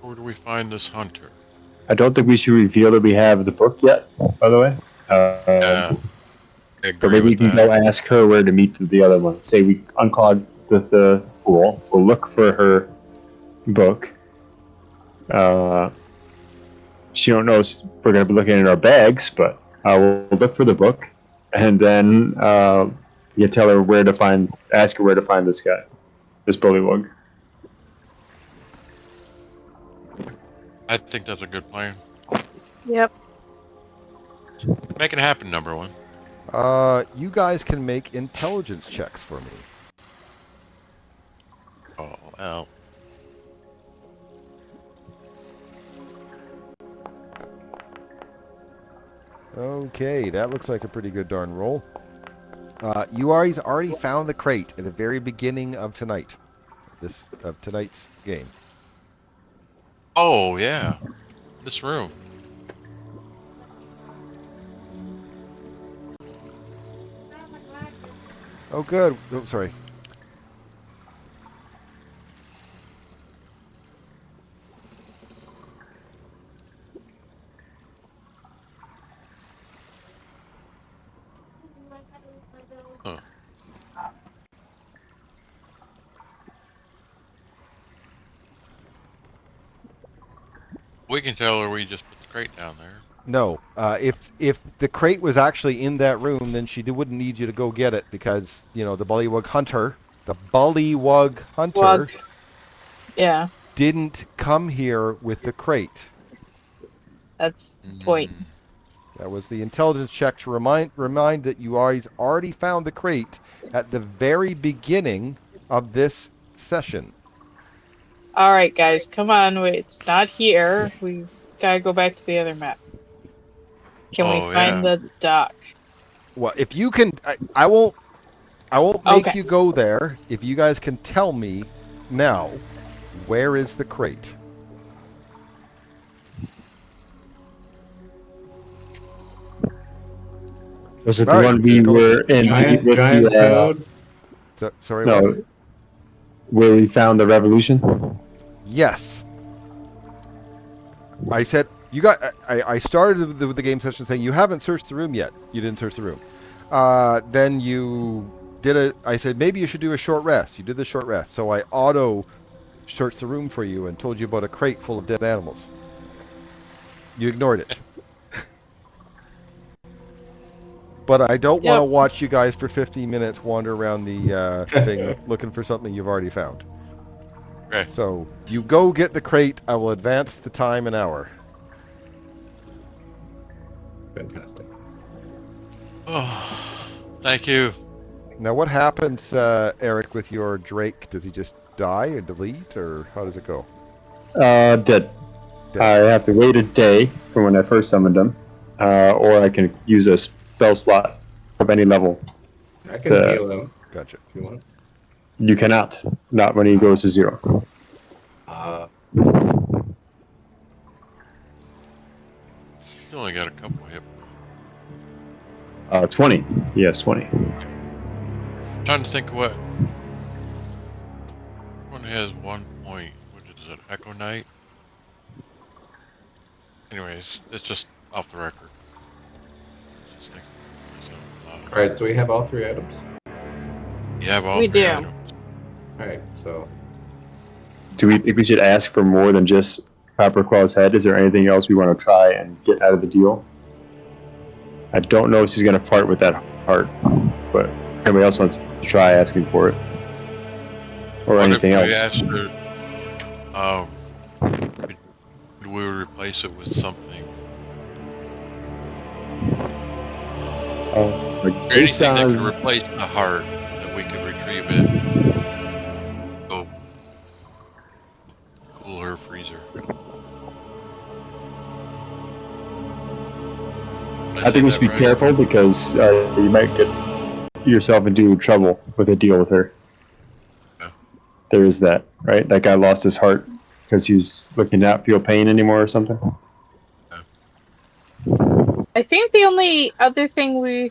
Where do we find this hunter? I don't think we should reveal that we have the book yet, by the way. I But agree maybe we with can that. go ask her where to meet the other one. Say we unclogged the pool. We'll look for her book. She don't know we're going to be looking in our bags, but we'll look for the book. And then you tell her ask her where to find this guy, this bullywug. I think that's a good plan. Yep. Make it happen, number 1. You guys can make intelligence checks for me. Oh, well. Okay, that looks like a pretty good darn roll. You already found the crate at the very beginning of tonight's game. Oh, yeah. This room. Oh, good. Oh, sorry. Huh. We can tell her we just put the crate down there. No, if the crate was actually in that room, then she wouldn't need you to go get it because the bullywug hunter, Wug. Yeah, didn't come here with the crate. that's the point. That was the intelligence check to remind that you guys already found the crate at the very beginning of this session. All right, guys, come on. Wait, it's not here. We gotta go back to the other map. Can we find the dock? Well, if you can, I won't make Okay. you go there. If you guys can tell me now, where is the crate? Was it All the right, one we were in Giant with toad. Sorry, no, what? where we found the revolution? Yes. I said you got. I started the game session saying you haven't searched the room yet. You didn't search the room. Then you did it. I said maybe you should do a short rest. You did the short rest, so I auto searched the room for you and told you about a crate full of dead animals. You ignored it. But I don't want to watch you guys for 15 minutes wander around the thing looking for something you've already found. Okay. So you go get the crate. I will advance the time an hour. Fantastic. Oh, thank you. Now, what happens, Eric, with your Drake? Does he just die or delete, or how does it go? Dead. Dead. I have to wait a day from when I first summoned him, or I can use a spell slot of any level. I can heal him Gotcha. if you want. You cannot. Not when he goes to 0. You only got a couple hit. 20. Yes, 20. Trying to think of what one has 1 point. What is it? Echo Knight. Anyways, it's just off the record. Just thinking. So, Alright, so we have all 3 items? you have all We 3 do. items. Alright, so Do we think we should ask for more than just Copperclaw's head? Is there anything else we want to try and get out of the deal? I don't know if she's going to part with that heart, but everybody else wants to try asking for it. Or What anything if we else. asked her, could we replace it with something? Like Or based anything that could on replace the heart, that we could retrieve it, go cool her freezer. Did I think we say should be that right? careful because you might get yourself into trouble with a deal with her. Yeah. There is that, right? That guy lost his heart because he was looking to not feel pain anymore or something. I think the only other thing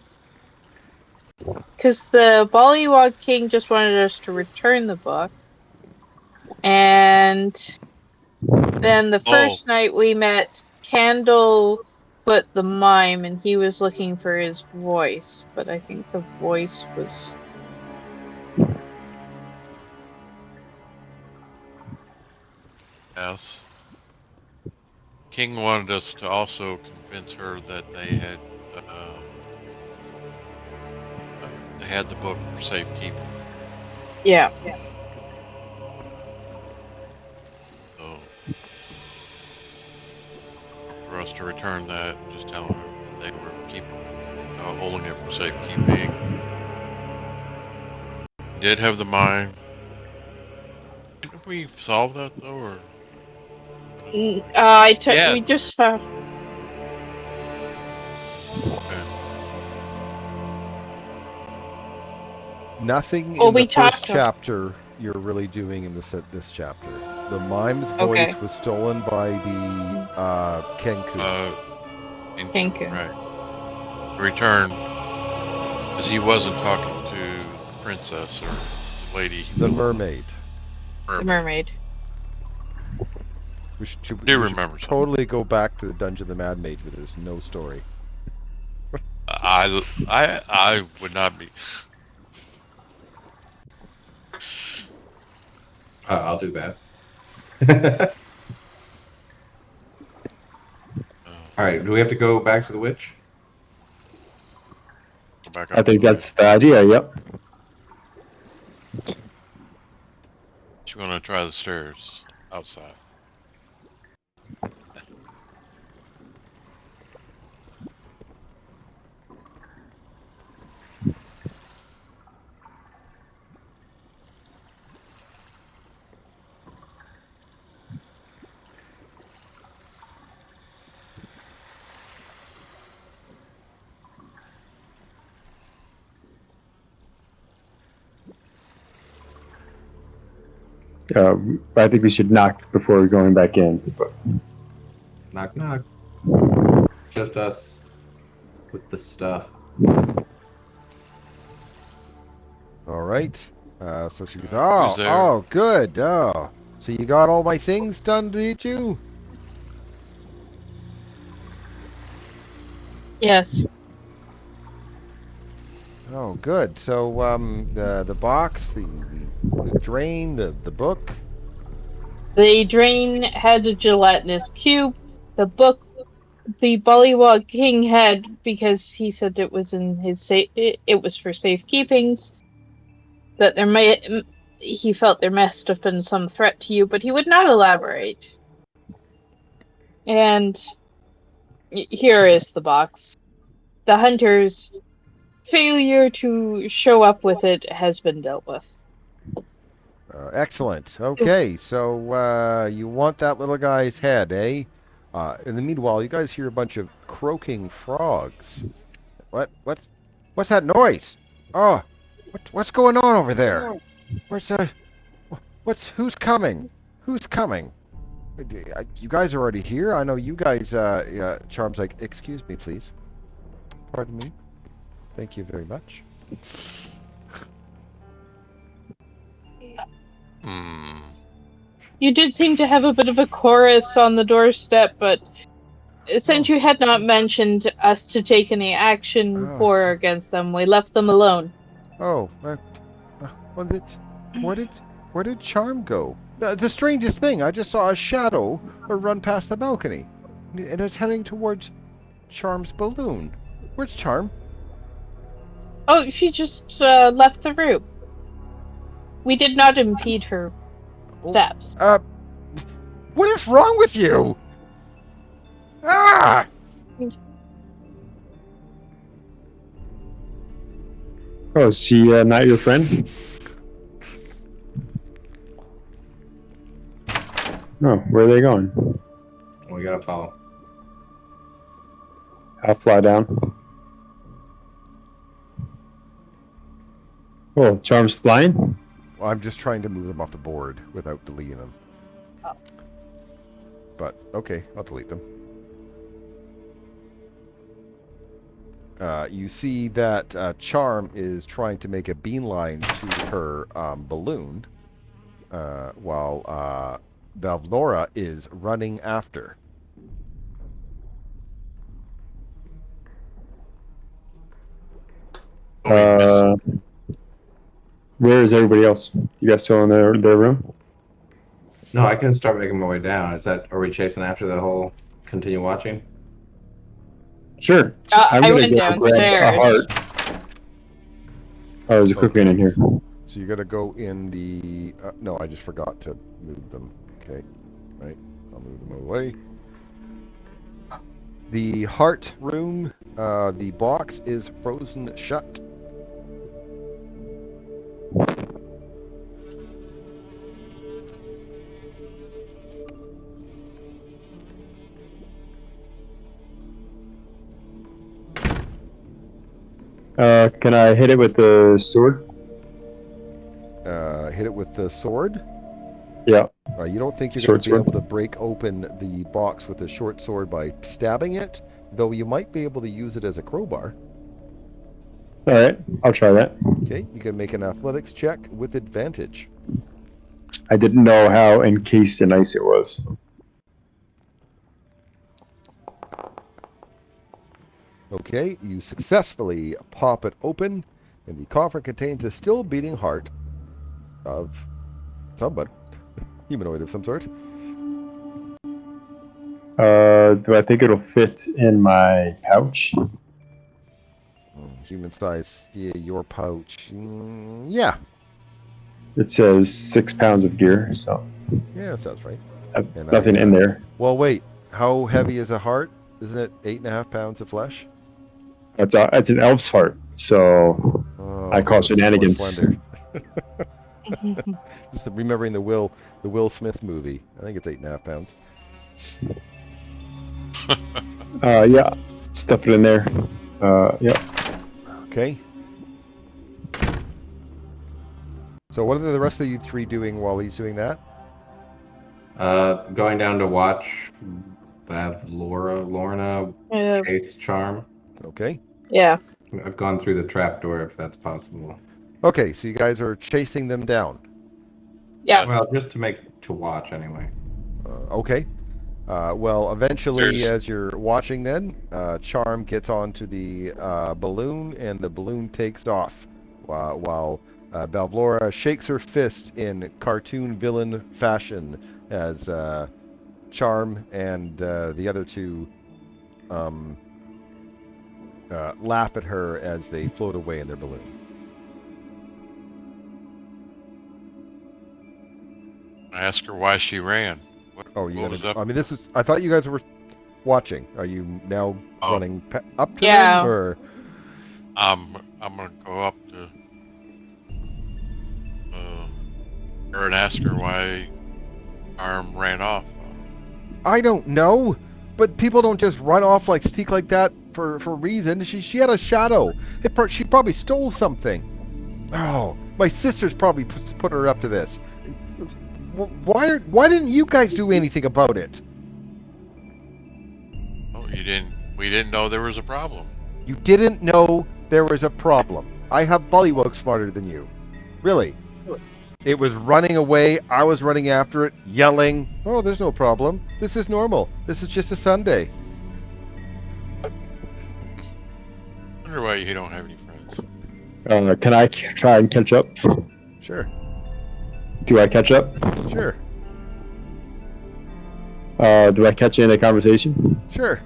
because the Bollywood King just wanted us to return the book, and then the first night we met Candlefoot the Mime, and he was looking for his voice, but I think the voice was... Yes. King wanted us to also convince her that they had the book for safekeeping. Yeah. So for us to return that, just tell them that they were holding it for safekeeping. Did have the mine. Didn't we solve that though, or? Yeah. We just found... Okay. Nothing Well, in the we first talked... chapter you're really doing in this chapter. The mime's Okay. voice was stolen by the Kenku. Kenku. Right. Return, because he wasn't talking to the princess or the lady. The mermaid. The mermaid. We should remember totally go back to the Dungeon of the Mad Mage, but there's no story. I would not be. I'll do that. Alright, do we have to go back to the witch? Go back I up think to the that's the idea, yep. She's gonna try the stairs outside. I think we should knock before going back in. But Knock, knock. Just us with the stuff. All right. So she goes, Who's there? oh, good. Oh, so you got all my things done, did you? Yes. Oh, good. So, the box, the drain, the book. The drain had a gelatinous cube. The book, the Bollywood King had, because he said it was in his it was for safekeepings. That he felt there must have been some threat to you, but he would not elaborate. And here is the box. The hunters failure to show up with it has been dealt with. Excellent. Okay, so you want that little guy's head, eh? In the meanwhile, you guys hear a bunch of croaking frogs. What's that noise? Oh, what's going on over there? Who's coming? Who's coming? You guys are already here. I know you guys. Charm's like, excuse me, please. Pardon me. Thank you very much. You did seem to have a bit of a chorus on the doorstep, but since you had not mentioned us to take any action for or against them, we left them alone. Oh, where did Charm go? The strangest thing, I just saw a shadow run past the balcony, and it's heading towards Charm's balloon. Where's Charm? Oh, she just left the room. We did not impede her steps. What is wrong with you? Ah! Oh, is she not your friend? Oh, where are they going? We gotta follow. I'll fly down. Oh, Charm's flying? Well, I'm just trying to move them off the board without deleting them. Oh. But, okay, I'll delete them. You see that Charm is trying to make a beeline to her balloon, while Valvlora is running after. Where is everybody else? You guys still in their room? No, I can start making my way down. Are we chasing after the whole continue watching? Sure. I went downstairs. Grab a heart. Oh, there's a quickly in here. So you're gonna go in the... no, I just forgot to move them. Okay, right. I'll move them away. The heart room, the box is frozen shut. Can I hit it with the sword? Hit it with the sword? Yeah. You don't think you're going to be able to break open the box with a short sword by stabbing it, though you might be able to use it as a crowbar. Alright, I'll try that. Okay, you can make an athletics check with advantage. I didn't know how encased in ice it was. Okay, you successfully pop it open, and the coffin contains a still beating heart of somebody. Humanoid of some sort. Do I think it'll fit in my pouch? Human size, yeah, your pouch. Yeah. It says 6 pounds of gear, so. Yeah, that sounds right. Nothing in there. Well, wait. How heavy is a heart? Isn't it 8.5 pounds of flesh? It's an elf's heart, so I call shenanigans. Just remembering the Will Smith movie. I think it's 8.5 pounds. Yeah, stuff it in there. Yeah. Okay. So what are the rest of you three doing while he's doing that? Going down to watch Lorna chase Charm. Okay. Yeah. I've gone through the trapdoor if that's possible. Okay, so you guys are chasing them down. Yeah. Well, just to watch anyway. Okay. Well, eventually, as you're watching then, Charm gets onto the balloon, and the balloon takes off, while Balvlora shakes her fist in cartoon villain fashion as Charm and the other two laugh at her as they float away in their balloon. I asked her why she ran. What was up? I mean, I thought you guys were watching. Are you now running up to them, or? I'm gonna go up to her and ask her why arm ran off. I don't know, but people don't just run off like sneak like that for a reason. She had a shadow. She probably stole something. Oh, my sister's probably put her up to this. Why didn't you guys do anything about it? Oh, you didn't. We didn't know there was a problem. You didn't know there was a problem. I have bullywug smarter than you. Really. It was running away. I was running after it, yelling. Oh, there's no problem. This is normal. This is just a Sunday. Wonder why you don't have any friends. Can I try and catch up? Sure. Do I catch up? Sure. Do I catch you in a conversation? Sure.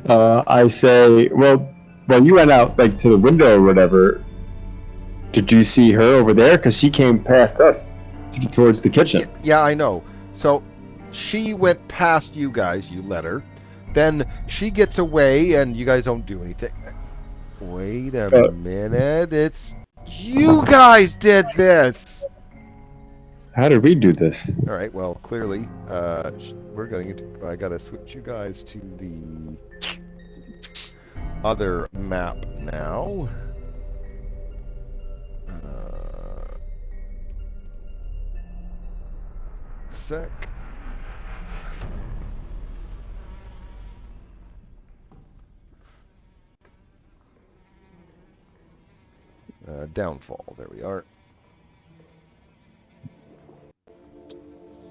I say, well, you went out like to the window or whatever. Did you see her over there? Because she came past us towards the kitchen. Yeah, I know. So she went past you guys. You let her. Then she gets away, and you guys don't do anything. Wait a minute. It's you guys did this. How did we do this? All right. Well, clearly, we're going to. I gotta switch you guys to the other map now. Sec. Downfall. There we are.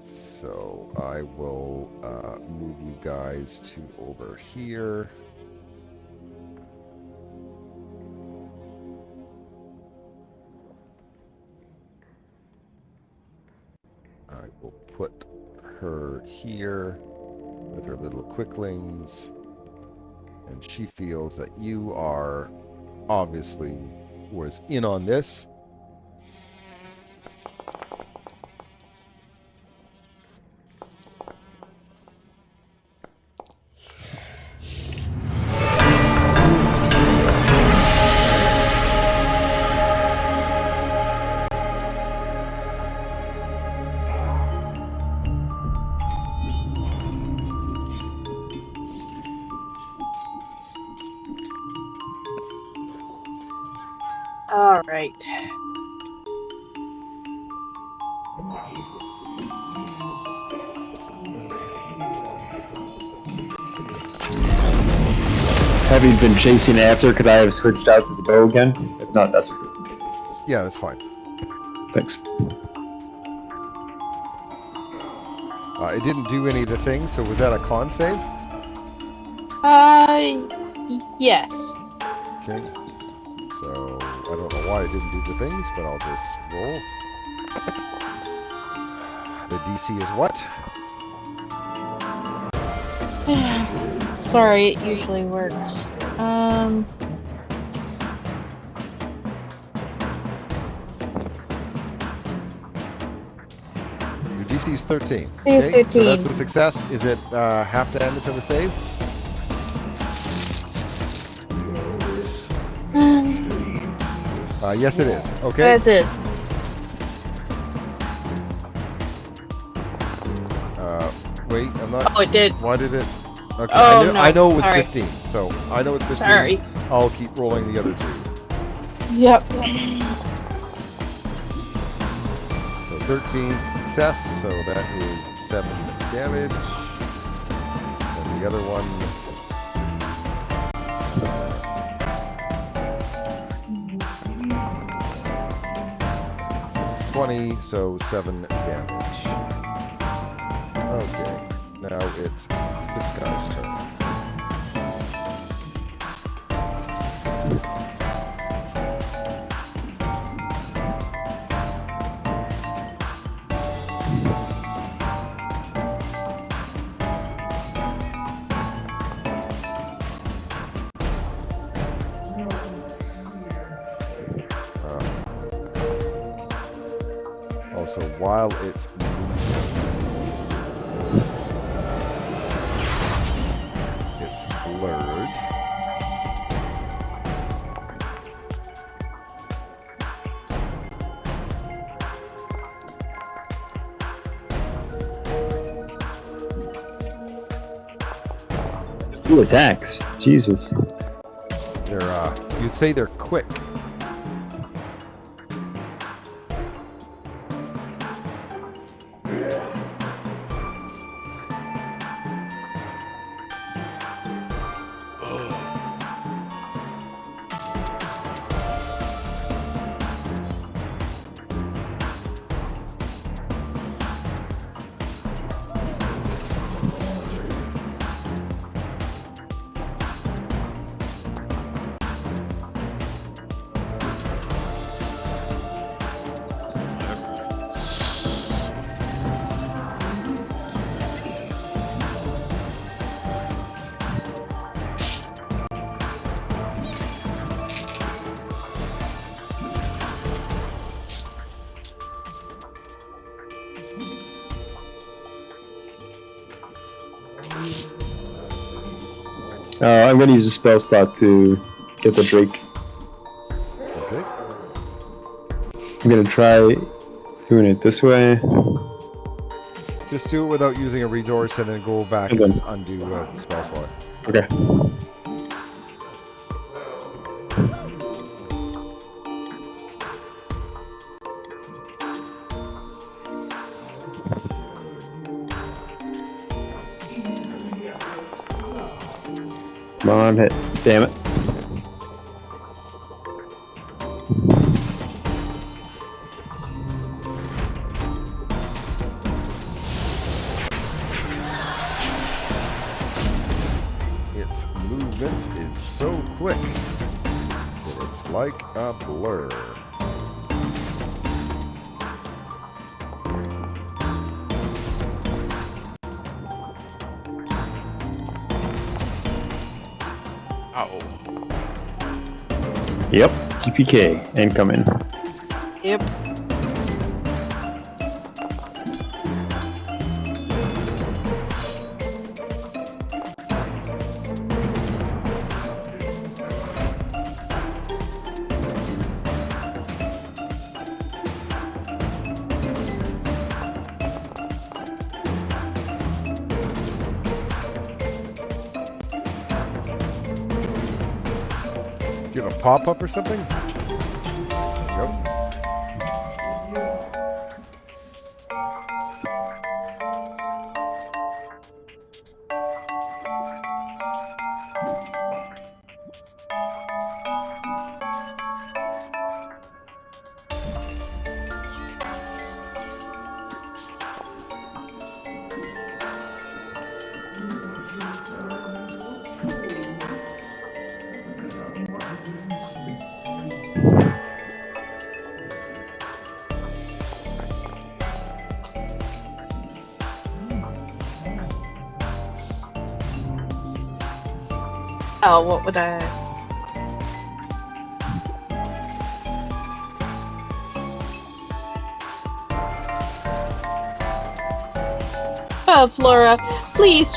So I will move you guys to over here. I will put her here with her little quicklings, and she feels that you are obviously was in on this. All right. Having been chasing after, could I have switched out to the bow again? If not, that's okay. Yeah, that's fine. Thanks. It didn't do any of the things, so was that a con save? Yes. Okay. So I don't know why it didn't do the things, but I'll just roll. The DC is what? Sorry, it usually works. Your DC is 13. It's Okay, so 13. that's a success. Is it half damage on the save? Yes, it is. Okay. As is. Wait, I'm not. Oh, it did. Why did it? Okay, Oh, I know it was sorry. 15, so I know it's 15. Sorry. I'll keep rolling the other two. Yep. So 13 is a success, so that is 7 damage. And the other one. 20, so 7 damage. Okay, now it's this guy's turn. Also, while it's blurred. 2 attacks. Jesus. They're, you'd say they're quick. I'm going to use a spell slot to get the Drake. Okay. I'm going to try doing it this way. Just do it without using a resource and then go back And and then- just undo a spell slot. Okay. Come on, hit. Damn it. Its movement is so quick that it's like a blur. Oh, Yep. TPK. Incoming. Yep. Do you have a pop-up or something? Nope. Oh, what would I? Oh, Flora, please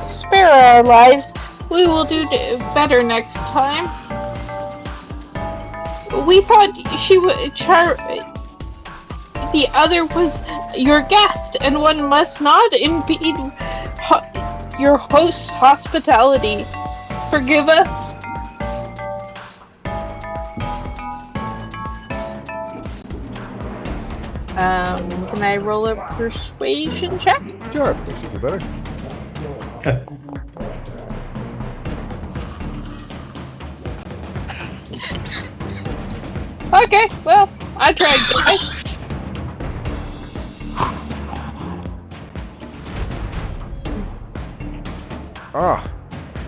spare our lives. We will do better next time. We thought she would the other was your guest, and one must not impede your host's hospitality. Forgive us. Can I roll a persuasion check? Sure, makes you feel better. Okay, well, I tried, guys.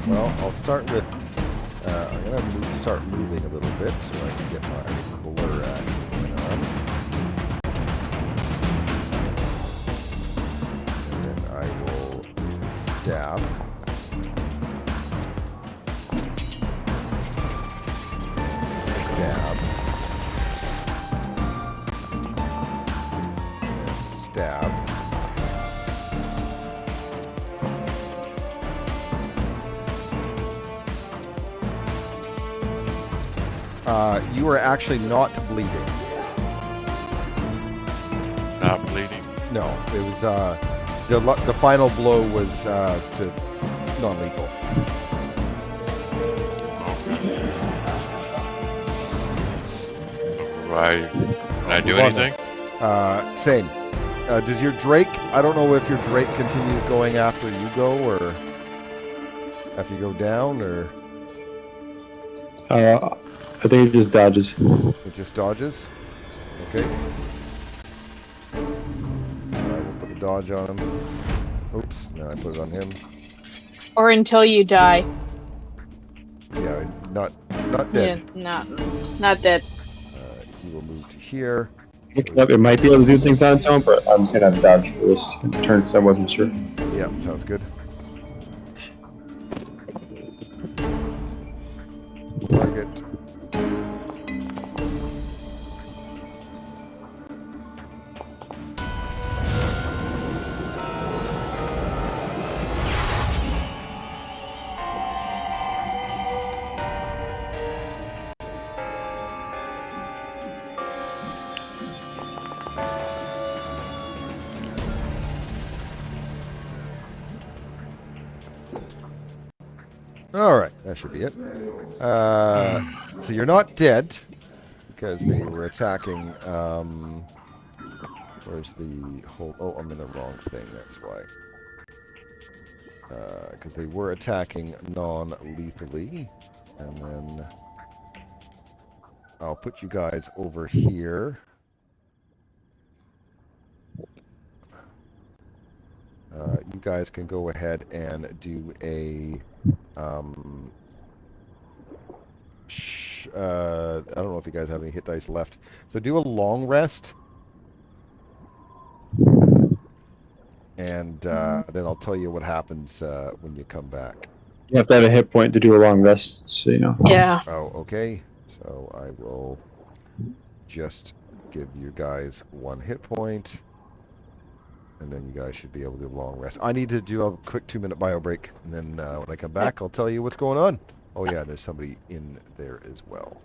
Well, I'll start with, I'm going to start moving a little bit so I can get my blur going on. And then I will stab. Stab. And stab. You are actually not bleeding. not bleeding. No, it was the final blow was to non-lethal. Can I do move on then. anything? Same. Does your Drake? I don't know if your Drake continues going after you go, or after you go down, or I think it just dodges. it just dodges. Okay. We'll put the dodge on him. Oops. No, I put it on him. Or until you die. Yeah, not dead. Yeah, not dead. He will move to here. Looking up, it might be able to do things on its own, but I'm just gonna have dodge for this turn because I wasn't sure. Yeah, sounds good. Target. All right, that should be it. So you're not dead because they were attacking. Where's the whole? Oh, I'm in the wrong thing. That's why. Because they were attacking non-lethally, and then I'll put you guys over here. You guys can go ahead and do a. I don't know if you guys have any hit dice left. So do a long rest, and then I'll tell you what happens when you come back. You have to have a hit point to do a long rest, so you know. Yeah. Oh, okay. So I will just give you guys 1 hit point, and then you guys should be able to do a long rest. I need to do a quick 2-minute bio break, and then when I come back, I'll tell you what's going on. Oh yeah, there's somebody in there as well.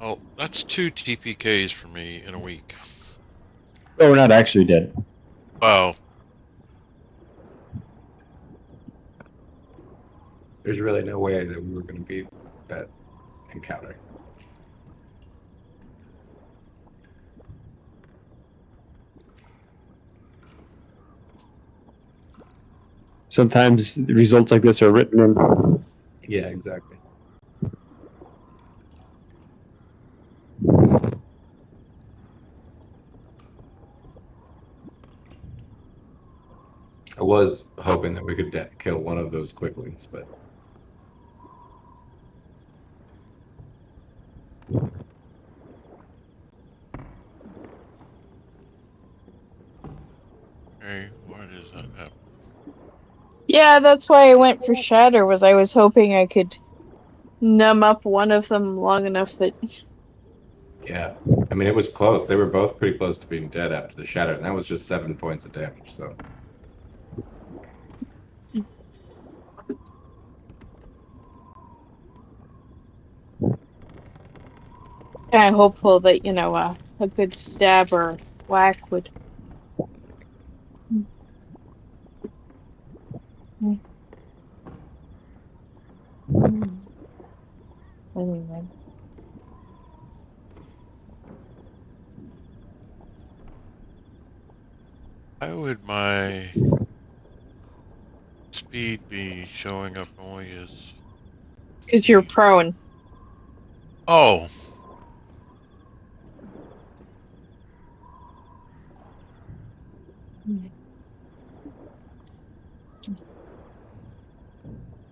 Oh, that's 2 TPKs for me in a week. Oh, we're not actually dead. Wow. There's really no way that we were going to beat that encounter. Sometimes results like this are written in. Yeah, exactly. I was hoping that we could kill one of those quicklings, but Hey, what is that? Yeah, that's why I went for Shatter, was I was hoping I could numb up one of them long enough that... yeah. I mean, it was close. They were both pretty close to being dead after the shatter, and that was just 7 points of damage, so. Kind of hopeful that, you know, a good stab or whack would... Anyway. Why would my speed be showing up only as... Because you're prone. Oh.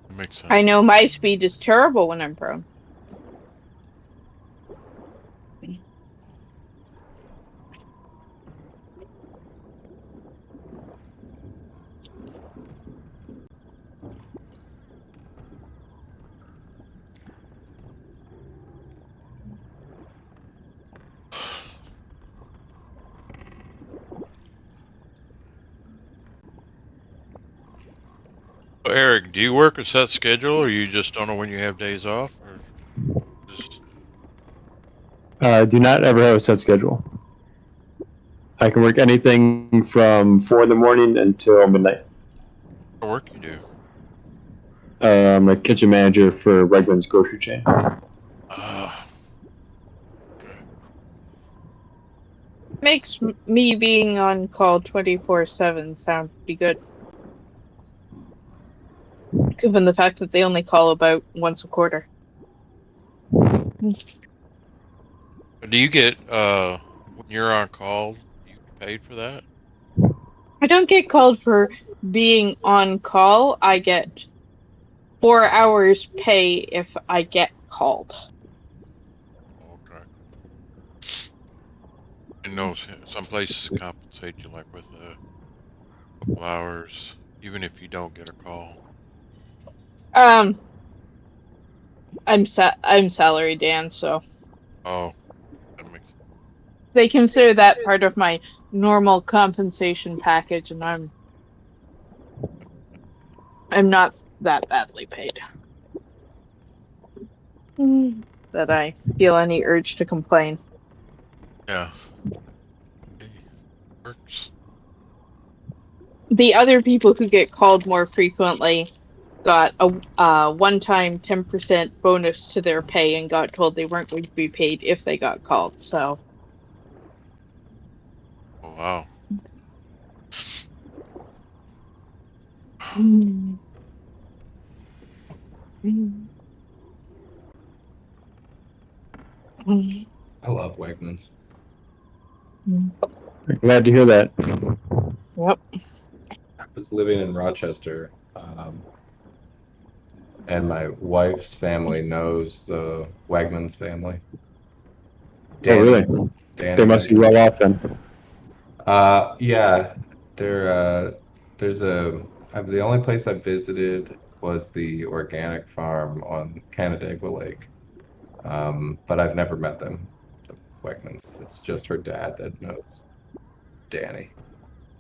That makes sense. I know my speed is terrible when I'm prone. Eric, do you work a set schedule, or you just don't know when you have days off? Or just... I do not ever have a set schedule. I can work anything from 4 in the morning until midnight. What work you do? I'm a kitchen manager for Wegmans grocery chain. Ah, Makes me being on call 24/7 sound pretty good. Given the fact that they only call about once a quarter. do you get when you're on call? Do you get paid for that? I don't get called for being on call. I get 4 hours pay if I get called. Okay. I know some places compensate you like with a couple hours, even if you don't get a call. I'm salary, Dan, so Oh, that makes they consider that part of my normal compensation package, and I'm not that badly paid. That I feel any urge to complain. yeah. Hey, works. The other people who get called more frequently got a one-time 10% bonus to their pay and got told they weren't going to be paid if they got called. So, Oh wow. mm. Mm. Mm. I love Wegmans. Mm. Glad to hear that. Yep. I was living in Rochester, and my wife's family knows the Wegmans family. Oh, really? They Danny must be Wegman. well off then. Yeah, there. There's a. The only place I visited was the organic farm on Canandaigua Lake, but I've never met them, the Wegmans. It's just her dad that knows Danny.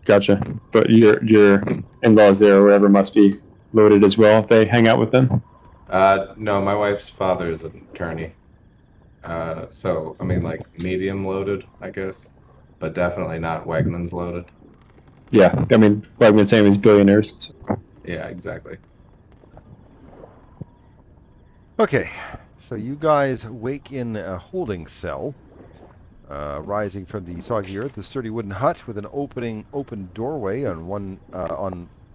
Gotcha. But your in-laws there or wherever must be loaded as well if they hang out with them. No, my wife's father is an attorney. So I mean, like medium loaded, I guess, but definitely not Wegmans loaded. Yeah, I mean, Wegmans same as billionaires. So. Yeah, exactly. Okay, so you guys wake in a holding cell, rising from the soggy earth, a sturdy wooden hut with an open doorway on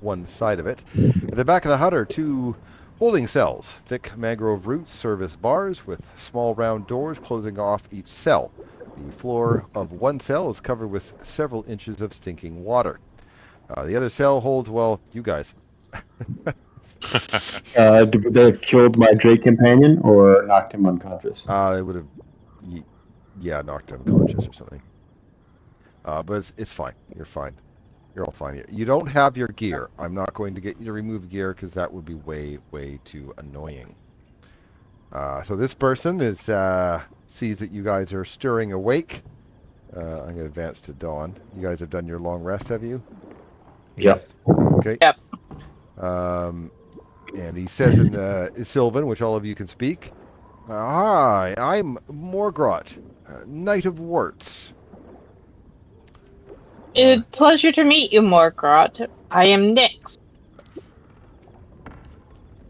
one side of it. At the back of the hut are two holding cells. Thick mangrove roots serve as bars with small round doors closing off each cell. The floor of one cell is covered with several inches of stinking water. The other cell holds, well, you guys. Would they have killed my Drake companion or knocked him unconscious? They would have, yeah, knocked unconscious or something. But it's fine. You're fine. You're all fine here. You don't have your gear. I'm not going to get you to remove gear because that would be way, way too annoying. So this person sees that you guys are stirring awake. I'm going to advance to Dawn. You guys have done your long rest, have you? Yes. Okay. Yep. And he says in Sylvan, which all of you can speak, "Hi, I'm Morgrot, Knight of Warts." It's a pleasure to meet you, Morgrot. I am Nyx.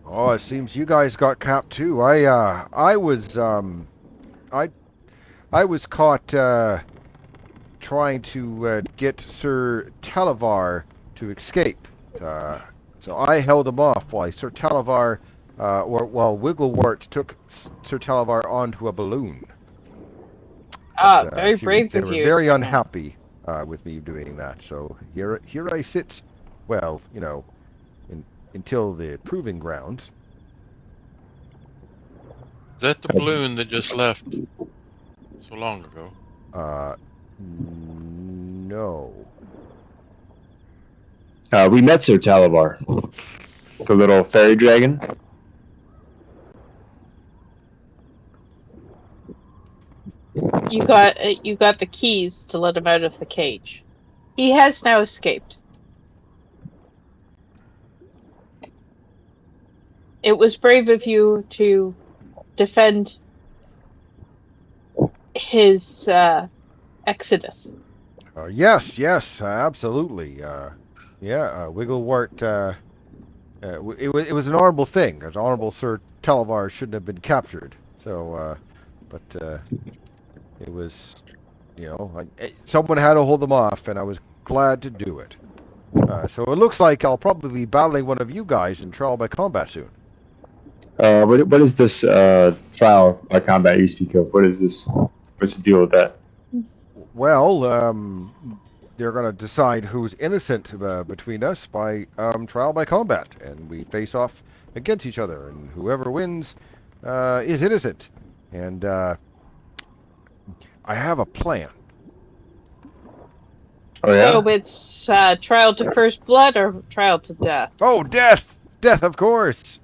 Oh, it seems you guys got capped too. I was caught trying to get Sir Talavar to escape. So I held him off while Sir Talavar, while Wigglewort took Sir Talavar onto a balloon. But, Very brave they of were you, very sir. unhappy with me doing that. So here I sit. Well, until the proving grounds. Is that the balloon that just left so long ago? No. We met Sir Talavar, the little fairy dragon. You got the keys to let him out of the cage. He has now escaped. It was brave of you to defend his exodus. Yes, absolutely. Wigglewort. It was an honorable thing. As Honorable Sir Televar shouldn't have been captured. So, it was, someone had to hold them off, and I was glad to do it. So it looks like I'll probably be battling one of you guys in trial by combat soon. What is this trial by combat you speak of? What is this? What's the deal with that? Well, they're going to decide who's innocent between us by trial by combat, and we face off against each other, and whoever wins is innocent. And I have a plan. Oh, yeah? So it's trial to first blood or trial to death? Oh, death! Death, of course!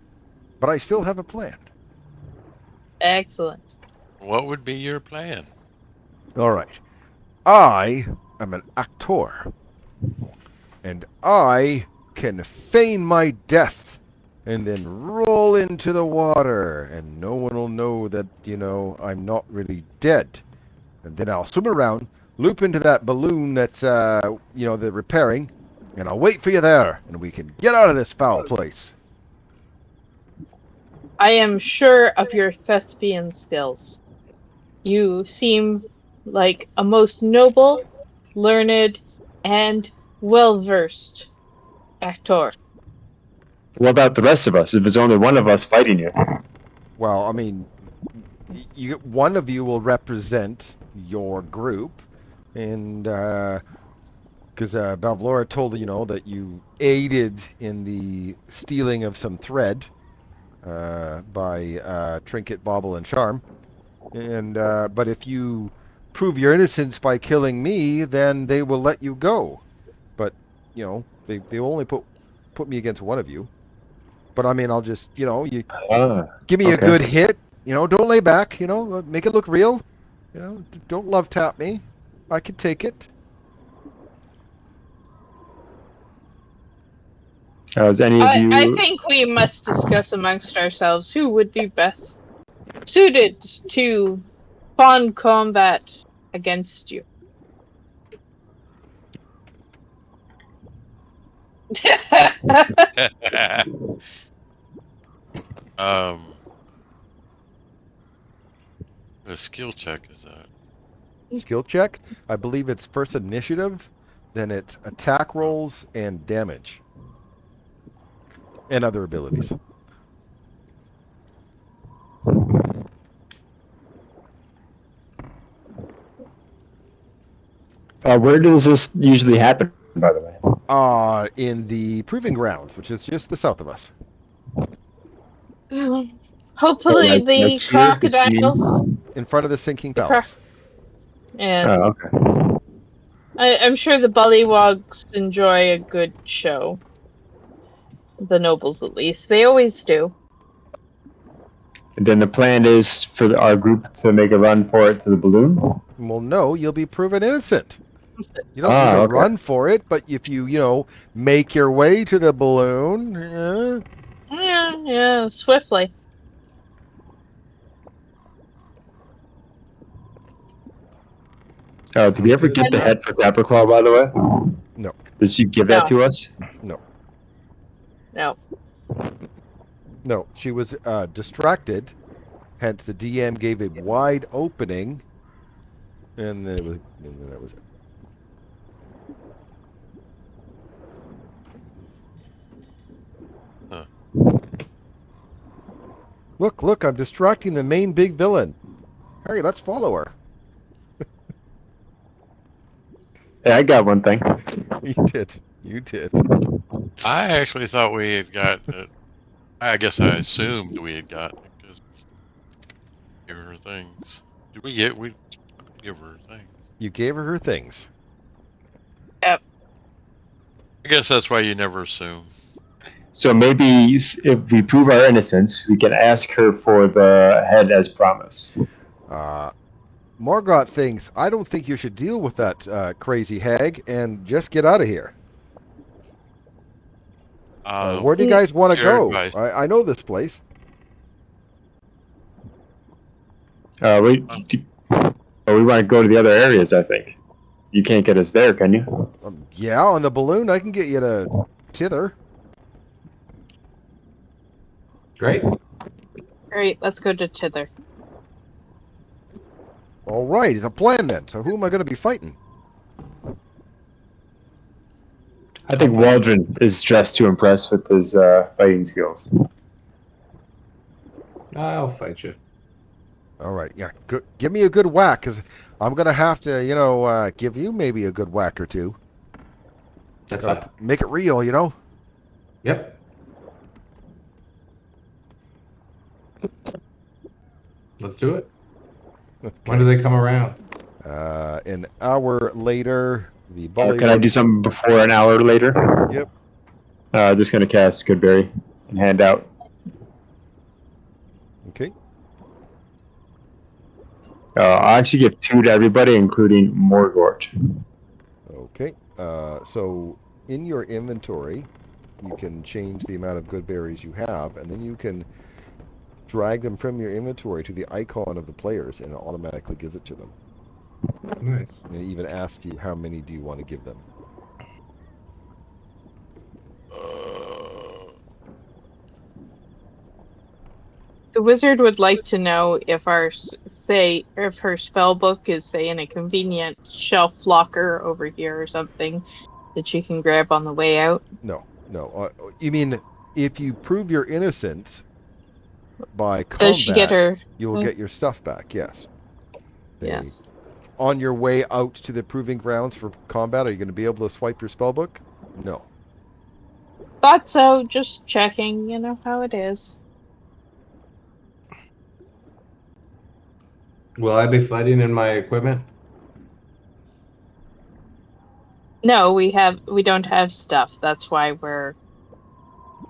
But I still have a plan. Excellent. What would be your plan? All right. I am an actor, and I can feign my death and then roll into the water, and no one will know that, I'm not really dead. And then I'll swim around, loop into that balloon that's, they're repairing, and I'll wait for you there, and we can get out of this foul place. I am sure of your thespian skills. You seem like a most noble, learned, and well-versed actor. What about the rest of us? If there's only one of us fighting you. Well, I mean, one of you will represent your group, and because Balvlora told that you aided in the stealing of some thread by Trinket, Bauble, and Charm, and but if you prove your innocence by killing me, then they will let you go. But they will only put me against one of you. But I mean, I'll just you give me a Okay. good hit. Don't lay back. Make it look real. Don't love tap me. I can take it. Has any of you? I think we must discuss amongst ourselves who would be best suited to fun combat against you. The skill check is that? Skill check. I believe it's first initiative, then it's attack rolls and damage, and other abilities. Where does this usually happen, by the way? In the proving grounds, which is just the south of us. Hopefully Like the here, crocodiles. In front of the sinking The palace. Yes. Oh, okay. I'm sure the Bullywogs enjoy a good show. The nobles, at least. They always do. And then the plan is for our group to make a run for it to the balloon? Well, no, you'll be proven innocent. You don't need to okay. run for it, but if you, make your way to the balloon, Yeah, swiftly. Did we ever get the head for Tapperclaw, by the way? No. Did she give that to us? No. No, she was distracted, hence the DM gave a wide opening, and then that was it. Huh. Look, I'm distracting the main big villain. Harry, let's follow her. Yeah, I got one thing. You did. I actually thought we had got it. I guess I assumed we had gotten it because we gave her things. Did we give her things? You gave her things. Yep. I guess that's why you never assume. So maybe if we prove our innocence, we can ask her for the head as promised. Morgoth thinks, I don't think you should deal with that crazy hag and just get out of here. Where do you guys want to your go? advice. I know this place. We want to go to the other areas, I think. You can't get us there, can you? Yeah, on the balloon, I can get you to Tither. Great. Great, let's go to Tither. All right, it's a plan then. So who am I going to be fighting? I think Waldron is just too impressed with his fighting skills. I'll fight you. All right, yeah, good. Give me a good whack, because I'm going to have to, give you maybe a good whack or two. That's fine. Make it real, you know? Yep. Let's do it. Okay. When do they come around? An hour later, the bully. Can I do something before an hour later? Yep. Just going to cast Goodberry and hand out. Okay. I actually give 2 to everybody, including Morgort. Okay. So in your inventory, you can change the amount of good berries you have, and then you can drag them from your inventory to the icon of the players, and it automatically gives it to them. Nice. And it even asks you how many do you want to give them. The wizard would like to know if if her spell book is, say, in a convenient shelf locker over here or something that she can grab on the way out. No. You mean if you prove your innocence by combat, Does she get her? you'll get your stuff back, yes. Yes. On your way out to the proving grounds for combat, are you going to be able to swipe your spellbook? No. Thought so. Just checking. You know how it is. Will I be fighting in my equipment? No, we don't have stuff. That's why we're.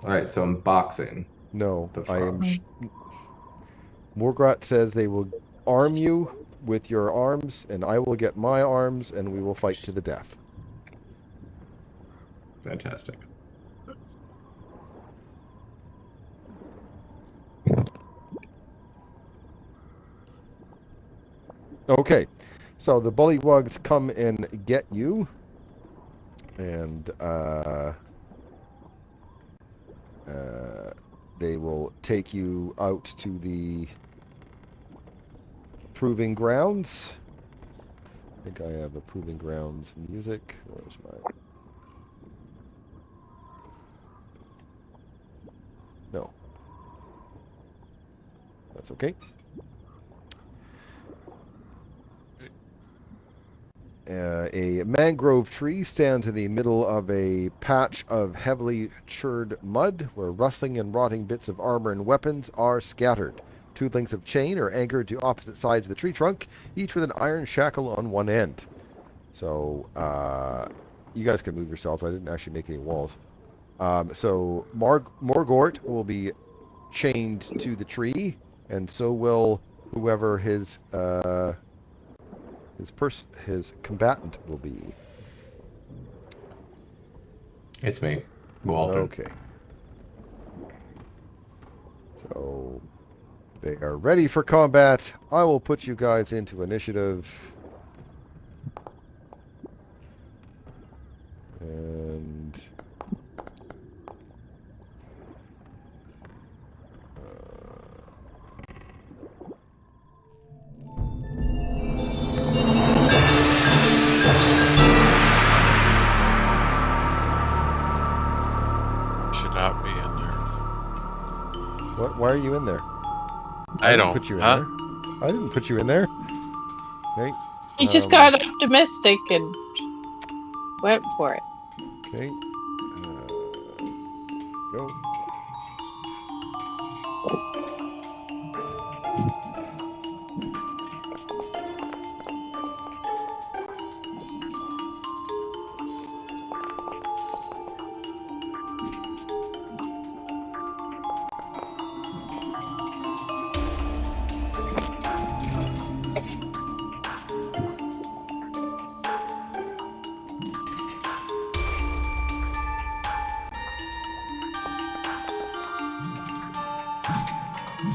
All right, so I'm boxing. No, The I am. frog. Morgrat says they will arm you with your arms, and I will get my arms, and we will fight to the death. Fantastic. Okay, so the bullywugs come and get you, and they will take you out to the proving grounds. I think I have a proving grounds music. Where's my... No. That's okay. A mangrove tree stands in the middle of a patch of heavily churned mud where rustling and rotting bits of armor and weapons are scattered. 2 lengths of chain are anchored to opposite sides of the tree trunk, each with an iron shackle on one end. So, you guys can move yourselves. I didn't actually make any walls. So, Morgort will be chained to the tree, and so will whoever his combatant will be. It's me, Waldron. Okay. So they are ready for combat. I will put you guys into initiative. And Should not be in there. what? Why are you in there? I didn't don't. put you in Huh? there. I didn't put you in there. Okay. He just got optimistic and went for it. Okay. Go.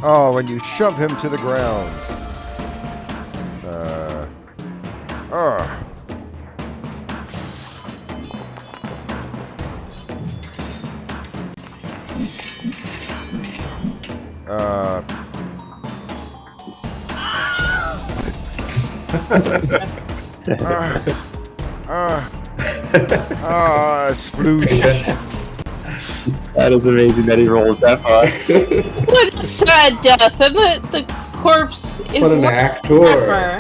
Oh, and you shove him to the ground. Uh, uh, sploosh. That is amazing that he rolls that far. What a sad death, and the corpse is What an lost actor. forever.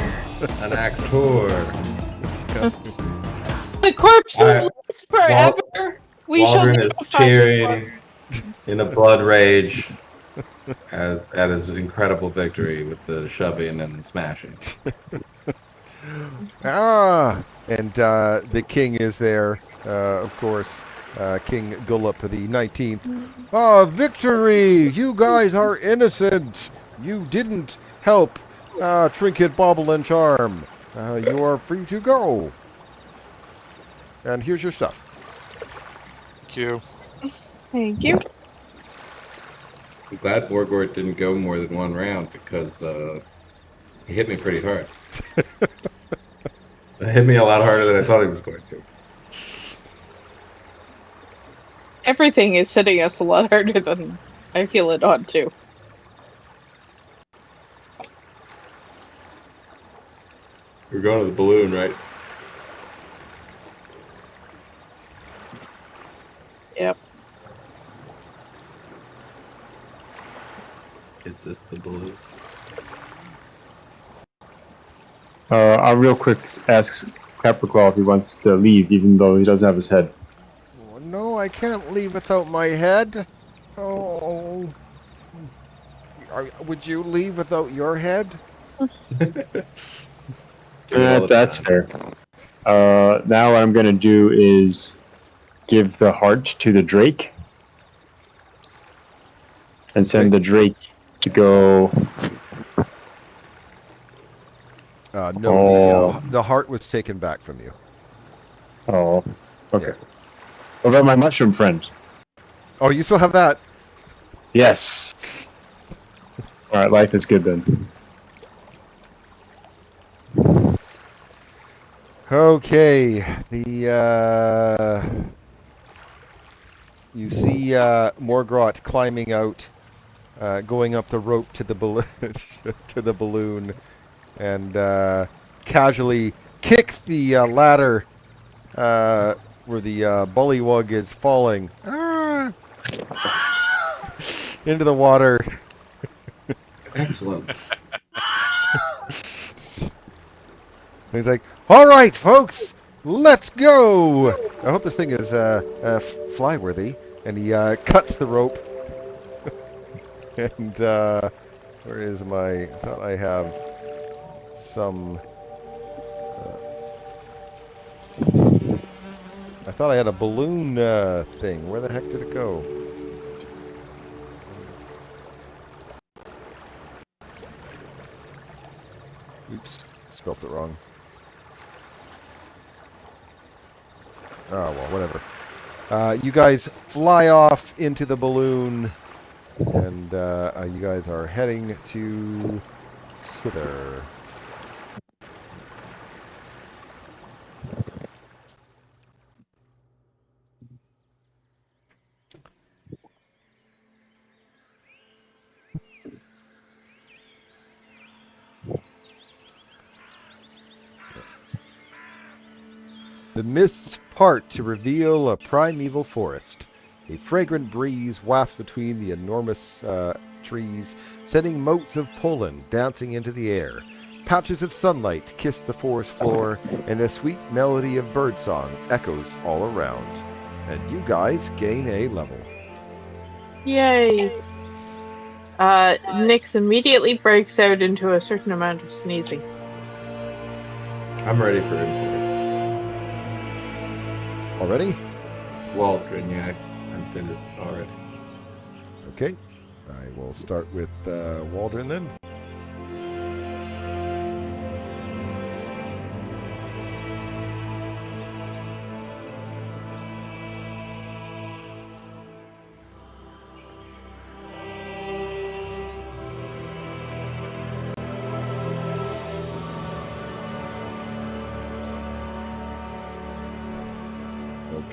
An actor. The corpse is I, lost forever. We shall Waldron never is find the cheering in a blood rage at his incredible victory with the shoving and smashing. And the king is there, of course. King Gullup the 19th. Victory! You guys are innocent. You didn't help Trinket, Bauble, and Charm. You are free to go. And here's your stuff. Thank you. Thank you. I'm glad Borgort didn't go more than one round because he hit me pretty hard. It hit me a lot harder than I thought he was going to. Everything is hitting us a lot harder than I feel it ought to. We're going to the balloon, right? Yep. Is this the balloon? I'll real quick ask Capricorn if he wants to leave, even though he doesn't have his head. Oh, no, I can't leave without my head. Oh. Would you leave without your head? That's fair. Now what I'm going to do is give the heart to the Drake. And send the Drake to go... No, the heart was taken back from you. Oh, okay. Yeah. What about my mushroom friend? Oh, you still have that? Yes. Alright, life is good then. Okay, you see Morgrot climbing out, going up the rope to the balloon, and casually kicks the ladder where the bullywug is falling into the water. Excellent. And he's like, "All right, folks, let's go." I hope this thing is fly-worthy. And he cuts the rope. And where is my? I thought I have some. I thought I had a balloon thing. Where the heck did it go? Oops, spelt it wrong. Oh, well, whatever. You guys fly off into the balloon, and you guys are heading to Swither. The mists part to reveal a primeval forest. A fragrant breeze wafts between the enormous trees, sending motes of pollen dancing into the air. Patches of sunlight kiss the forest floor, and the sweet melody of birdsong echoes all around. And you guys gain a level. Yay. Nyx immediately breaks out into a certain amount of sneezing. I'm ready for input. Already? Waldron, yeah, I did it already. Okay. I will start with Waldron then.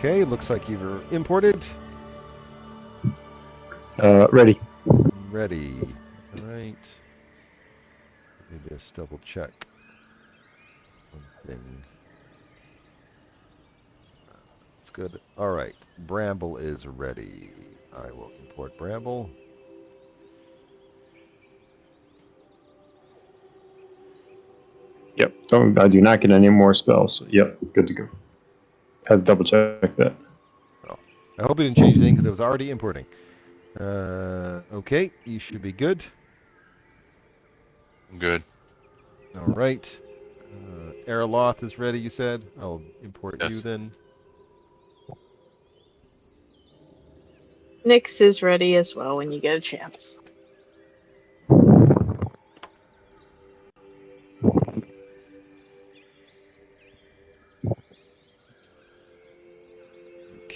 Okay, looks like you're imported. Ready. Ready. All right. Let me just double check one thing. It's good. All right. Bramble is ready. I will import Bramble. Yep. I do not get any more spells. So, yep. Good to go. Had to double check that. Well, I hope it didn't change anything because it was already importing. Okay, you should be good. Good. All right. Erloth is ready, you said? I'll import you Yes. then. Nyx is ready as well when you get a chance.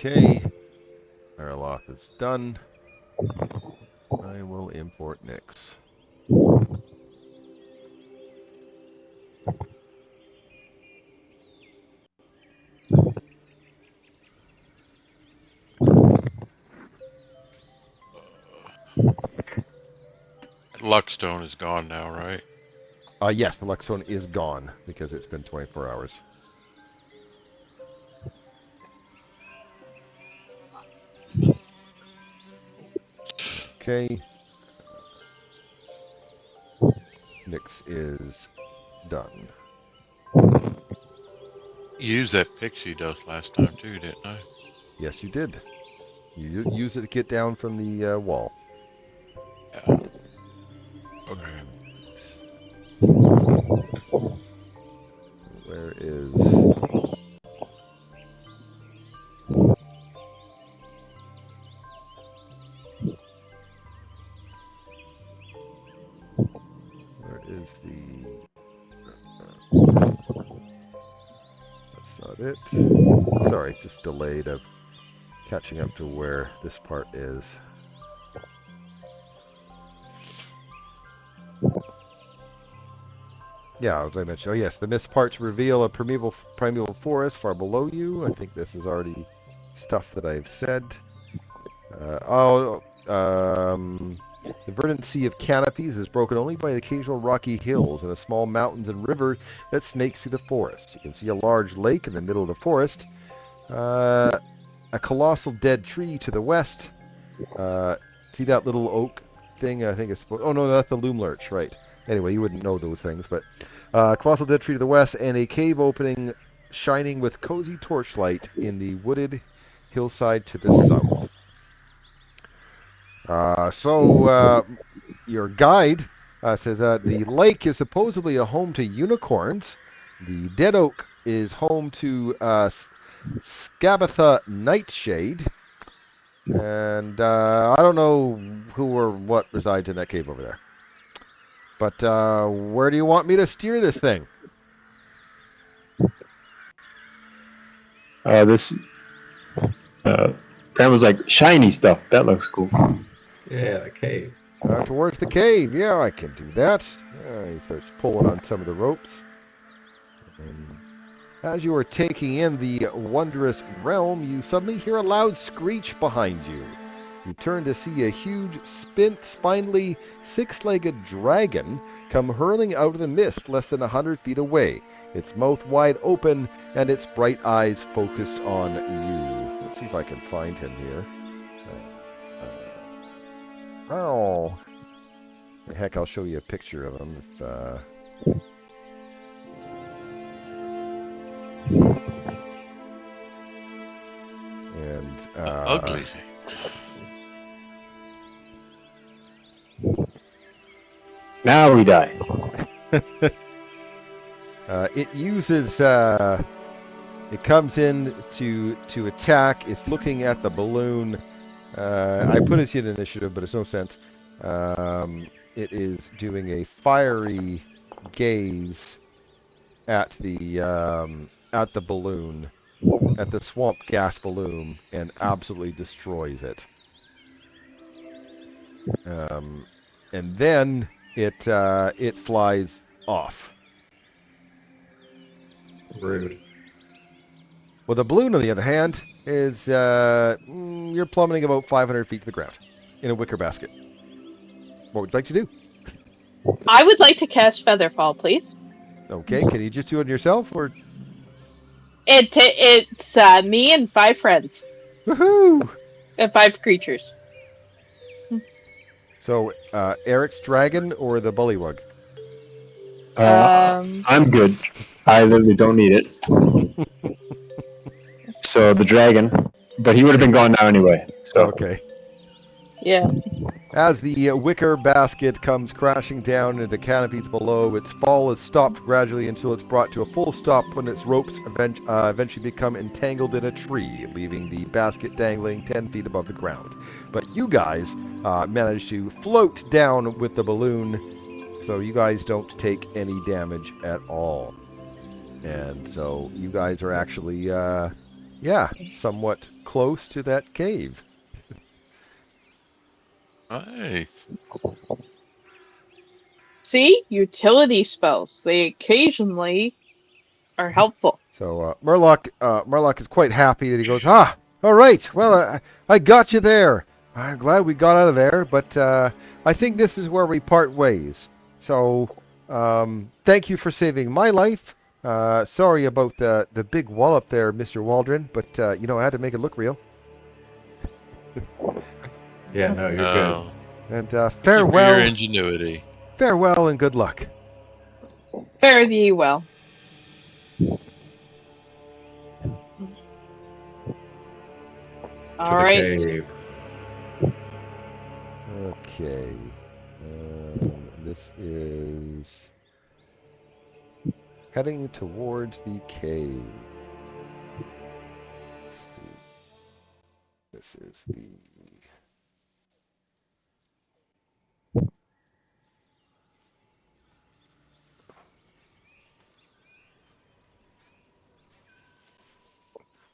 Okay. Erloth is done. I will import Nyx. Luckstone is gone now, right? Yes, the Luxone is gone because it's been 24 hours. Okay. Nyx is done. You used that pixie dust last time too, didn't I? Yes, you did. You use it to get down from the wall. Yeah. Okay. Where is the... That's not it. Sorry, just delayed of catching up to where this part is. Yeah, as I mentioned. Oh yes, the mist parts reveal a primeval forest far below you. I think this is already stuff that I've said. The verdant sea of canopies is broken only by occasional rocky hills and a small mountains and river that snakes through the forest. You can see a large lake in the middle of the forest. A colossal dead tree to the west. See that little oak thing? I think it's... Oh, no, that's the loom lurch, right. Anyway, you wouldn't know those things, but... colossal dead tree to the west and a cave opening shining with cozy torchlight in the wooded hillside to the south. Your guide says the lake is supposedly a home to unicorns. The dead oak is home to Scabatha Nightshade. And I don't know who or what resides in that cave over there. But where do you want me to steer this thing? This Brand was like shiny stuff. That looks cool. Yeah, the cave. Towards the cave. Yeah, I can do that. He starts pulling on some of the ropes. And as you are taking in the wondrous realm, you suddenly hear a loud screech behind you. You turn to see a huge, spindly, six-legged dragon come hurling out of the mist less than 100 feet away, its mouth wide open and its bright eyes focused on you. Let's see if I can find him here. Oh. Heck, I'll show you a picture of him if... Ugly thing. Now we die. It uses... it comes in to attack. It's looking at the balloon. I put it in initiative, but it's no sense. It is doing a fiery gaze at the balloon, at the swamp gas balloon, and absolutely destroys it. And then it flies off. Rude. Well, the balloon, on the other hand, is you're plummeting about 500 feet to the ground in a wicker basket. What would you like to do? I would like to cast Featherfall, please. Okay, can you just do it yourself or? It's me and 5 friends Woohoo! and 5 creatures. So Eric's dragon or the bullywug? I'm good. I literally don't need it. So the dragon, but he would have been gone now anyway. So Okay. Yeah. As the wicker basket comes crashing down into the canopies below, its fall is stopped gradually until it's brought to a full stop when its ropes eventually become entangled in a tree, leaving the basket dangling 10 feet above the ground. But you guys manage to float down with the balloon, so you guys don't take any damage at all. And so you guys are actually, somewhat close to that cave. Nice. See? Utility spells. They occasionally are helpful. So Murloc is quite happy that he goes, all right, well, I got you there. I'm glad we got out of there, but I think this is where we part ways. So thank you for saving my life. Sorry about the big wallop there, Mr. Waldron, but I had to make it look real. Yeah, no, you're good. Oh, And for your farewell, ingenuity. farewell, and good luck. Fare thee well. All To the right. cave. Okay. This is heading towards the cave. Let's see. This is the...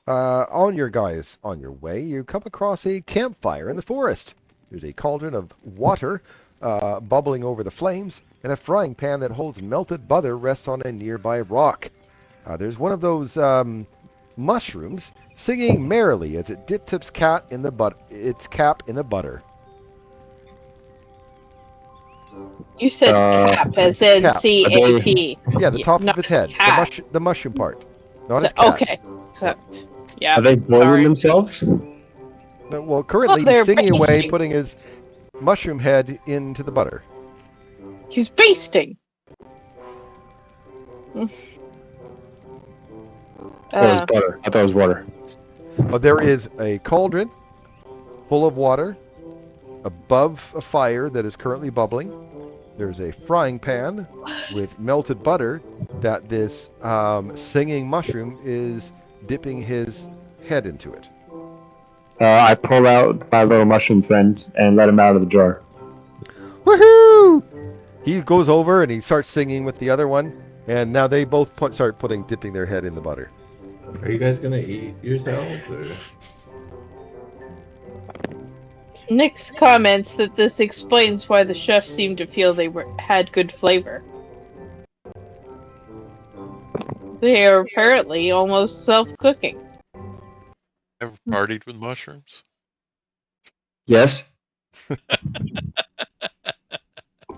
on your way, you come across a campfire in the forest. There's a cauldron of water bubbling over the flames, and a frying pan that holds melted butter rests on a nearby rock. There's one of those mushrooms singing merrily as it dips its cap in the butter. You said cap as in cap. CAP. Yeah, the top of not its head, cat. the mushroom part, not So, its cat. okay. So, yeah. are they boiling sorry. themselves? No, well, currently Oh, they're he's singing away, basting. putting his mushroom head into the butter. He's basting. Oh, it was butter. I thought it was water. There is a cauldron full of water above a fire that is currently bubbling. There's a frying pan with melted butter that this singing mushroom is dipping his head into it. I pull out my little mushroom friend and let him out of the jar. Woohoo! He goes over and he starts singing with the other one, and now they both start dipping their head in the butter. Are you guys gonna eat yourselves? Or? Nyx comments that this explains why the chefs seemed to feel they had good flavor. They are apparently almost self-cooking. Ever partied with mushrooms? Yes.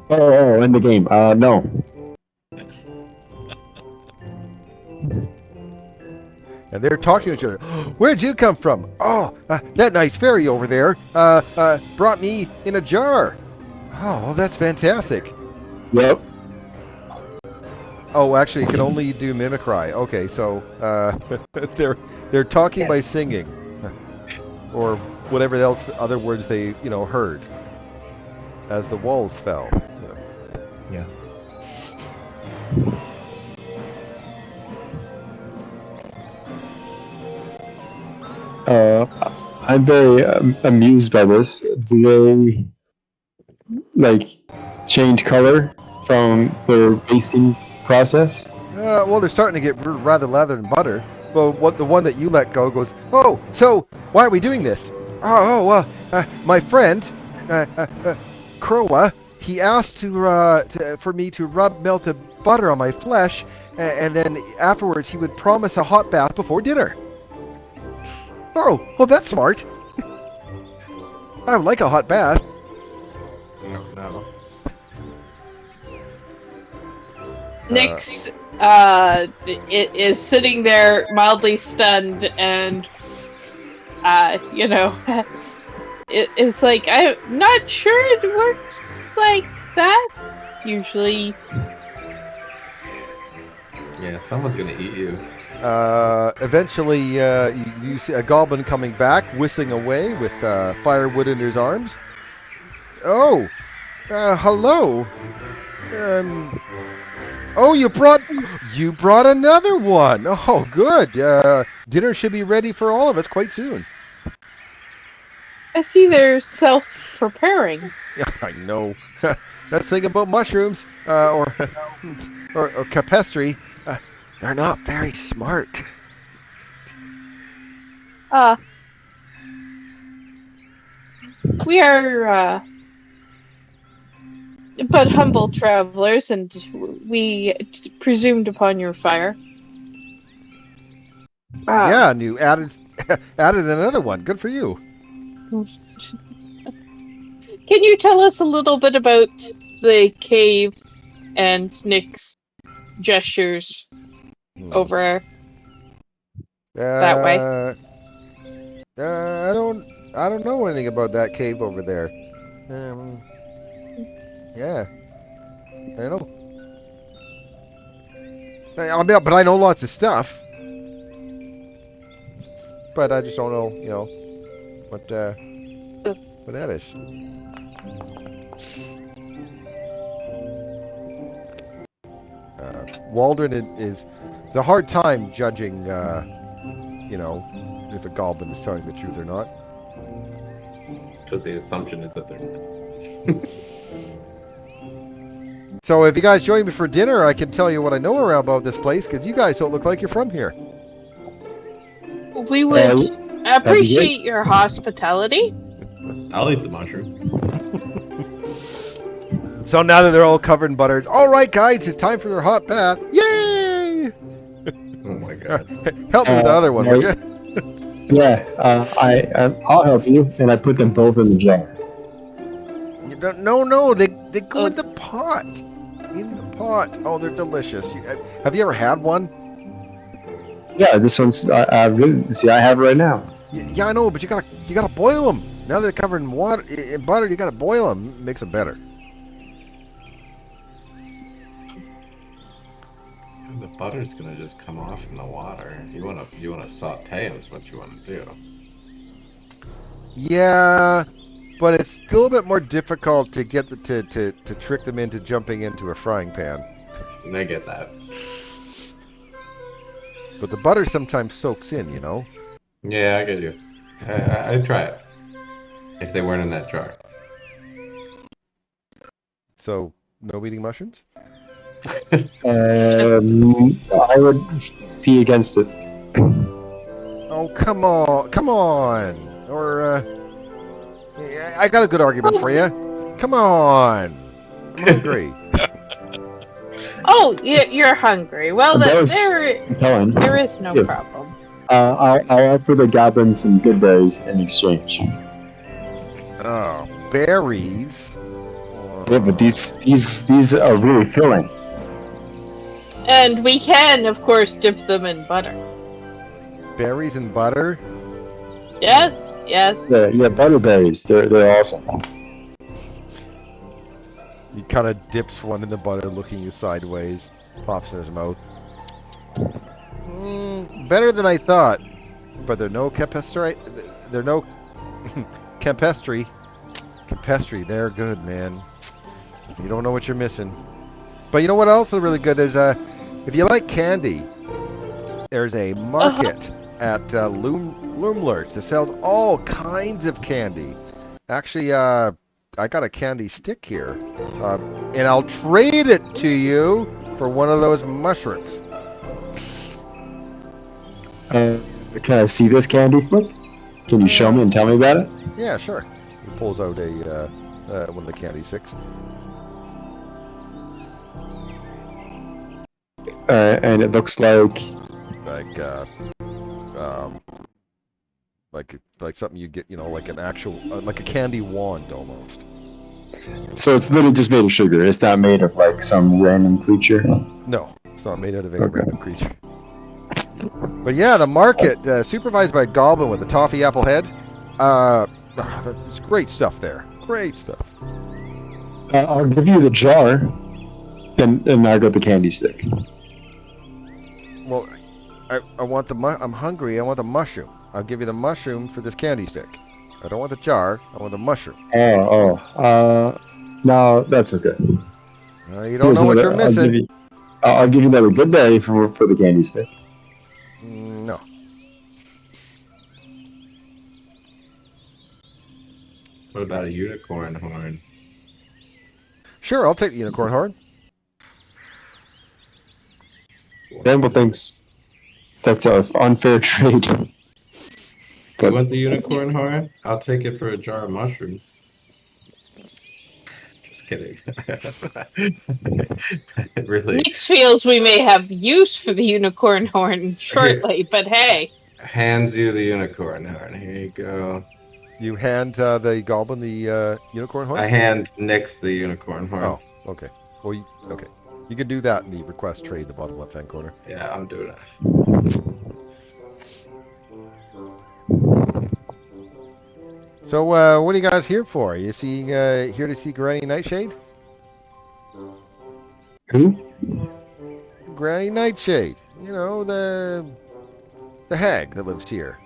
Oh, in the game. No. And they're talking to each other. Where'd you come from? Oh, that nice fairy over there brought me in a jar. Oh, well, that's fantastic. Yep. Oh, actually, it can only do mimicry. Okay, so they're talking by singing, or whatever else other words they heard as the walls fell. Yeah. I'm very amused by this. Do they change color from their basting process? Well, they're starting to get rather lathered in butter. But the one that you let go goes, oh, so why are we doing this? My friend, Croa, he asked for me to rub melted butter on my flesh, and then afterwards he would promise a hot bath before dinner. Oh, that's smart. I would like a hot bath. No. Nyx is sitting there mildly stunned and it's like, I'm not sure it works like that. Usually, Yeah, someone's gonna eat you. Eventually, you see a goblin coming back, whistling away with firewood in his arms. Oh, hello. Oh, you brought another one. Oh, good. Dinner should be ready for all of us quite soon. I see they're self-preparing. Yeah, I know. Let's think about mushrooms, or capestry. They're not very smart. We are but humble travelers, and we presumed upon your fire. Yeah, and you added another one. Good for you. Can you tell us a little bit about the cave and Nick's gestures over that way? I don't know anything about that cave over there. Yeah, I don't know. But I know lots of stuff. But I just don't know, what that is. Waldron it's a hard time judging, if a goblin is telling the truth or not. Because the assumption is that they're not. So if you guys join me for dinner, I can tell you what I know around about this place, because you guys don't look like you're from here. We would appreciate your hospitality. I'll eat the mushroom. So now that they're all covered in butter, all right, guys, it's time for your hot bath. Yay! Oh my god. Help me with the other one, would you? Yeah, I'll help you, and I put them both in the jar. No, they go in the pot. In the pot. Oh, they're delicious. Have you ever had one? Yeah, this one's. I have it right now. Yeah, I know, but you gotta boil them. Now they're covered in water, in butter. You gotta boil them. It makes them better. The butter's gonna just come off in the water. You wanna saute is what you wanna do. Yeah, but it's still a bit more difficult to get to trick them into jumping into a frying pan. I get that. But the butter sometimes soaks in, Yeah, I get you. I'd try it. If they weren't in that jar. So, no eating mushrooms? I would be against it. Oh, come on. Or, I got a good argument for you. Come on. I'm hungry. Oh, you're hungry. Well, there is no Yeah. problem. I'll offer the goblins some good berries in exchange. Oh, berries. Yeah, but these are really filling. And we can, of course, dip them in butter. Berries and butter? Yes. Yeah, butterberries. They're awesome. He kind of dips one in the butter, looking you sideways, pops in his mouth. Better than I thought. But they're no campestry. They're no campestry. Campestry, they're good, man. You don't know what you're missing. But you know what else is really good? If you like candy, there's a market at Loomlurch that sells all kinds of candy. Actually, I got a candy stick here, and I'll trade it to you for one of those mushrooms. Can I see this candy stick? Can you show me and tell me about it? Yeah, sure. He pulls out one of the candy sticks. And it looks like like something you get, like an actual, like a candy wand almost. So it's literally just made of sugar. It's not made of like some random creature. No, it's not made out of any Okay. random creature. But yeah, the market, supervised by a goblin with a toffee apple head. There's great stuff there. Great stuff. I'll give you the jar, and I got the candy stick. Well, I want I'm hungry. I want the mushroom. I'll give you the mushroom for this candy stick. I don't want the jar. I want the mushroom. No, that's okay. You don't know what you're missing. I'll give you another good berry for the candy stick. No. What about a unicorn horn? Sure, I'll take the unicorn horn. Ramble thinks that's an unfair trade. You want the unicorn horn? I'll take it for a jar of mushrooms. Just kidding. Really. Nix feels we may have use for the unicorn horn shortly, but hey. Hands you the unicorn horn. Here you go. You hand the goblin the unicorn horn? I hand Nix the unicorn horn. Oh, okay. Well, okay. You can do that in the request tray, the bottom left-hand corner. Yeah, I'm doing it. So, what are you guys here for? Are you here to see Granny Nightshade? Who? Granny Nightshade. You know, the hag that lives here.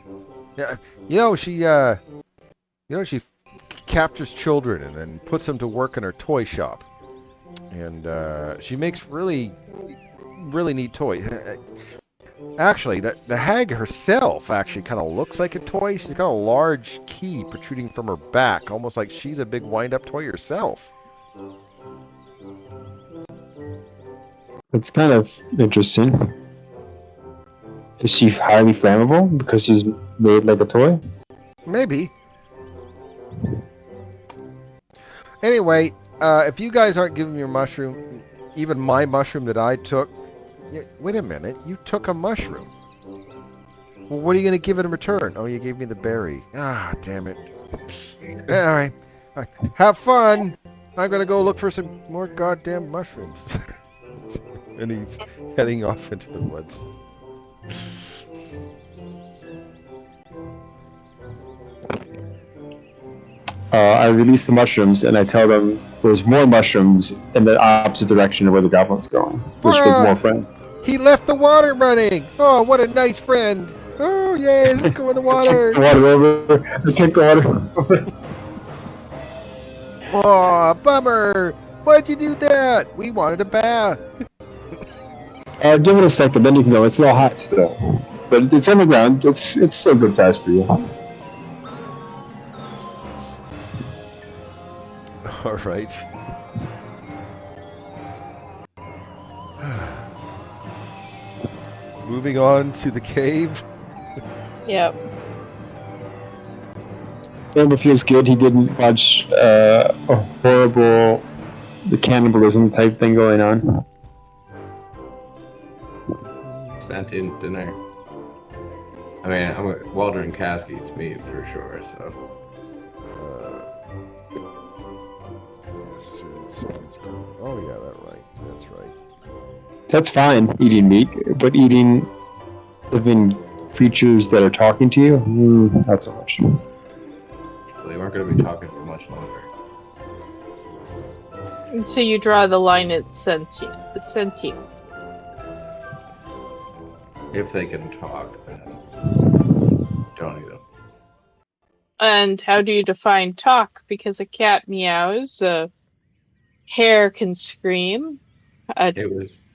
Yeah, she captures children and then puts them to work in her toy shop. And she makes really, really neat toys. Actually, the hag herself actually kind of looks like a toy. She's got a large key protruding from her back, almost like she's a big wind-up toy herself. That's kind of interesting. Is she highly flammable because she's made like a toy? Maybe. Anyway, if you guys aren't giving me your mushroom, even my mushroom that I took... Wait a minute, you took a mushroom. Well, what are you going to give it in return? Oh, you gave me the berry. Ah, damn it. All right. Have fun. I'm going to go look for some more goddamn mushrooms. And he's heading off into the woods. I release the mushrooms and I tell them there's more mushrooms in the opposite direction of where the goblin's going, which with more friends. He left the water running. Oh, what a nice friend. Oh, yay, let's go in the water. I kicked the water over. Oh, bummer. Why'd you do that? We wanted a bath. Give it a second, then you can go. It's a little hot still. But it's on the ground. It's still good size for you. All right. Moving on to the cave. Yep. Amber feels good. He didn't watch a horrible cannibalism type thing going on. Sentient dinner. I mean, Waldron Cask eats meat for sure, so. Oh yeah, that's right. That's fine, eating meat, but eating living creatures that are talking to you, not so much. They weren't going to be talking for much longer. So you draw the line at sentience. If they can talk, then don't eat them. And how do you define talk? Because a cat meows, a hare can scream, a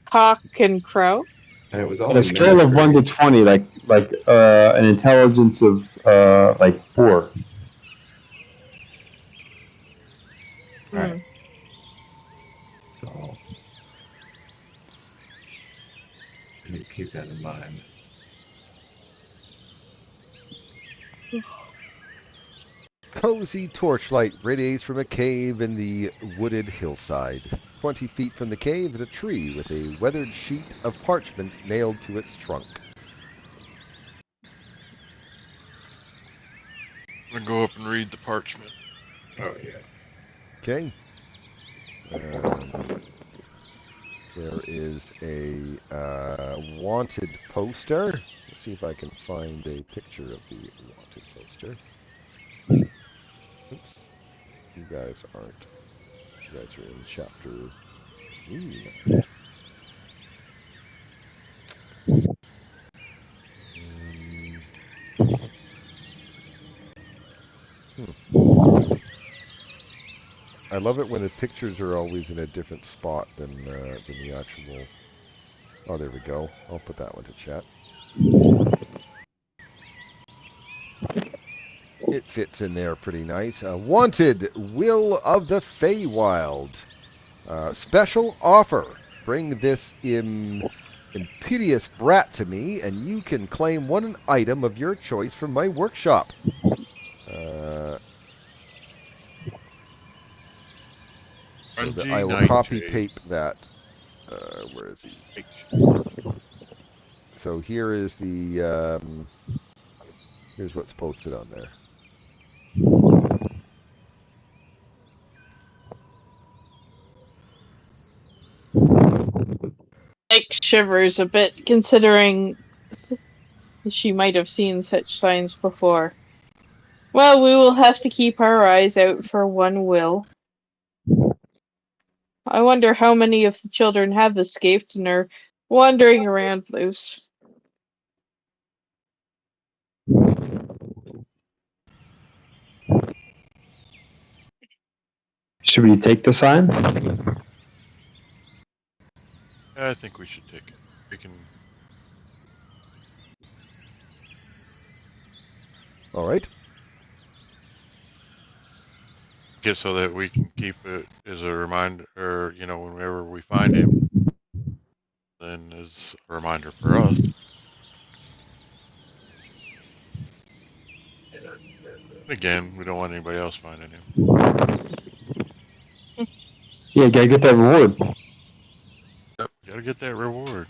cock can crow. And it was On a scale of 1 to 20, like an intelligence of like 4. Right. So I need to keep that in mind. Cozy torchlight radiates from a cave in the wooded hillside. 20 feet from the cave is a tree with a weathered sheet of parchment nailed to its trunk. go up and read the parchment. Oh yeah. Okay. There is a wanted poster. Let's see if I can find a picture of the wanted poster. Oops. You guys aren't. You guys are in chapter 3. I love it when the pictures are always in a different spot than the actual... Oh, there we go. I'll put that one to chat. It fits in there pretty nice. Wanted, Will of the Feywild. Special offer. Bring this imperious brat to me, and you can claim one item of your choice from my workshop. So that I will copy paste that. Where is he? So here is the here's what's posted on there. Nick shivers a bit, considering she might have seen such signs before. Well, we will have to keep our eyes out for one will. I wonder how many of the children have escaped and are wandering around loose. Should we take the sign? I think we should take it. We can. All right. Get so that we can keep it as a reminder, or whenever we find him, then as a reminder for us. Again, we don't want anybody else finding him. Yeah, gotta get that reward. Yep, gotta get that reward.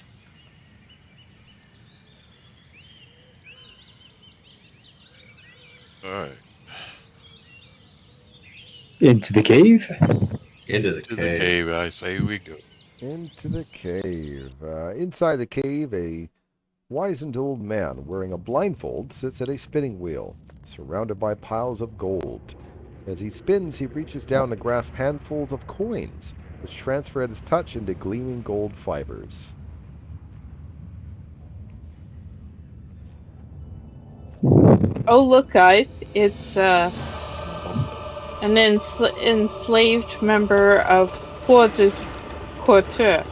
All right. Into the cave? Into the To cave. the cave, I say we go. Into the cave. Inside the cave, a wizened old man wearing a blindfold sits at a spinning wheel, surrounded by piles of gold. As he spins, he reaches down to grasp handfuls of coins, which transfer at his touch into gleaming gold fibers. Oh, look, guys, it's an enslaved member of Quarter Couture.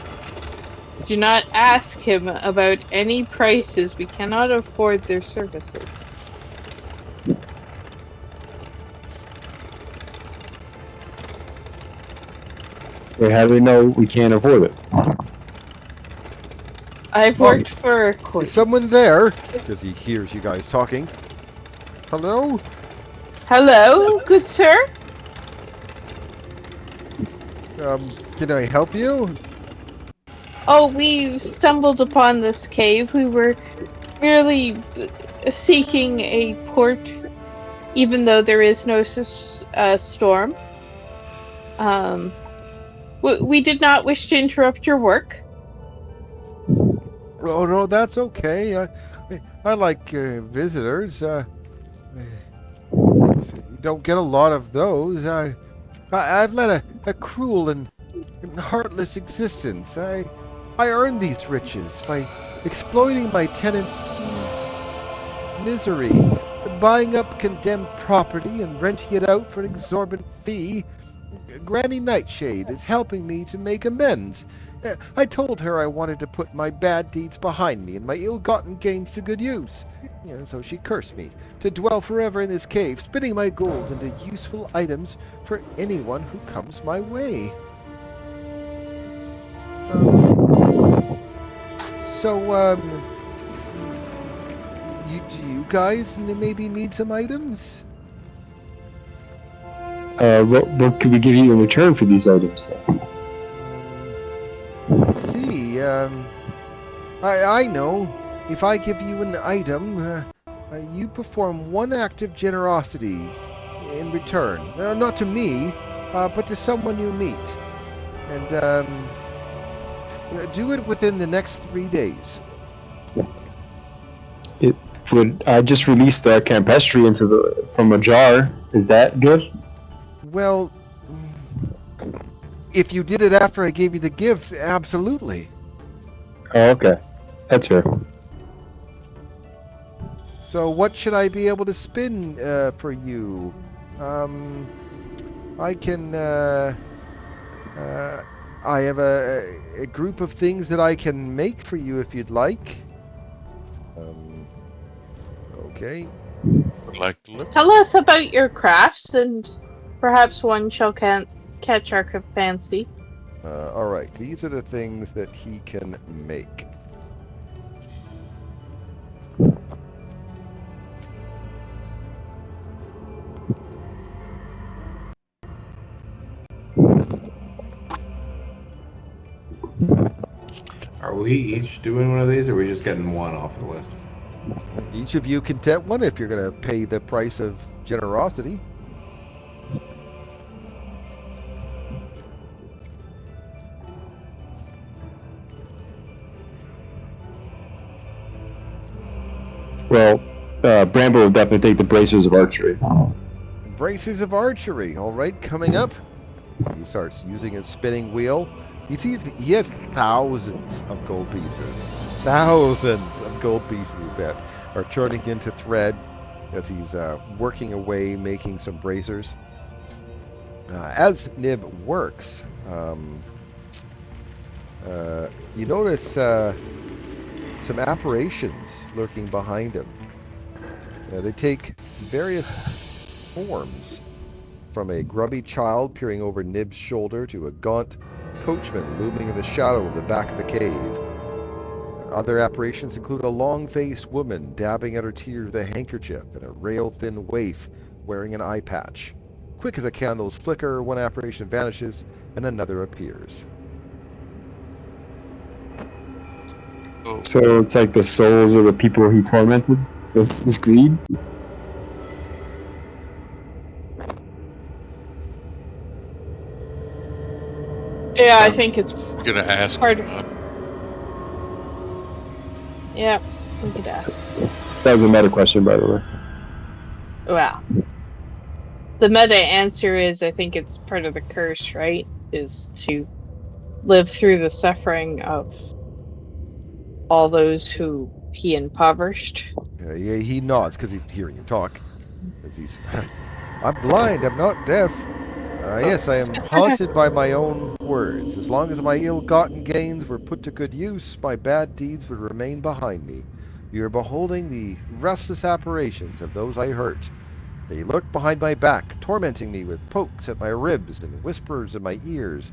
Do not ask him about any prices. We cannot afford their services. Wait, how do we know we can't afford it? I've worked for Is someone there? Because he hears you guys talking. Hello? Hello, good sir? Can I help you? Oh, we stumbled upon this cave. We were merely seeking a port, even though there is no storm. We did not wish to interrupt your work. Oh, no, that's okay. I like visitors. You don't get a lot of those. I've led a cruel and heartless existence. I earned these riches by exploiting my tenants' misery, buying up condemned property and renting it out for an exorbitant fee. Granny Nightshade is helping me to make amends. I told her I wanted to put my bad deeds behind me and my ill-gotten gains to good use. So she cursed me to dwell forever in this cave, spinning my gold into useful items for anyone who comes my way. You guys maybe need some items? What could we give you in return for these items, though? Let's see, I know. If I give you an item, You perform one act of generosity in return. Not to me, but to someone you meet. And do it within the next 3 days. It would. I just released the campestry from a jar. Is that good? Well, if you did it after I gave you the gift, absolutely. Oh, okay. That's fair. So what should I be able to spin for you? I can. I have a group of things that I can make for you if you'd like. Okay. Would like to look. Tell us about your crafts, and perhaps one shall catch our fancy. All right. These are the things that he can make. Are we each doing one of these, or are we just getting one off the list? Each of you can get one if you're going to pay the price of generosity. Well, Bramble will definitely take the bracers of archery. Bracers of archery. All right, coming up. He starts using his spinning wheel. He has thousands of gold pieces. Thousands of gold pieces that are turning into thread as he's working away, making some bracers. As Nib works, you notice some apparitions lurking behind him. They take various forms, from a grubby child peering over Nib's shoulder to a gaunt coachman looming in the shadow of the back of the cave. Other apparitions include a long-faced woman dabbing at her tears with a handkerchief and a rail-thin waif wearing an eye patch. Quick as a candle's flicker, one apparition vanishes and another appears. Oh, So it's like the souls of the people he tormented with his greed. Yeah, I think it's gonna ask part him of. about it. Yeah, we could ask. That was a meta question, by the way. Well, the meta answer is I think it's part of the curse, right? Is to live through the suffering of all those who he impoverished. He nods because he's hearing you talk. As he's, I'm blind, I'm not deaf. Yes, I am haunted by my own words. As long as my ill-gotten gains were put to good use, my bad deeds would remain behind me. You are beholding the restless apparitions of those I hurt. They lurk behind my back, tormenting me with pokes at my ribs and whispers in my ears.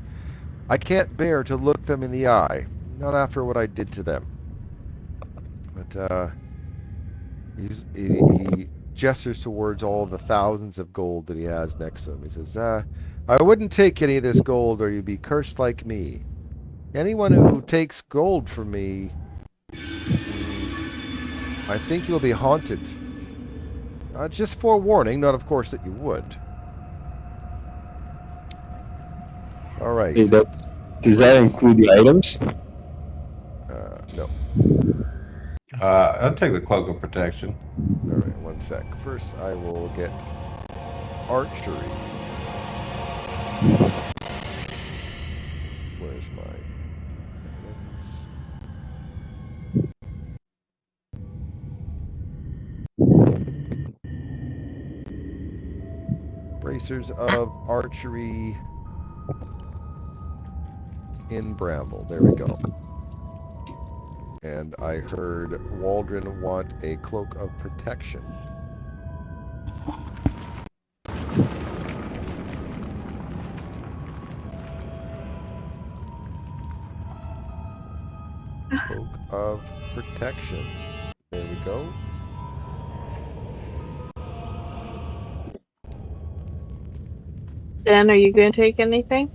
I can't bear to look them in the eye, not after what I did to them. But he gestures towards all the thousands of gold that he has next to him. He says, I wouldn't take any of this gold or you'd be cursed like me. Anyone who takes gold from me, I think you'll be haunted. Just forewarning, not of course that you would. All right. Hey, does that include the items? No. I'll take the cloak of protection. All right, one sec. First, I will get archery. Where's my items? Bracers of archery in Bramble. There we go. And I heard Waldron want a cloak of protection. Cloak of protection. There we go. Dan, are you going to take anything?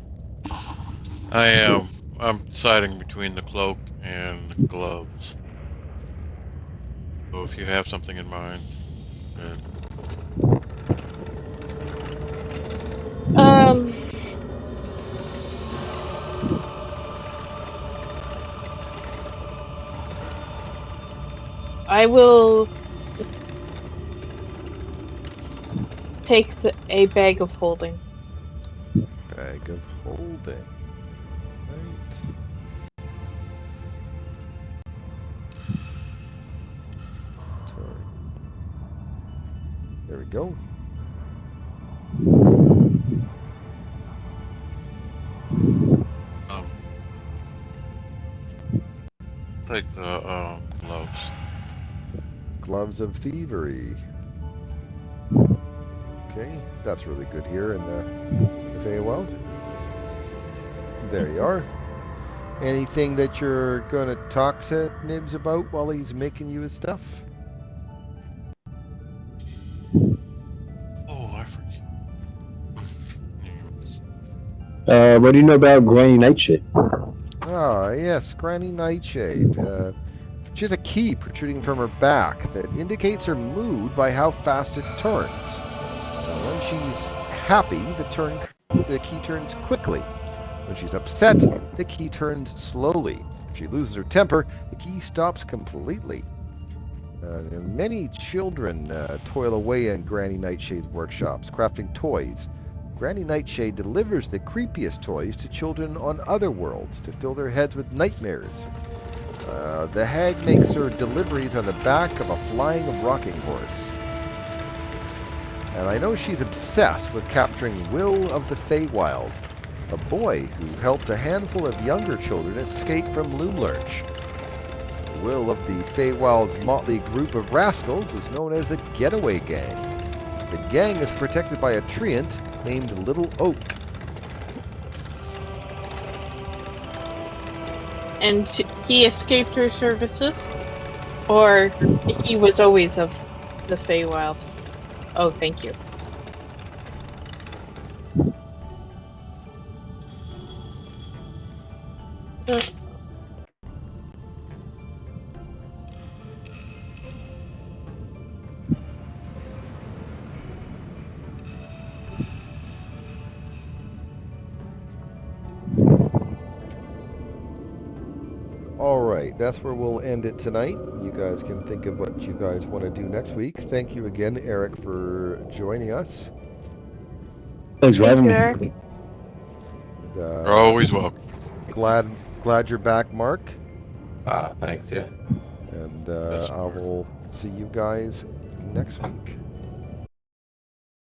I am. I'm deciding between the cloak and the gloves. So if you have something in mind, and Um, I will take a bag of holding. Bag of holding. Right. Sorry. There we go. um, take the gloves. Gloves of thievery. Okay, that's really good here in the Feywild. There you are. Anything that you're going to talk to Nibs about while he's making you his stuff? Oh, I forget. Anyways, What do you know about Granny Nightshade? Ah, yes, Granny Nightshade. She has a key protruding from her back that indicates her mood by how fast it turns. When she's happy, the key turns quickly. When she's upset, the key turns slowly. If she loses her temper, the key stops completely. Many children toil away in Granny Nightshade's workshops, crafting toys. Granny Nightshade delivers the creepiest toys to children on other worlds to fill their heads with nightmares. The hag makes her deliveries on the back of a flying rocking horse. And I know she's obsessed with capturing Will of the Feywild, a boy who helped a handful of younger children escape from Loomlurch. Will of the Feywild's motley group of rascals is known as the Getaway Gang. The gang is protected by a treant named Little Oak. And he escaped her services? Or he was always of the Feywild? Oh, thank you. Alright, that's where we'll end it tonight. You guys can think of what you guys want to do next week. Thank you again, Eric, for joining us. Thanks for Thank having you, me. Eric. And, you're always welcome. glad you're back, Mark. Thanks, yeah. And Best I part. will see you guys next week.